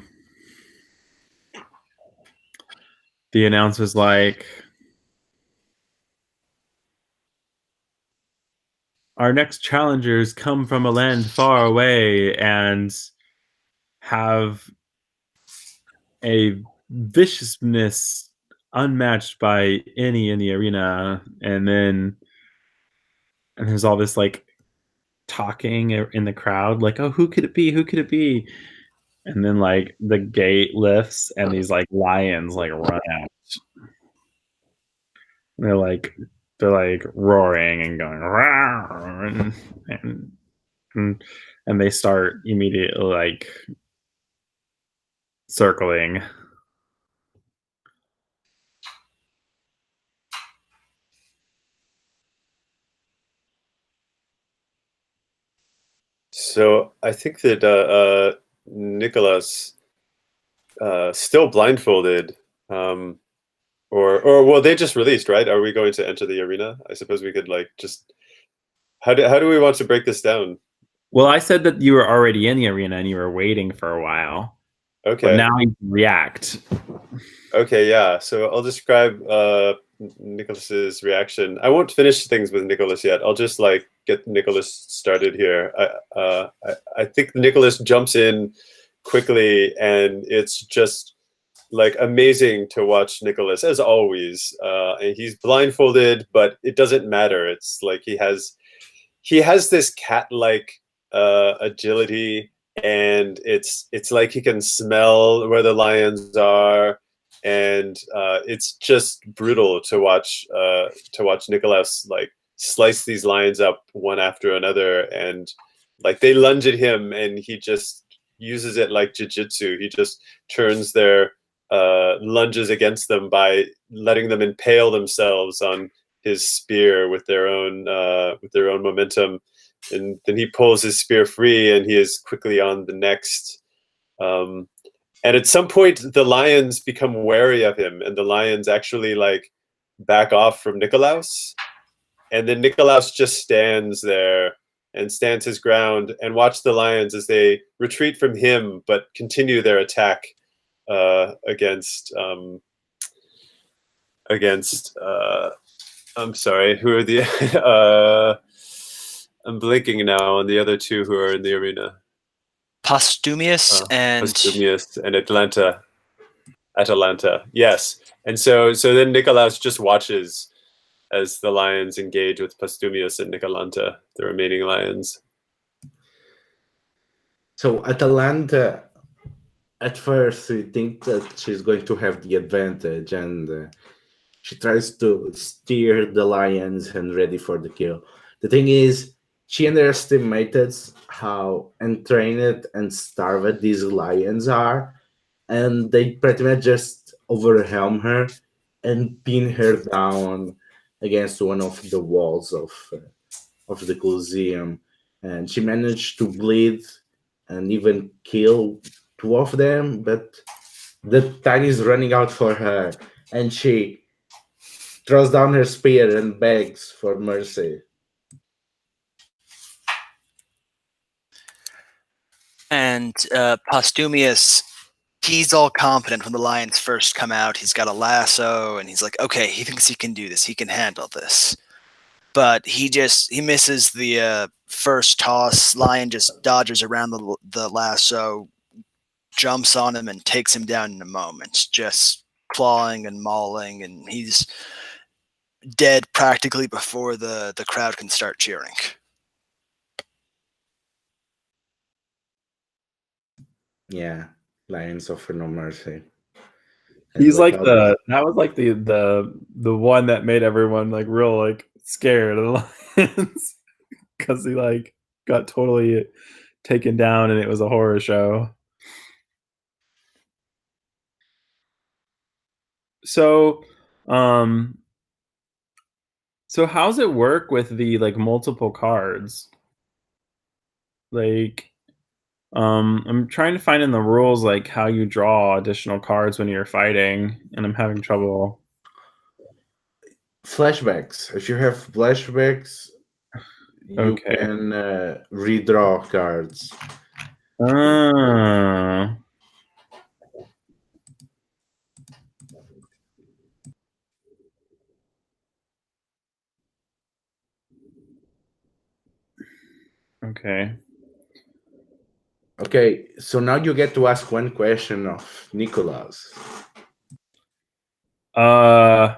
C: announcer's like, our next challengers come from a land far away and have a viciousness unmatched by any in the arena. And there's all this like talking in the crowd, like, oh, who could it be? Who could it be? And then like the gate lifts and these like lions like run out. And they're like roaring and going "Rawr," and they start immediately like circling.
D: so I think that Nicholas still blindfolded, or well, they just released, right? Are we going to enter the arena? I suppose we could like just how do we want to break this down?
C: Well, I said that you were already in the arena and you were waiting for a while.
D: Okay.
C: But now you can react.
D: Okay, yeah. So I'll describe Nicholas's reaction. I won't finish things with Nicholas yet. I'll just like get Nicholas started here. I think Nicholas jumps in quickly, and it's just like amazing to watch Nicholas as always. And he's blindfolded, but it doesn't matter. It's like he has this cat-like agility, and it's like he can smell where the lions are, and it's just brutal to watch Nikolaus like slice these lions up one after another, and like they lunge at him and he just uses it like jiu-jitsu. He just turns their lunges against them by letting them impale themselves on his spear with their own momentum, and then he pulls his spear free and he is quickly on the next. And at some point the lions become wary of him, and the lions actually like back off from Nikolaus, and then Nikolaus just stands there and stands his ground and watch the lions as they retreat from him but continue their attack against I'm sorry, who are the I'm blinking now on the other two who are in the arena.
B: Postumius and
D: Postumius and Atalanta. Yes. And so then Nikolaus just watches as the lions engage with Postumius and Nicolanta, the remaining lions.
A: So Atalanta, at first, we think that she's going to have the advantage, and she tries to steer the lions and ready for the kill. The thing is, she underestimated how untrained and starved these lions are, and they pretty much just overwhelm her and pin her down against one of the walls of the Colosseum. And she managed to bleed and even kill two of them, but the time is running out for her, and she throws down her spear and begs for mercy.
B: And Postumius, he's all confident when the lions first come out. He's got a lasso, and he's like, okay, he thinks he can do this. He can handle this. But he misses the first toss. Lion just dodges around the lasso, jumps on him, and takes him down in a moment, just clawing and mauling, and he's dead practically before the crowd can start cheering.
A: Yeah, lions offer no mercy.
C: He's like that was like the one that made everyone like real like scared of the lions because he like got totally taken down and it was a horror show. So how's it work with the like multiple cards? Like I'm trying to find in the rules like how you draw additional cards when you're fighting, and I'm having trouble.
A: Flashbacks. If you have flashbacks, you can redraw cards. Okay, so now you get to ask one question of Nicholas.
C: I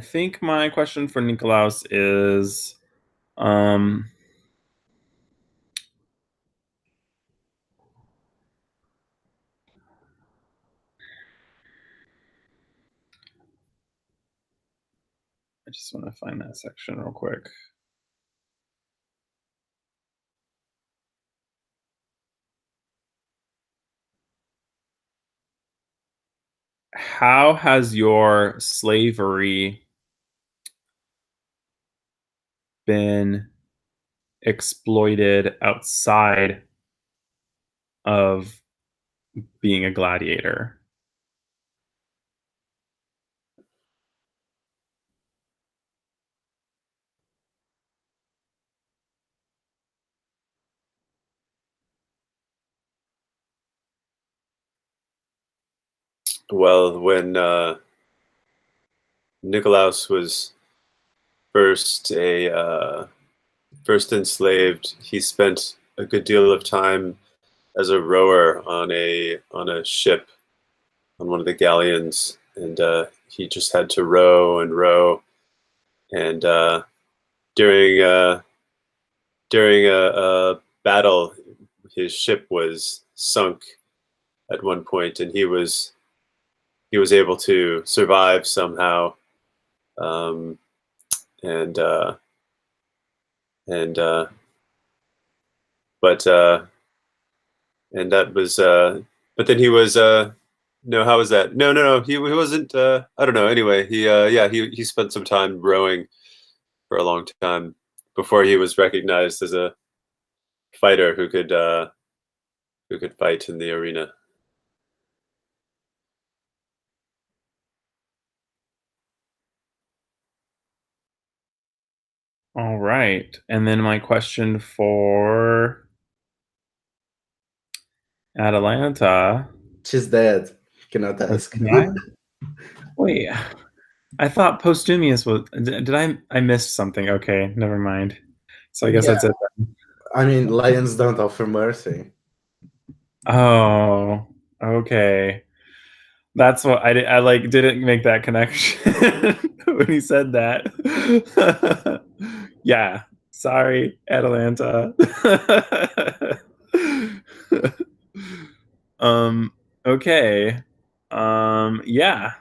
C: think my question for Nikolaus is, I just want to find that section real quick. How has your slavery been exploited outside of being a gladiator?
D: Well, when Nikolaus was first enslaved, he spent a good deal of time as a rower on a ship, on one of the galleons, and he just had to row and row. And during a battle, his ship was sunk at one point, and he was able to survive somehow. And that was but then he was no, how was that? No, he wasn't I don't know. Anyway, he spent some time rowing for a long time before he was recognized as a fighter who could fight in the arena.
C: All right. And then my question for Atalanta.
A: She's dead. Cannot ask.
C: Wait, I thought Postumius was. Did I missed something? Okay, never mind. So I guess that's it.
A: I mean, lions don't offer mercy.
C: Oh, okay. That's what I like. Didn't make that connection when he said that. Yeah, sorry, Atalanta. Okay. Yeah.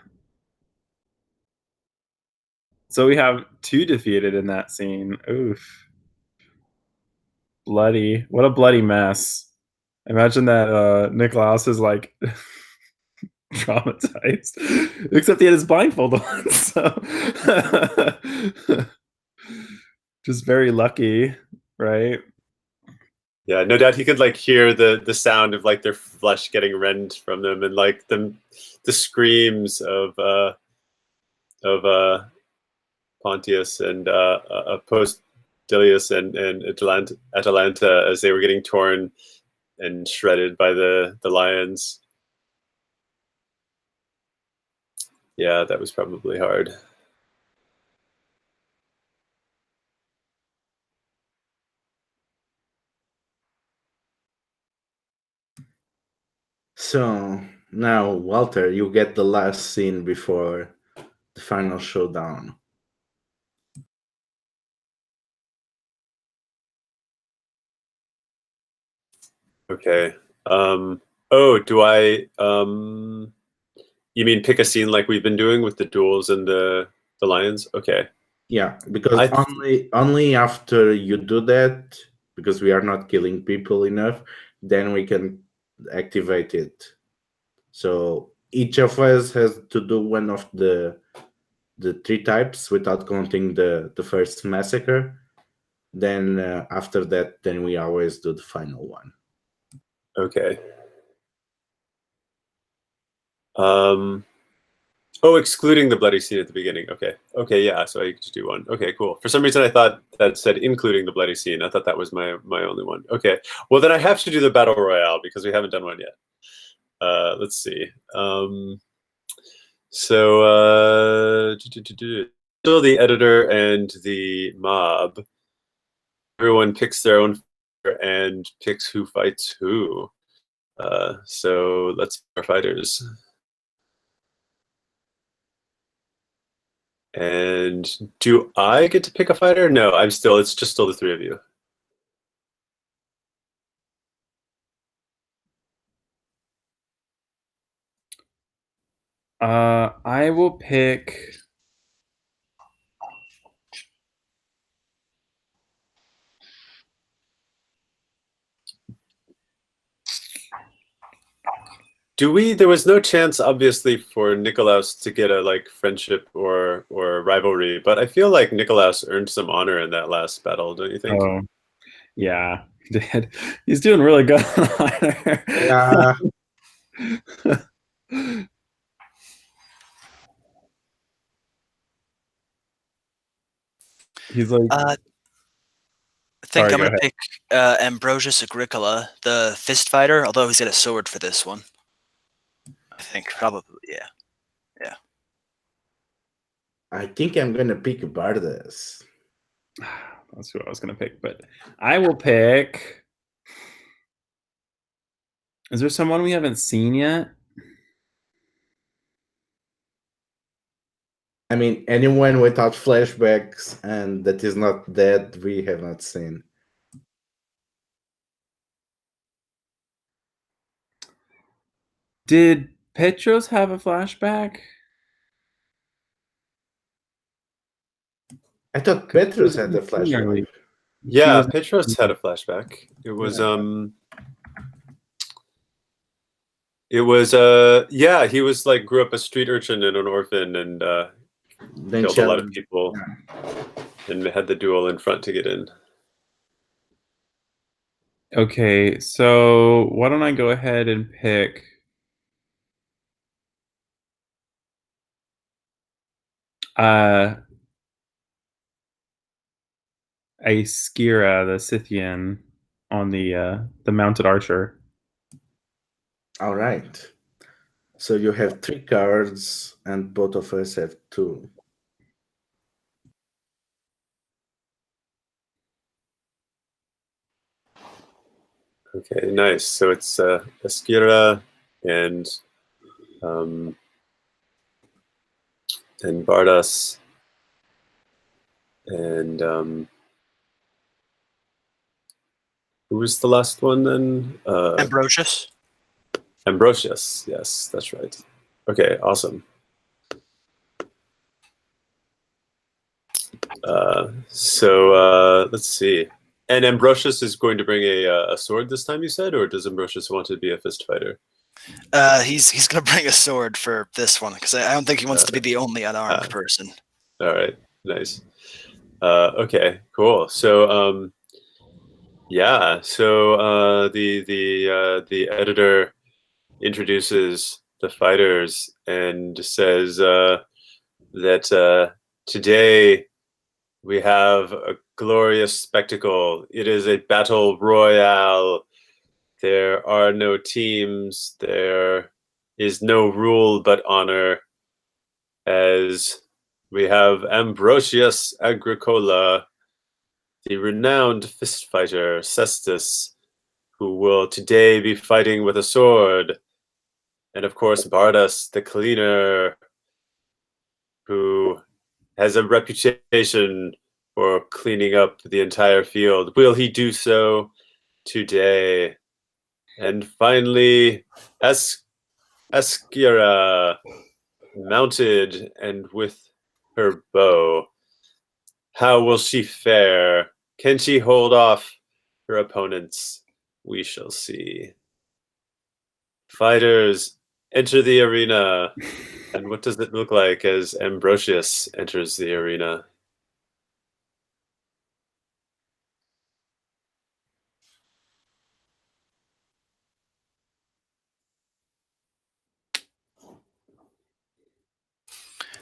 C: So we have 2 defeated in that scene. Oof. Bloody. What a bloody mess. Imagine that Nikolaus is like traumatized. Except he had his blindfold on, so just very lucky, right?
D: Yeah, no doubt he could like hear the sound of like their flesh getting rent from them, and like the screams of Pontius and Postilius and Atalanta as they were getting torn and shredded by the lions. Yeah, that was probably hard.
A: So now, Walter, you get the last scene before the final showdown.
D: Okay. Oh, do I? You mean pick a scene like we've been doing with the duels and the lions? Okay.
A: Yeah, because only after you do that, because we are not killing people enough, then we can activate it. So each of us has to do one of the 3 types without counting the first massacre. Then after that, then we always do the final one.
D: Okay. Oh, excluding the bloody scene at the beginning. Okay. Okay, yeah, so I just do one. Okay, cool. For some reason I thought that said including the bloody scene. I thought that was my only one. Okay. Well, then I have to do the battle royale because we haven't done one yet. Let's see. So still the editor and the mob. Everyone picks their own and picks who fights who. So let's pick our fighters. And do I get to pick a fighter? No, it's just still the 3 of you.
C: I will pick.
D: There was no chance, obviously, for Nikolaus to get a like friendship or rivalry, but I feel like Nikolaus earned some honor in that last battle, don't you think?
C: Oh, yeah, he did. He's doing really good on honor.
A: Yeah.
C: He's like.
B: I think
C: Sorry,
B: I'm
C: go
B: going to pick Ambrosius Agricola, the fist fighter, although he's got a sword for this one. I think probably, yeah.
A: I think I'm gonna pick Bardas.
C: That's who I was gonna pick, but I will pick. Is there someone we haven't seen yet?
A: I mean, anyone without flashbacks and that is not dead, we have not seen.
C: Did Petros have a flashback?
A: I thought Petrus had the flashback.
D: Yeah, Petros had a flashback. It was yeah, he was like grew up a street urchin and an orphan and killed a lot of people and had the duel in front to get in.
C: Okay, so why don't I go ahead and pick a Skira, the Scythian, on the mounted archer.
A: All right. So you have 3 cards, and both of us have 2.
D: Okay, nice. So it's Askira and Bardas and who was the last one then?
B: Ambrosius.
D: Ambrosius, yes, that's right. Okay, awesome. So let's see. And Ambrosius is going to bring a sword this time, you said, or does Ambrosius want to be a fist fighter?
B: He's going to bring a sword for this one because I don't think he wants to be the only unarmed person.
D: All right, nice. Okay, cool. So Yeah. So the editor introduces the fighters and says that today we have a glorious spectacle. It is a battle royale. There are no teams. There is no rule but honor. As we have Ambrosius Agricola, the renowned fist fighter Cestus, who will today be fighting with a sword. And of course, Bardas, the cleaner, who has a reputation for cleaning up the entire field. Will he do so today? And finally, Esquira, mounted and with her bow. How will she fare? Can she hold off her opponents? We shall see. Fighters, enter the arena. And what does it look like as Ambrosius enters the arena?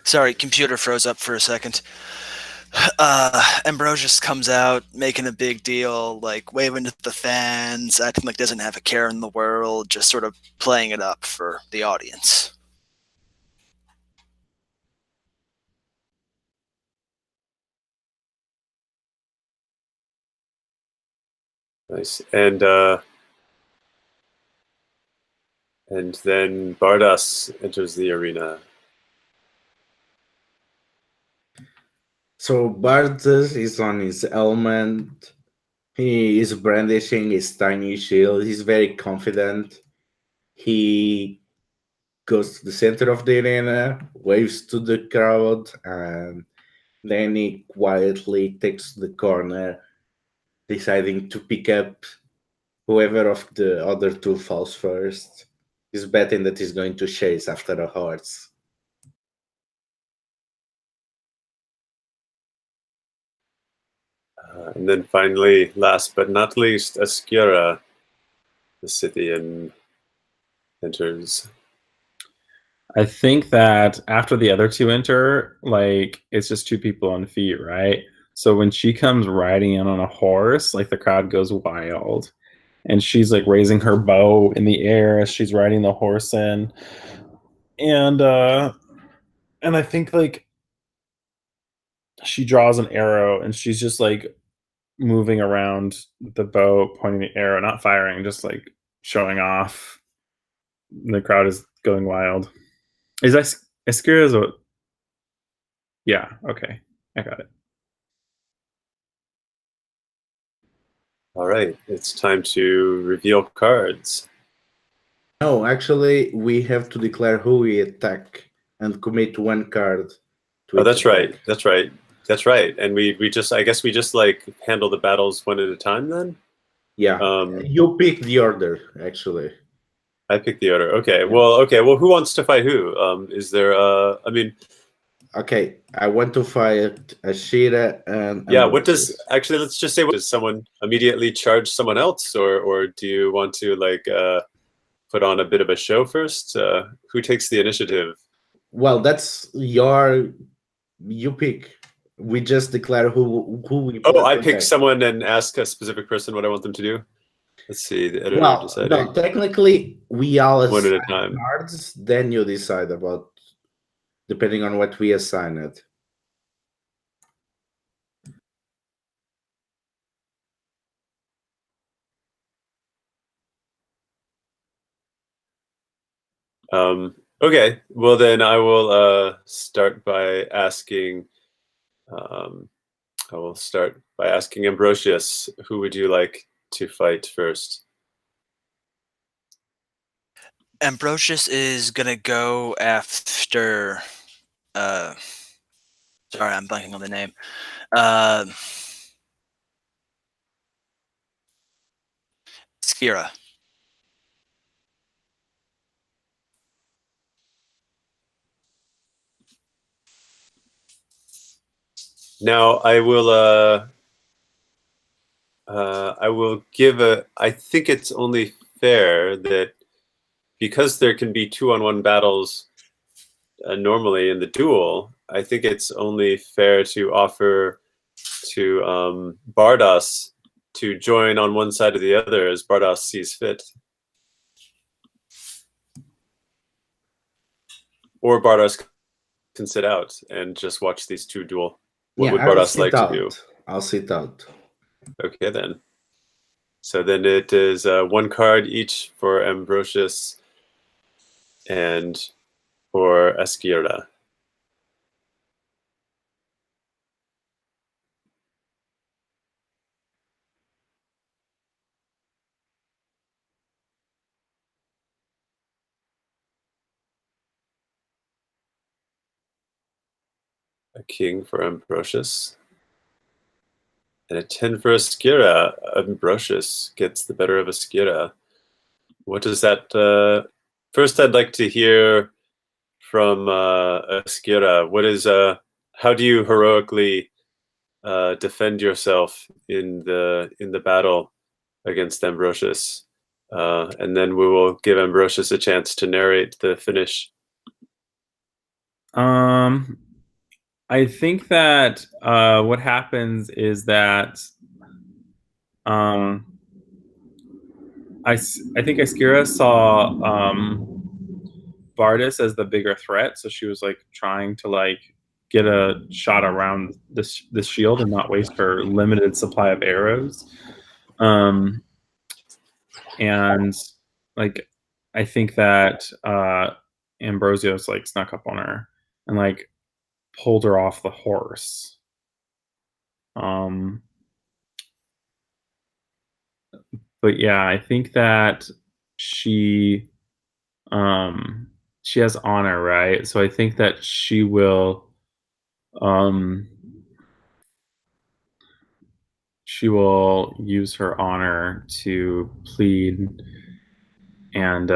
B: Sorry, computer froze up for a second. Ambrosius comes out making a big deal, like waving to the fans, acting like doesn't have a care in the world, just sort of playing it up for the audience.
D: Nice. And then Bardas enters the arena.
A: So Bardas is on his element. He is brandishing his tiny shield. He's very confident. He goes to the center of the arena, waves to the crowd, and then he quietly takes the corner, deciding to pick up whoever of the other two falls first. He's betting that he's going to chase after a horse.
D: And then finally, last but not least, Esquira, the Scythian, enters.
C: I think that after the other two enter, like it's just two people on feet, right? So when she comes riding in on a horse, like the crowd goes wild. And she's like raising her bow in the air as she's riding the horse in. And I think like she draws an arrow and she's just like moving around the bow, pointing the arrow, not firing, just like showing off. The crowd is going wild. Is that Esquira's a... Yeah, okay. I got it.
D: All right, it's time to reveal cards.
A: No, actually, we have to declare who we attack and commit one card to
D: Oh,
A: each
D: that's
A: attack.
D: right. That's right. That's right. And we just, I guess we just like handle the battles one at a time then?
A: Yeah, you pick the order, actually.
D: I pick the order. Okay. Well, who wants to fight who? Is there I mean,
A: Okay, I want to fight Ashira and
D: yeah, what
A: Ambrosius.
D: does actually let's just say, does someone immediately charge someone else, or do you want to like put on a bit of a show first? Who takes the initiative?
A: Well, that's you pick. We just declare who we
D: Oh,
A: plan
D: I
A: to
D: pick
A: attack.
D: someone and ask a specific person what I want them to do. Let's see, the editor
A: Well,
D: deciding
A: no, technically we all
D: one at a
A: assign
D: time.
A: cards, then you decide about depending on what we assign it.
D: Okay, well then I will start by asking. I will start by asking Ambrosius, who would you like to fight first?
B: Ambrosius is gonna go after. Sorry, I'm blanking on the name. Skira.
D: Now I will I will give I think it's only fair that because there can be 2-on-1 battles normally in the duel, I think it's only fair to offer to Bardos to join on one side or the other as Bardos sees fit. Or Bardos can sit out and just watch these two duel. What would Bardos like to do?
A: I'll sit out.
D: Okay, then. So then it is 1 card each for Ambrosius and for Esquira. A king for Ambrosius. And a 10 for Esquira. Ambrosius gets the better of Esquira. What does that... first, I'd like to hear from Esquira. What is... how do you heroically defend yourself in the battle against Ambrosius? And then we will give Ambrosius a chance to narrate the finish.
C: I think that what happens is that I think Esquira saw Bardos as the bigger threat, so she was like trying to like get a shot around the shield and not waste her limited supply of arrows. And like I think that Ambrosius like snuck up on her and like pulled her off the horse. But yeah, I think that she has honor, right? So I think that she will use her honor to plead and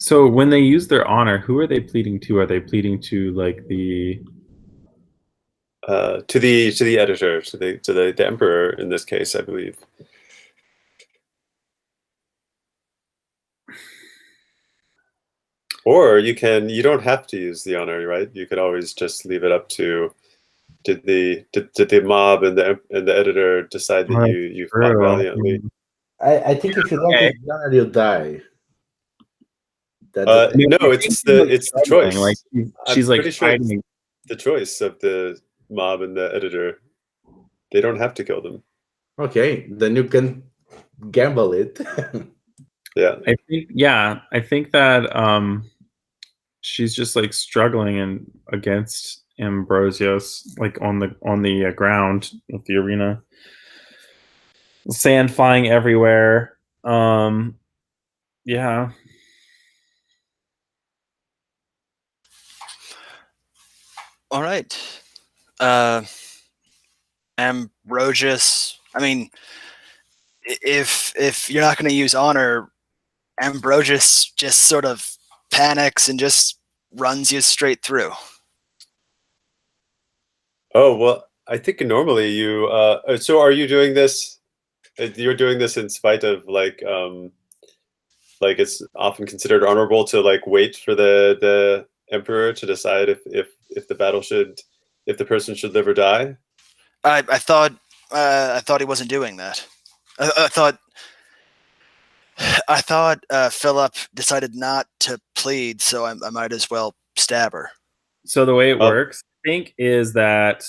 C: so when they use their honor, who are they pleading to? Are they pleading to like the
D: to the editor, to the emperor in this case, I believe. Or you don't have to use the honor, right? You could always just leave it up to did the mob and the editor decide that you fought valiantly?
A: I think if you don't use the honor, you'll die.
D: No, it's the choice.
C: Like she's like
D: pretty sure it's the choice of the mob and the editor. They don't have to kill them.
A: Okay, then you can gamble it.
D: Yeah.
C: I think that she's just like struggling against Ambrosius, like on the ground of the arena. Sand flying everywhere. Yeah.
B: All right. Ambrosius, I mean, if you're not going to use honor, Ambrosius just sort of panics and just runs you straight through.
D: Oh, well, I think normally you... so are you doing this... You're doing this in spite of, like it's often considered honorable to, like, wait for the emperor to decide if the battle if the person should live or die?
B: I thought he wasn't doing that. I thought Philip decided not to plead, so I might as well stab her.
C: So the way it works, I think, is that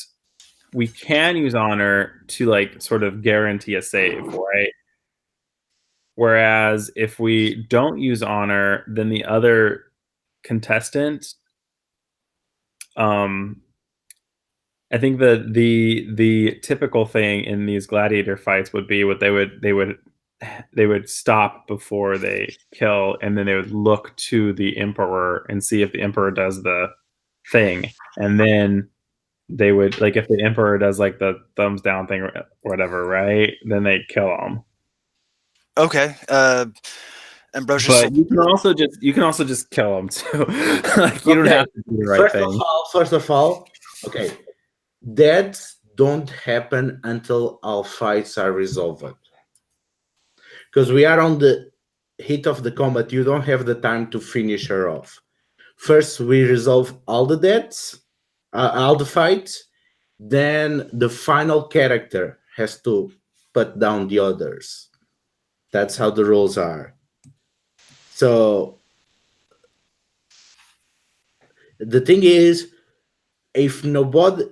C: we can use honor to like sort of guarantee a save, right? Whereas if we don't use honor, then the other contestant, I think that the typical thing in these gladiator fights would be what they would stop before they kill, and then they would look to the emperor and see if the emperor does the thing, and then they would, like, if the emperor does like the thumbs down thing or whatever, right? Then they kill him.
B: Okay. Ambrosius.
C: But you can also just kill him too. Like, you don't have to do the right thing.
A: First of all, okay. Dead don't happen until all fights are resolved. Because we are on the heat of the combat, you don't have the time to finish her off. First, we resolve all the deaths, all the fights. Then the final character has to put down the others. That's how the rules are. So the thing is, if nobody,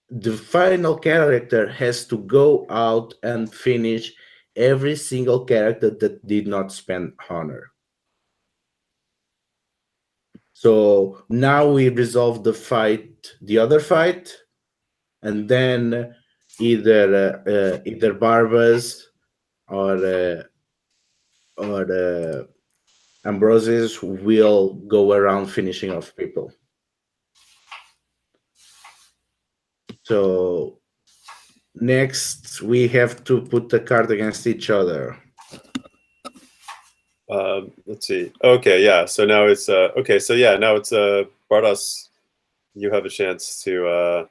A: the final character has to go out and finish every single character that did not spend honor. So now we resolve the fight, the other fight, and then either Barbas or Ambrosius will go around finishing off people. So next we have to put the card against each other.
D: Let's see. Okay, yeah. So now it's okay. So yeah, now it's Bartos. You have a chance to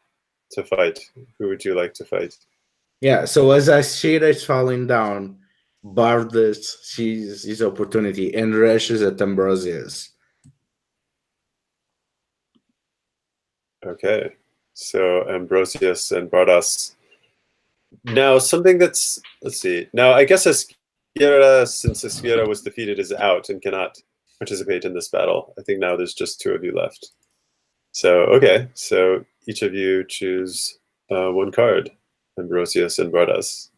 D: fight. Who would you like to fight?
A: Yeah. So as Ashira is falling down, Bardas sees his opportunity and rushes at Ambrosius.
D: Okay. So Ambrosius and Bartos. Now something that's, let's see. Now I guess Esquira, since Esquira was defeated, is out and cannot participate in this battle. I think now there's just 2 of you left. So okay. So each of you choose one card, Ambrosius and Bartos.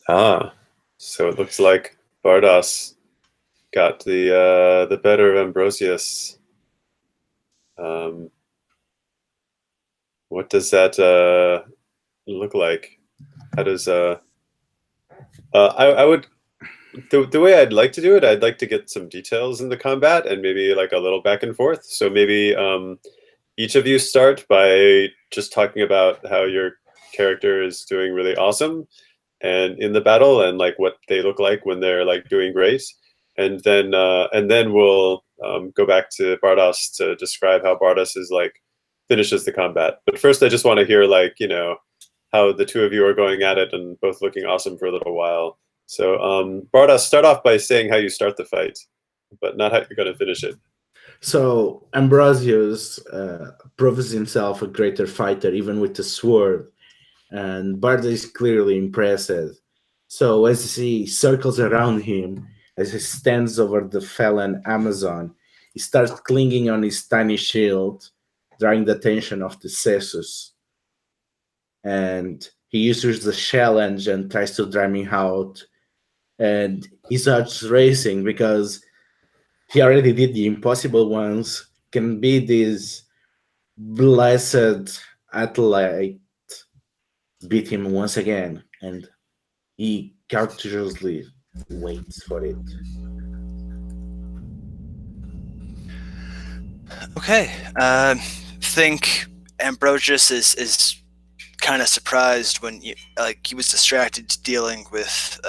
D: Ah, so it looks like Bardos got the better of Ambrosius. What does that look like? How does I would the way I'd like to do it, I'd like to get some details in the combat and maybe like a little back and forth. So maybe each of you start by just talking about how your character is doing really awesome and in the battle and like what they look like when they're like doing great, and then we'll go back to Bartos to describe how Bartos is like finishes the combat. But first I just want to hear like, you know, how the 2 of you are going at it and both looking awesome for a little while. So Bartos, start off by saying how you start the fight, but not how you're going to finish it.
A: So Ambrosius proves himself a greater fighter even with the sword, and Barda is clearly impressed. So as he circles around him, as he stands over the fallen Amazon, he starts clinging on his tiny shield, drawing the attention of the Cessus. And he uses the challenge and tries to drive me out. And he starts racing because he already did the impossible once, can be this blessed athlete beat him once again, and he courageously waits for it.
B: Okay. Think Ambrosius is kind of surprised when he was distracted dealing with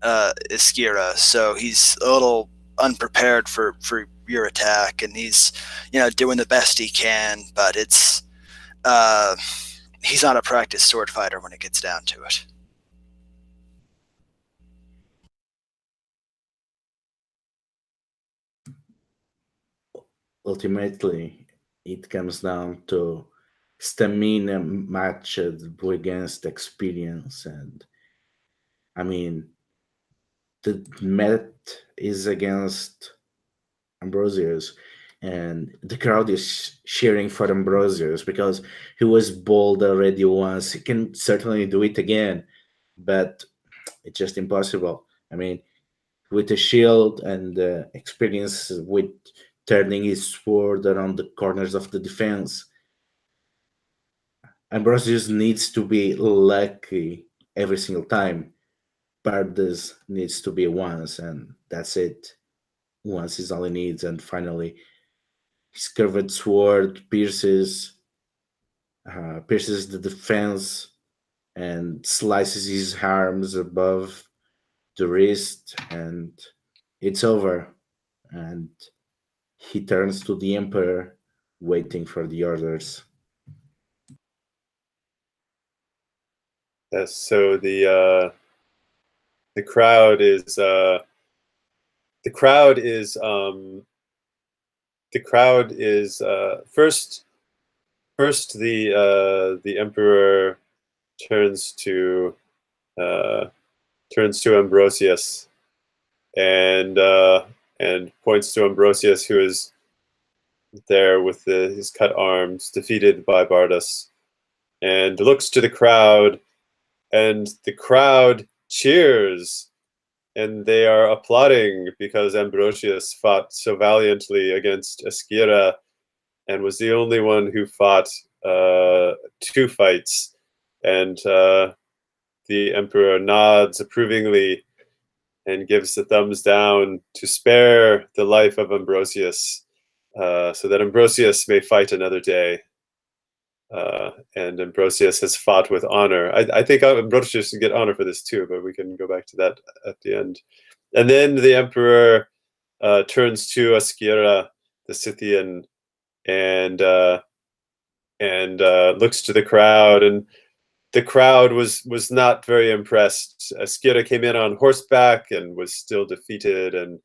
B: Esquira, so he's a little unprepared for your attack, and he's doing the best he can, but it's he's not a practiced sword fighter when it gets down to it.
A: Ultimately, it comes down to stamina matched against experience, and I mean, the met is against Ambrosius, and the crowd is cheering for Ambrosius because he was bold already once. He can certainly do it again, but it's just impossible. I mean, with a shield and experience with turning his sword around the corners of the defense, Ambrosius needs to be lucky every single time. Bardas needs to be once, and that's it. Once is all he needs, and finally, his curved sword pierces the defense and slices his arms above the wrist, and it's over. And he turns to the Emperor, waiting for the orders.
D: Yes. So the crowd is first. First, the Emperor turns to Ambrosius and points to Ambrosius, who is there with his cut arms, defeated by Bardus, and looks to the crowd, and the crowd cheers, and they are applauding because Ambrosius fought so valiantly against Esquira and was the only one who fought 2 fights. And the Emperor nods approvingly and gives the thumbs down to spare the life of Ambrosius, so that Ambrosius may fight another day. And Ambrosius has fought with honor. I think Ambrosius should get honor for this too, but we can go back to that at the end. And then the Emperor turns to Esquira, the Scythian, and looks to the crowd, and the crowd was not very impressed. Esquira came in on horseback and was still defeated, and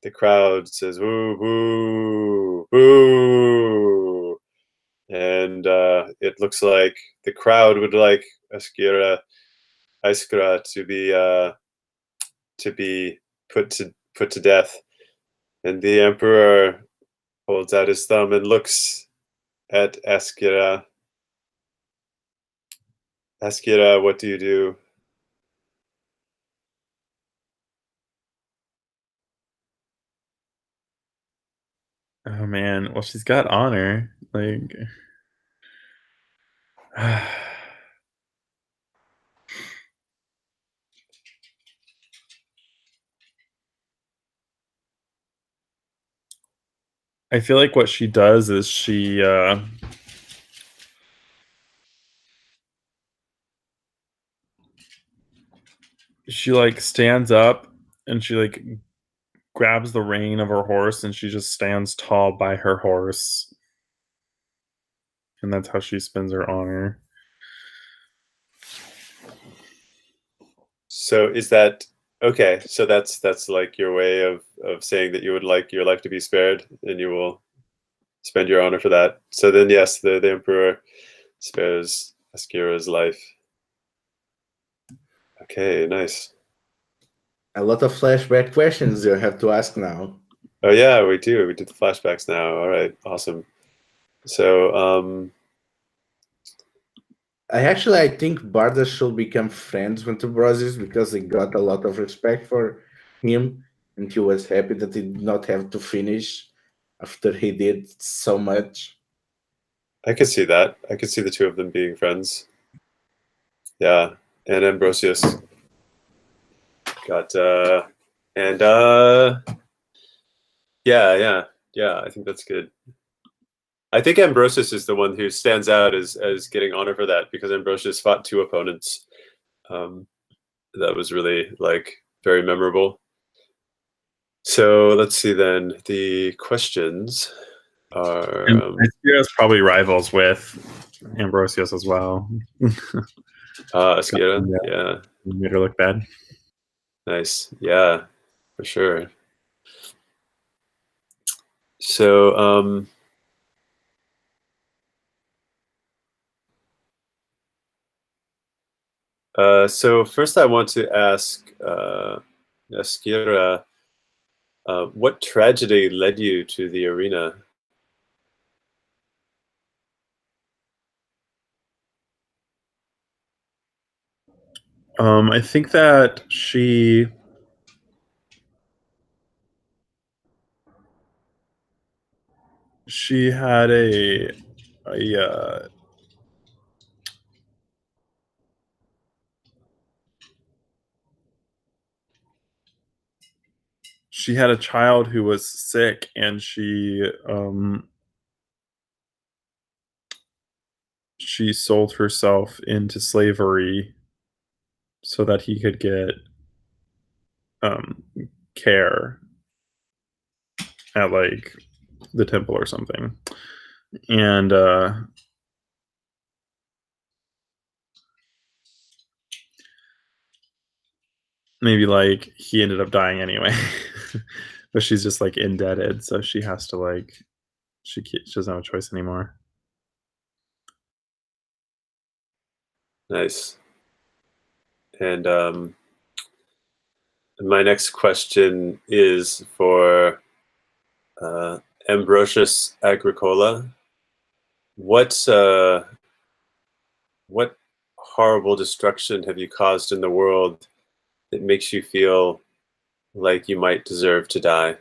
D: the crowd says "Woo, woo, woo," and it looks like the crowd would like Esquira to be put to death, and the Emperor holds out his thumb and looks at Esquira. Esquira, what do you do?
C: Oh man, well she's got honor. Like I feel like what she does is she like stands up and she like grabs the rein of her horse and she just stands tall by her horse. And that's how she spends her honor.
D: So is that okay? So that's like your way of saying that you would like your life to be spared, and you will spend your honor for that. So then, yes, the Emperor spares Esquira's life. Okay, nice.
A: A lot of flashback questions you have to ask now.
D: Oh yeah, we do. We did the flashbacks now. All right, awesome. So
A: I think Bardas should become friends with Ambrosius because he got a lot of respect for him, and he was happy that he did not have to finish after he did so much.
D: I could see that. I could see the two of them being friends. Yeah, and Ambrosius got yeah. I think that's good. I think Ambrosius is the one who stands out as getting honor for that, because Ambrosius fought 2 opponents. That was really like very memorable. So let's see then. The questions are
C: Esquira's probably rivals with Ambrosius as well.
D: Esquira, yeah.
C: Made her look bad.
D: Nice. Yeah, for sure. So so first I want to ask Esquira, what tragedy led you to the arena?
C: I think that she had a she had a child who was sick, and she she sold herself into slavery so that he could get um, care at like the temple or something. And maybe like he ended up dying anyway. But she's just like indebted, so she has to like she doesn't have a choice anymore.
D: Nice. And my next question is for Ambrosius Agricola. What horrible destruction have you caused in the world that makes you feel like you might deserve to die?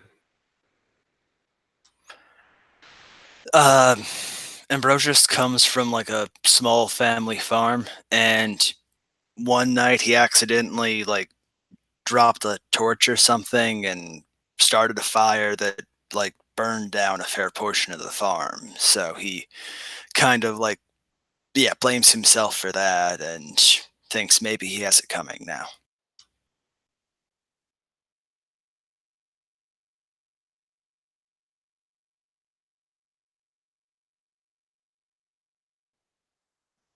B: Ambrosius comes from like a small family farm, and one night he accidentally like dropped a torch or something and started a fire that like burned down a fair portion of the farm. So he kind of like blames himself for that and thinks maybe he has it coming now.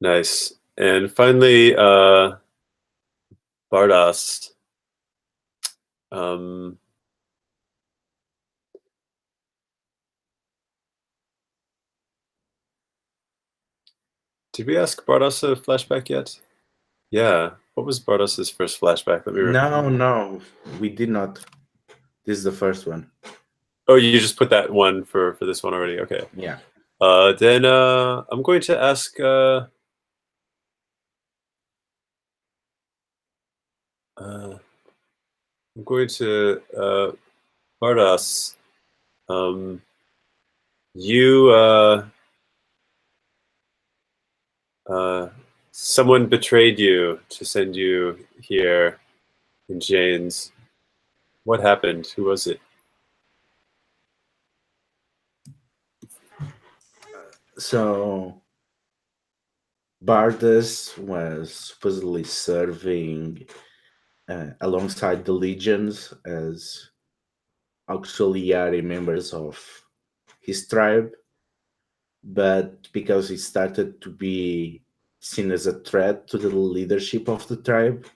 D: Nice. And finally, Bardas. Did we ask Bardas a flashback yet? Yeah. What was Bardas's first flashback? Let me
A: No, we did not. This is the first one.
D: Oh, you just put that one for this one already. Okay.
A: Yeah.
D: Then I'm going to ask Bardas. Someone betrayed you to send you here in chains. What happened? Who was it?
A: So Bardas was supposedly serving alongside the legions as auxiliary members of his tribe, but because he started to be seen as a threat to the leadership of the tribe,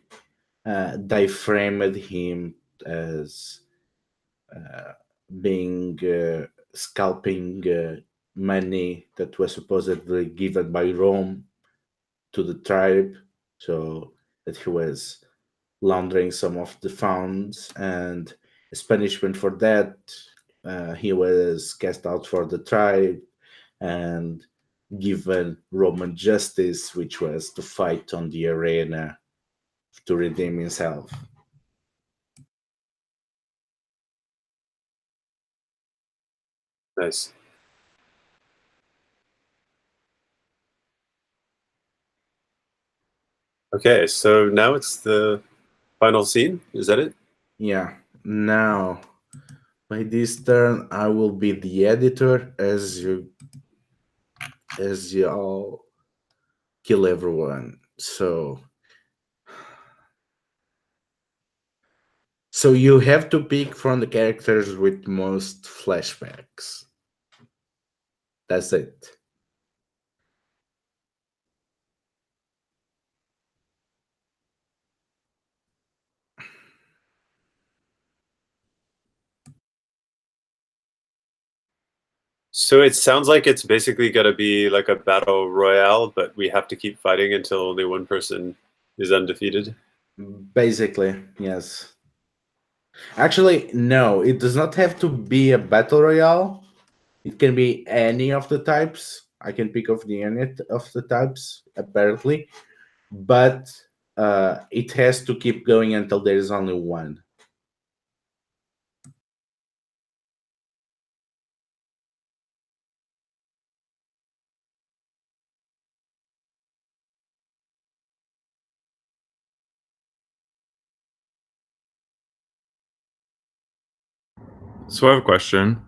A: they framed him as being scalping money that was supposedly given by Rome to the tribe, so that he was laundering some of the funds, and as punishment for that, he was cast out for the tribe and given Roman justice, which was to fight on the arena to redeem himself.
D: Nice. Okay, so now it's the final scene. Is that it?
A: Yeah. Now, by this turn, I will be the editor as you all kill everyone. So you have to pick from the characters with most flashbacks. That's it.
D: So it sounds like it's basically going to be like a battle royale, but we have to keep fighting until only one person is undefeated.
A: Basically, yes. Actually, no, it does not have to be a battle royale. It can be any of the types. I can pick of the any of the types, apparently, but it has to keep going until there is only one.
C: So I have a question.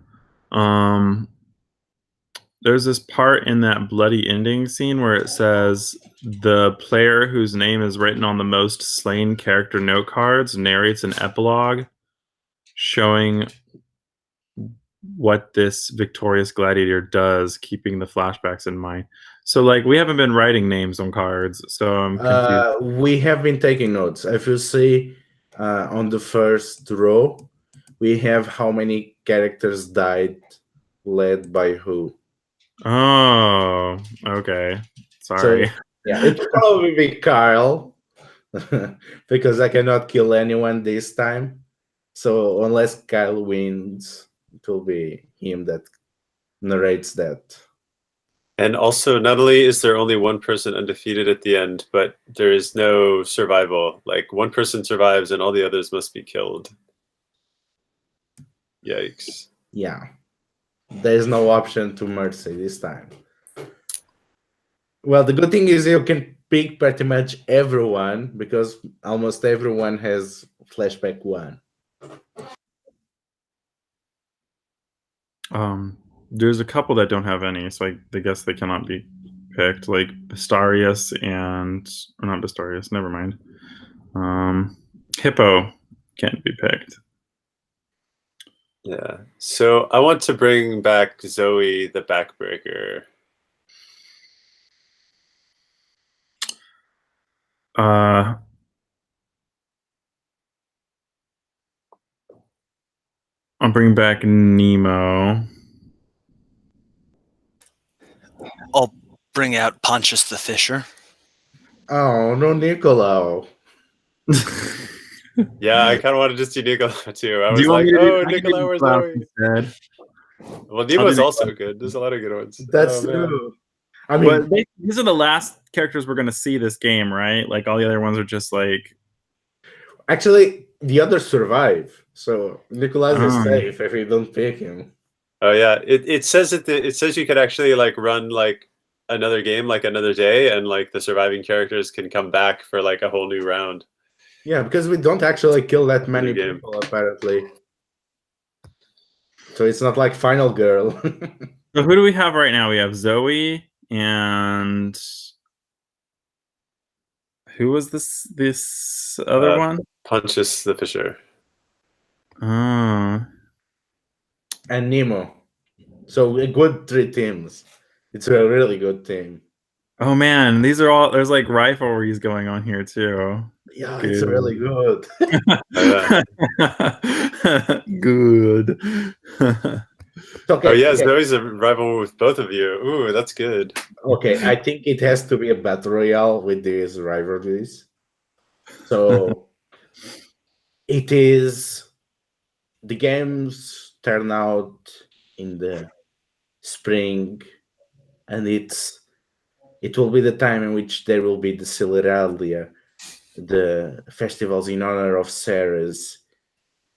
C: there's this part in that bloody ending scene where it says the player whose name is written on the most slain character note cards narrates an epilogue showing what this victorious gladiator does, keeping the flashbacks in mind. So, like, we haven't been writing names on cards, so I'm confused.
A: We have been taking notes. If you see on the first row, we have how many characters died, led by who.
C: Oh, okay. Sorry.
A: So, yeah, it will probably be Carl, because I cannot kill anyone this time. So unless Kyle wins, it will be him that narrates that.
D: And also, not only is there only one person undefeated at the end, but there is no survival. Like, one person survives and all the others must be killed. Yikes.
A: Yeah. There's no option to mercy this time. Well, the good thing is you can pick pretty much everyone, because almost everyone has flashback 1.
C: There's a couple that don't have any, so I guess they cannot be picked, like Astarius or not Astarius, never mind. Hippo can't be picked.
D: Yeah. So I want to bring back Zoe the Backbreaker.
C: I'll bring back Nemo.
B: I'll bring out Pontius the Fisher.
A: Oh, no, Nicolau.
D: Yeah, I kind of wanted to see Nicolau too. I
C: Do
D: was
C: you want
D: like,
C: me to do-
D: oh,
C: I can do
D: Nicolau, where's
C: Klaus
D: Zoe?
C: instead.
D: Well, Nemo's
C: do
D: also
C: Nicolau.
D: good. There's a lot of good ones.
A: That's
D: Oh, man.
A: true. I mean,
C: But these are the last characters we're going to see this game, right? Like, all the other ones are just like...
A: actually, the others survive. So Nicolau is
C: Oh.
A: safe if you don't pick him.
D: Oh yeah, it says that it says you could actually like run like another game like another day, and like the surviving characters can come back for like a whole new round.
A: Yeah, because we don't actually kill that many
D: game.
A: people, apparently. So it's not like Final Girl.
C: So who do we have right now? We have Zoe and... Who was this other one?
D: Pontius the Fisher.
C: Oh.
A: And Nemo. So a good 3 teams. It's a really good team.
C: Oh man, these are all... There's like rivalries going on here too.
A: Yeah,
C: Good.
A: it's really good.
C: Good.
A: Okay,
D: Oh yeah,
A: okay.
D: Zoe's a rival with both of you. Ooh, that's good.
A: Okay, I think it has to be a battle royale with these rivalries. So it is... The games turn out in the spring, and it will be the time in which there will be the Celeralia, the festivals in honor of Ceres.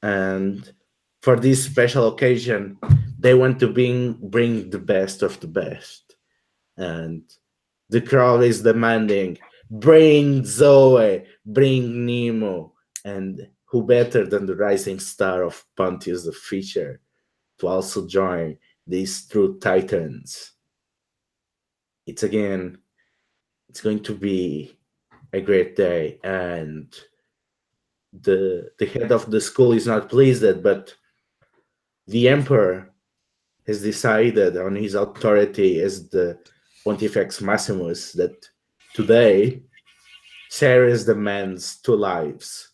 A: And for this special occasion, they want to bring the best of the best. And the crowd is demanding, bring Zoe, bring Nemo, and who better than the rising star of Pontius the Fisher to also join these true titans. It's going to be a great day, and the head of the school is not pleased, but the emperor has decided on his authority as the Pontifex Maximus that today Ceres demands 2 lives.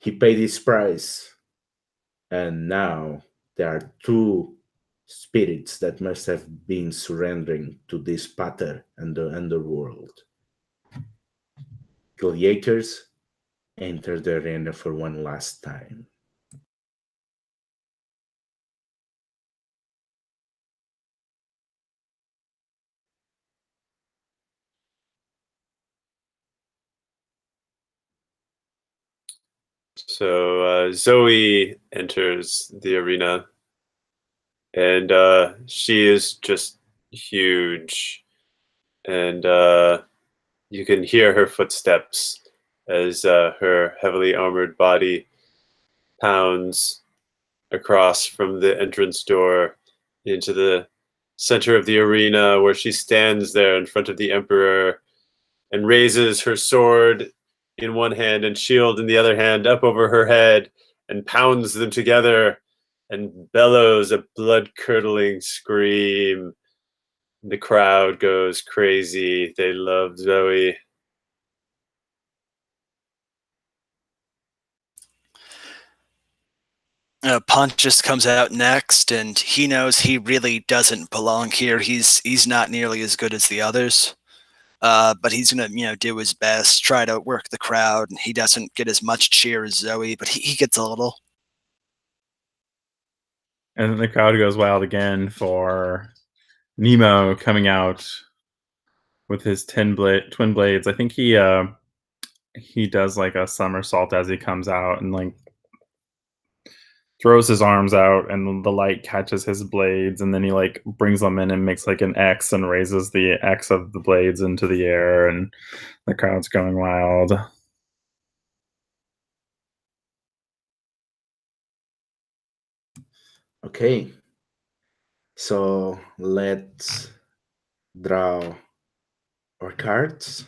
A: He paid his price, and now there are 2 spirits that must have been surrendering to this pater and the underworld. Gladiators enter the arena for one last time.
D: So Zoe enters the arena, and she is just huge, and you can hear her footsteps as her heavily armored body pounds across from the entrance door into the center of the arena, where she stands there in front of the emperor and raises her sword in one hand and shield in the other hand up over her head and pounds them together and bellows a blood-curdling scream. The crowd goes crazy. They love Zoe.
B: Pontius comes out next, and he knows he really doesn't belong here. He's not nearly as good as the others, but he's gonna do his best, try to work the crowd. And he doesn't get as much cheer as Zoe, but he gets a little.
C: And then the crowd goes wild again for Nemo coming out with his twin blades. I think he does like a somersault as he comes out and like throws his arms out, and the light catches his blades, and then he like brings them in and makes like an X and raises the X of the blades into the air, and the crowd's going wild.
A: Okay. So let's draw our cards.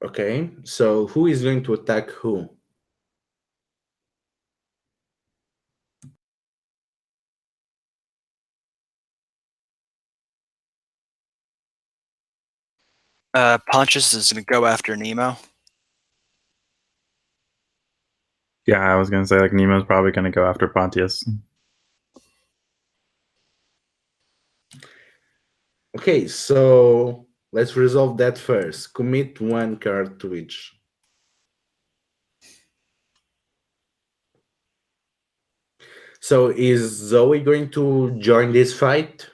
A: Okay, so who is going to attack who?
B: Pontius is going to go after Nemo.
C: Yeah, I was gonna say like Nemo's probably gonna go after Pontius.
A: Okay, so let's resolve that first. Commit one card to each. So is Zoe going to join this fight?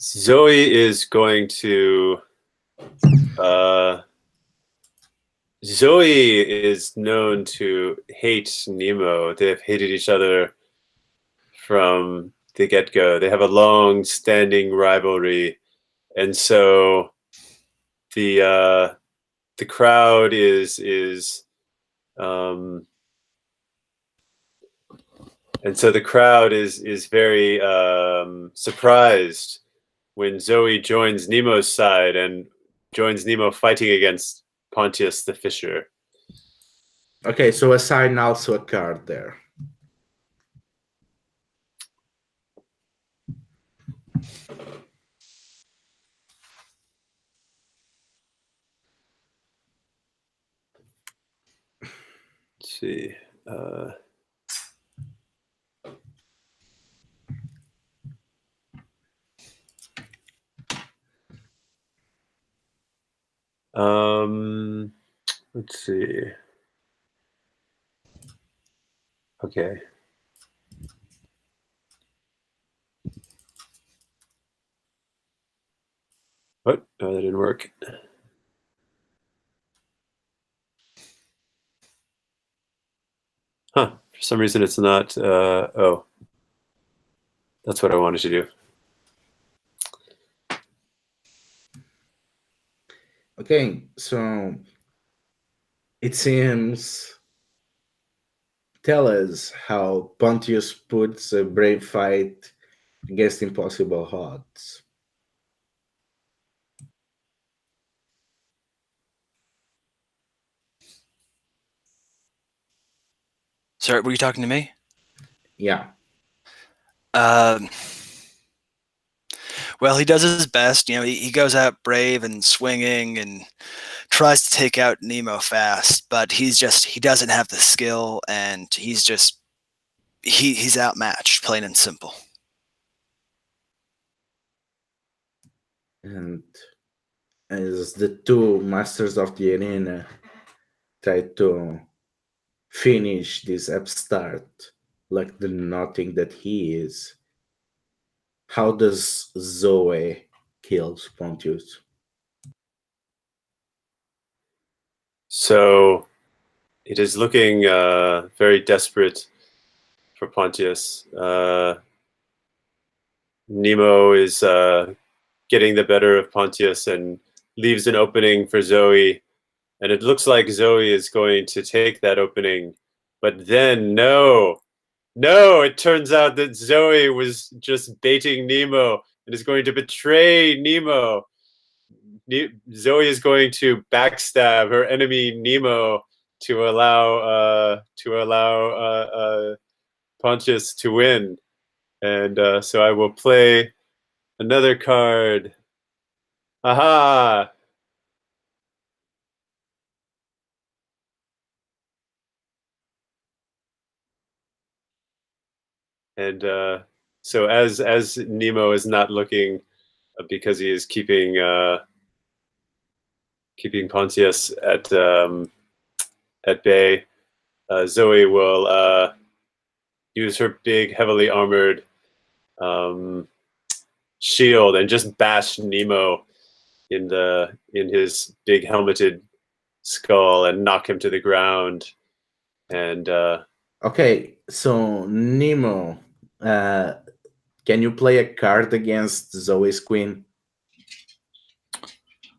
D: Zoe is going to. Zoe is known to hate Nemo. They have hated each other from the get-go. They have a long-standing rivalry, and so the crowd is and so the crowd is very surprised when Zoe joins Nemo's side and joins Nemo fighting against Pontius the Fisher.
A: Okay, so assign also a card there.
D: Let's see. Let's see. Okay. What? Oh, that didn't work. Huh. For some reason it's not. Oh. That's what I wanted to do.
A: Okay, so it seems. Tell us how Pontius puts a brave fight against impossible odds.
B: Sorry, were you talking to me?
A: Yeah.
B: Well, he does his best. You know, he goes out brave and swinging and tries to take out Nemo fast, but he doesn't have the skill, and he's outmatched, plain and simple.
A: And as the two masters of the arena try to finish this upstart like the nothing that he is, how does Zoe kill Pontius?
D: So it is looking very desperate for Pontius. Nemo is getting the better of Pontius and leaves an opening for Zoe. And it looks like Zoe is going to take that opening. But then, no, it turns out that Zoe was just baiting Nemo and is going to betray Nemo. Zoe is going to backstab her enemy Nemo to allow Pontius to win. And so I will play another card. Aha! And so as Nemo is not looking, because he is keeping Pontius at bay, Zoe will use her big, heavily armored shield and just bash Nemo in his big helmeted skull and knock him to the ground. And
A: Okay, so Nemo, can you play a card against Zoe's queen?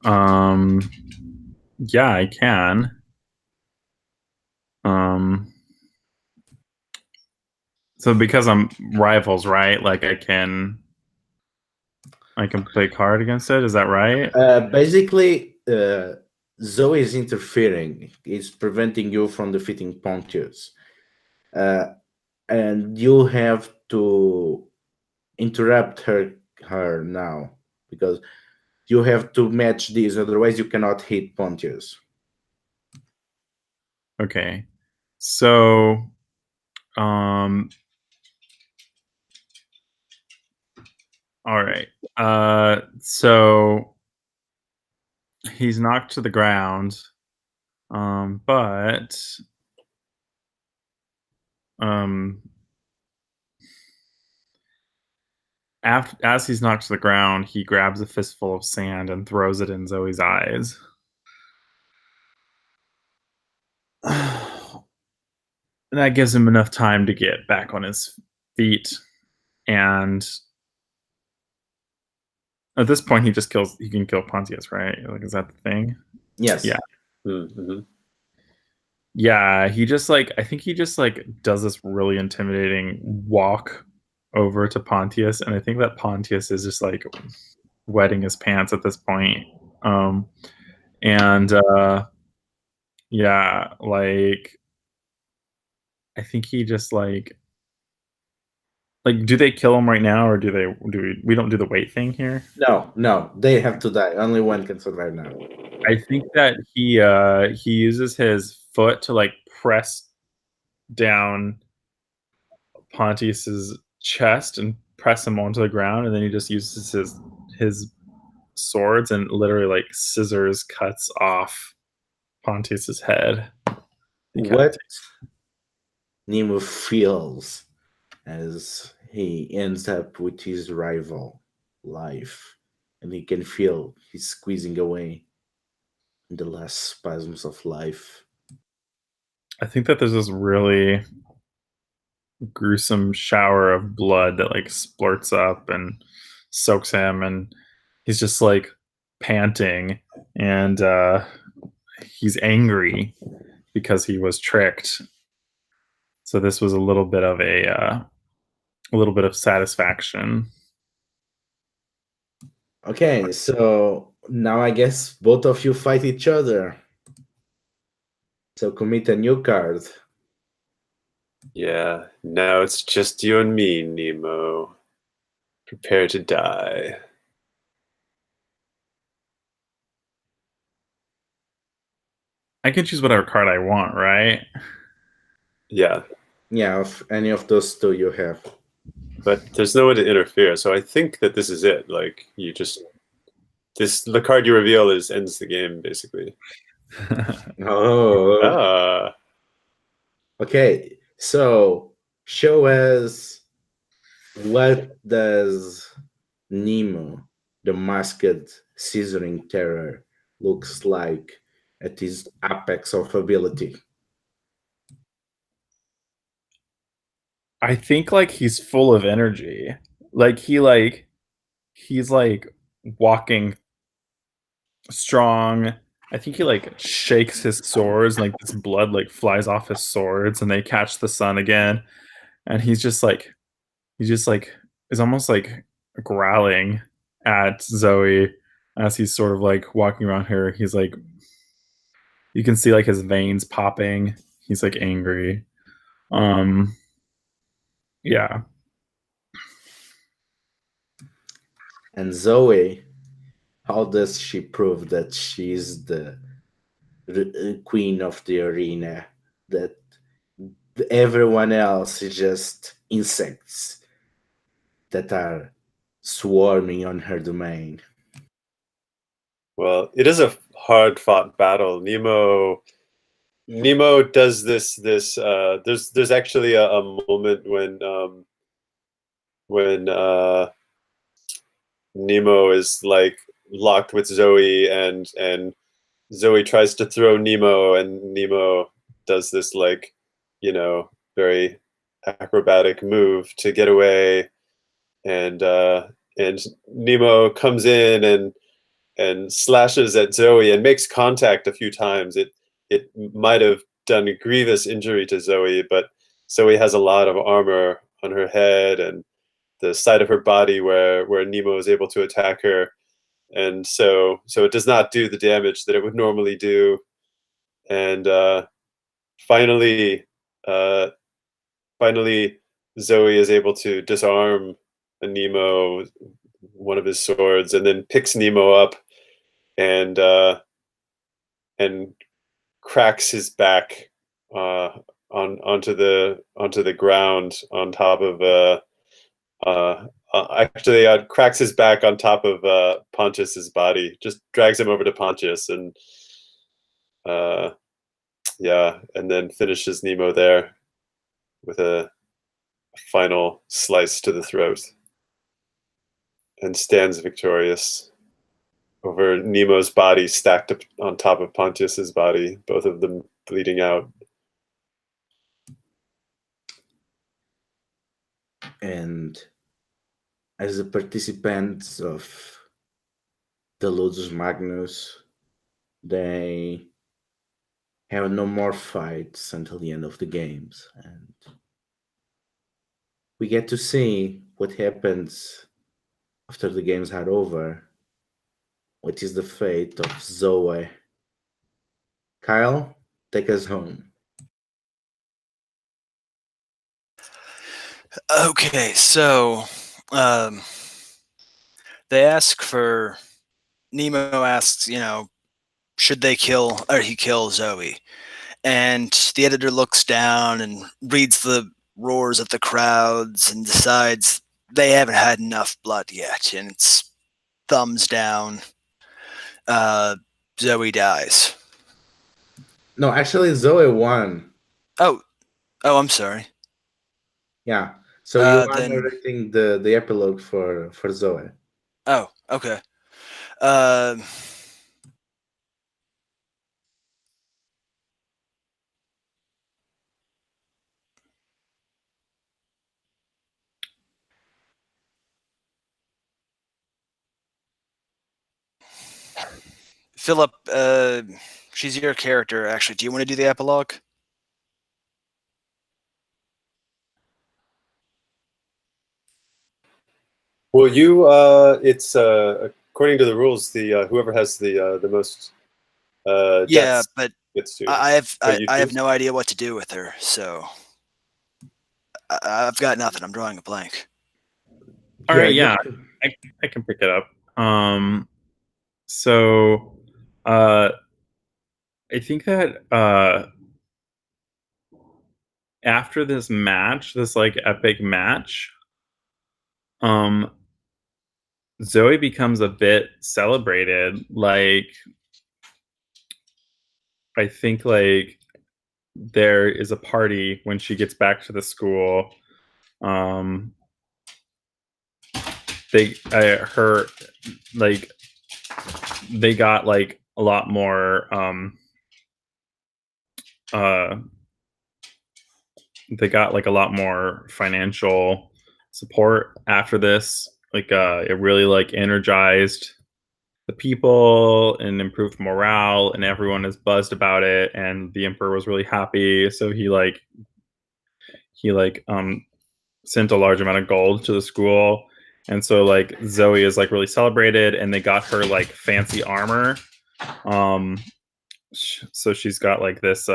C: Yeah, I can. So because I'm rivals, right? Like I can play card against it. Is that right?
A: Basically, Zoe is interfering. It's preventing you from defeating Pontius. And you have to interrupt her now, because you have to match these, otherwise you cannot hit Pontius.
C: Okay. So all right. So he's knocked to the ground. But as he's knocked to the ground, he grabs a fistful of sand and throws it in Zoe's eyes. And that gives him enough time to get back on his feet. And at this point, he can kill Pontius, right? Like, is that the thing?
A: Yes.
C: Yeah.
D: mm-hmm.
C: Yeah, I think he just does this really intimidating walk over to Pontius, and I think that Pontius is just like wetting his pants at this point. Yeah, like I think he just like do they kill him right now, or do we don't do the weight thing here?
A: No, they have to die. Only one can survive now.
C: I think that he uses his foot to like press down Pontius's chest and press him onto the ground, and then he just uses his swords and literally like scissors cuts off Pontius's head.
A: What Nemo feels as he ends up with his rival life, and he can feel he's squeezing away in the last spasms of life.
C: I think that there's this really gruesome shower of blood that like splurts up and soaks him, and he's just like panting, and he's angry because he was tricked. So this was a little bit of satisfaction.
A: Okay, so now I guess both of you fight each other. So commit a new card.
D: Yeah, now it's just you and me, Nemo. Prepare to die.
C: I can choose whatever card I want, right?
D: Yeah,
A: Yeah, of any of those two you have.
D: but there's no one to interfere, so I think that this is it. Like, you just... the card you reveal ends the game, basically.
A: Oh,
D: Ah,
A: okay. So show us, what does Nemo, the masked scissoring terror, looks like at his apex of ability.
C: I think like he's full of energy. Like he's like walking strong. I think he like shakes his swords and like this blood like flies off his swords and they catch the sun again. And he's just like is almost like growling at Zoe as he's sort of like walking around her. He's like you can see like his veins popping. He's like angry. Yeah.
A: And Zoe, how does she prove that she's the queen of the arena? That everyone else is just insects that are swarming on her domain.
D: well, it is a hard-fought battle. Nemo does this. There's actually a moment when Nemo is like locked with Zoe, and Zoe tries to throw Nemo, and Nemo does this like, very acrobatic move to get away, and Nemo comes in and slashes at Zoe and makes contact a few times. It might have done a grievous injury to Zoe, but Zoe has a lot of armor on her head and the side of her body where Nemo is able to attack her, and so it does not do the damage that it would normally do. And finally, uh, finally, Zoe is able to disarm Nemo, one of his swords, and then picks Nemo up and and cracks his back onto the ground on top of actually cracks his back on top of Pontius's body. Just drags him over to Pontius and yeah, and then finishes Nemo there with a final slice to the throat and stands victorious over Nemo's body stacked up on top of Pontius's body, both of them bleeding out.
A: And as the participants of the Ludus Magnus, they have no more fights until the end of the games. And we get to see what happens after the games are over. What is the fate of Zoe? Kyle, take us home.
B: Okay, so they ask for... Nemo asks, should they kill, or he kill Zoe? And the editor looks down and reads the roars of the crowds and decides they haven't had enough blood yet, and it's thumbs down. Zoe dies.
A: No, actually, Zoe won.
B: Oh, I'm sorry.
A: Yeah. So you are
B: Then...
A: narrating the epilogue for Zoe.
B: Oh, okay. Philip, she's your character, actually. Do you want to do the epilogue?
D: Well, it's according to the rules, the whoever has the most
B: Yeah,
D: deaths
B: but
D: gets to.
B: I
D: But you
B: have
D: choose?
B: no idea what to do with her, so... I've got nothing. I'm drawing a blank.
C: All right, yeah,
A: you-
C: I can pick it up. So I think that after this match, this like epic match, Zoe becomes a bit celebrated. Like, I think like there is a party when she gets back to the school. Her like they got like a lot more they got like a lot more financial support after this. Like it really like energized the people and improved morale, and everyone is buzzed about it, and the emperor was really happy, so he sent a large amount of gold to the school. And so like Zoe is like really celebrated, and they got her like fancy armor. So she's got like this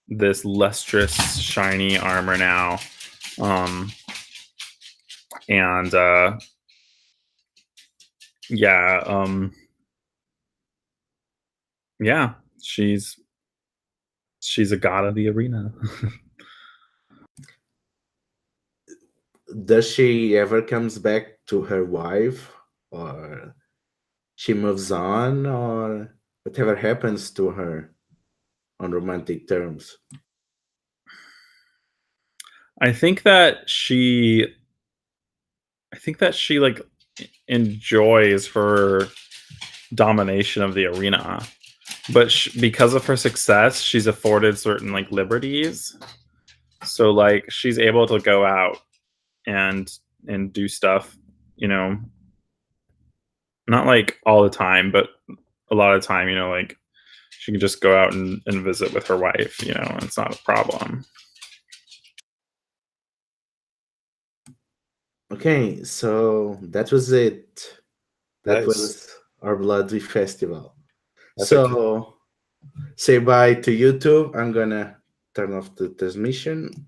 C: this lustrous shiny armor now. And yeah, she's a god of the arena.
A: Does she ever comes back to her wife, or she moves on, or whatever happens to her on romantic terms?
C: I think that she like enjoys her domination of the arena, but because of her success, she's afforded certain like liberties. So like she's able to go out and do stuff, you know, not like all the time, but a lot of the time, you know, like she can just go out and visit with her wife, you know, and it's not a problem.
A: Okay, so that was it. That
D: Nice.
A: was our Bloody Festival.
D: Epic.
A: So say bye to YouTube. I'm gonna turn off the transmission.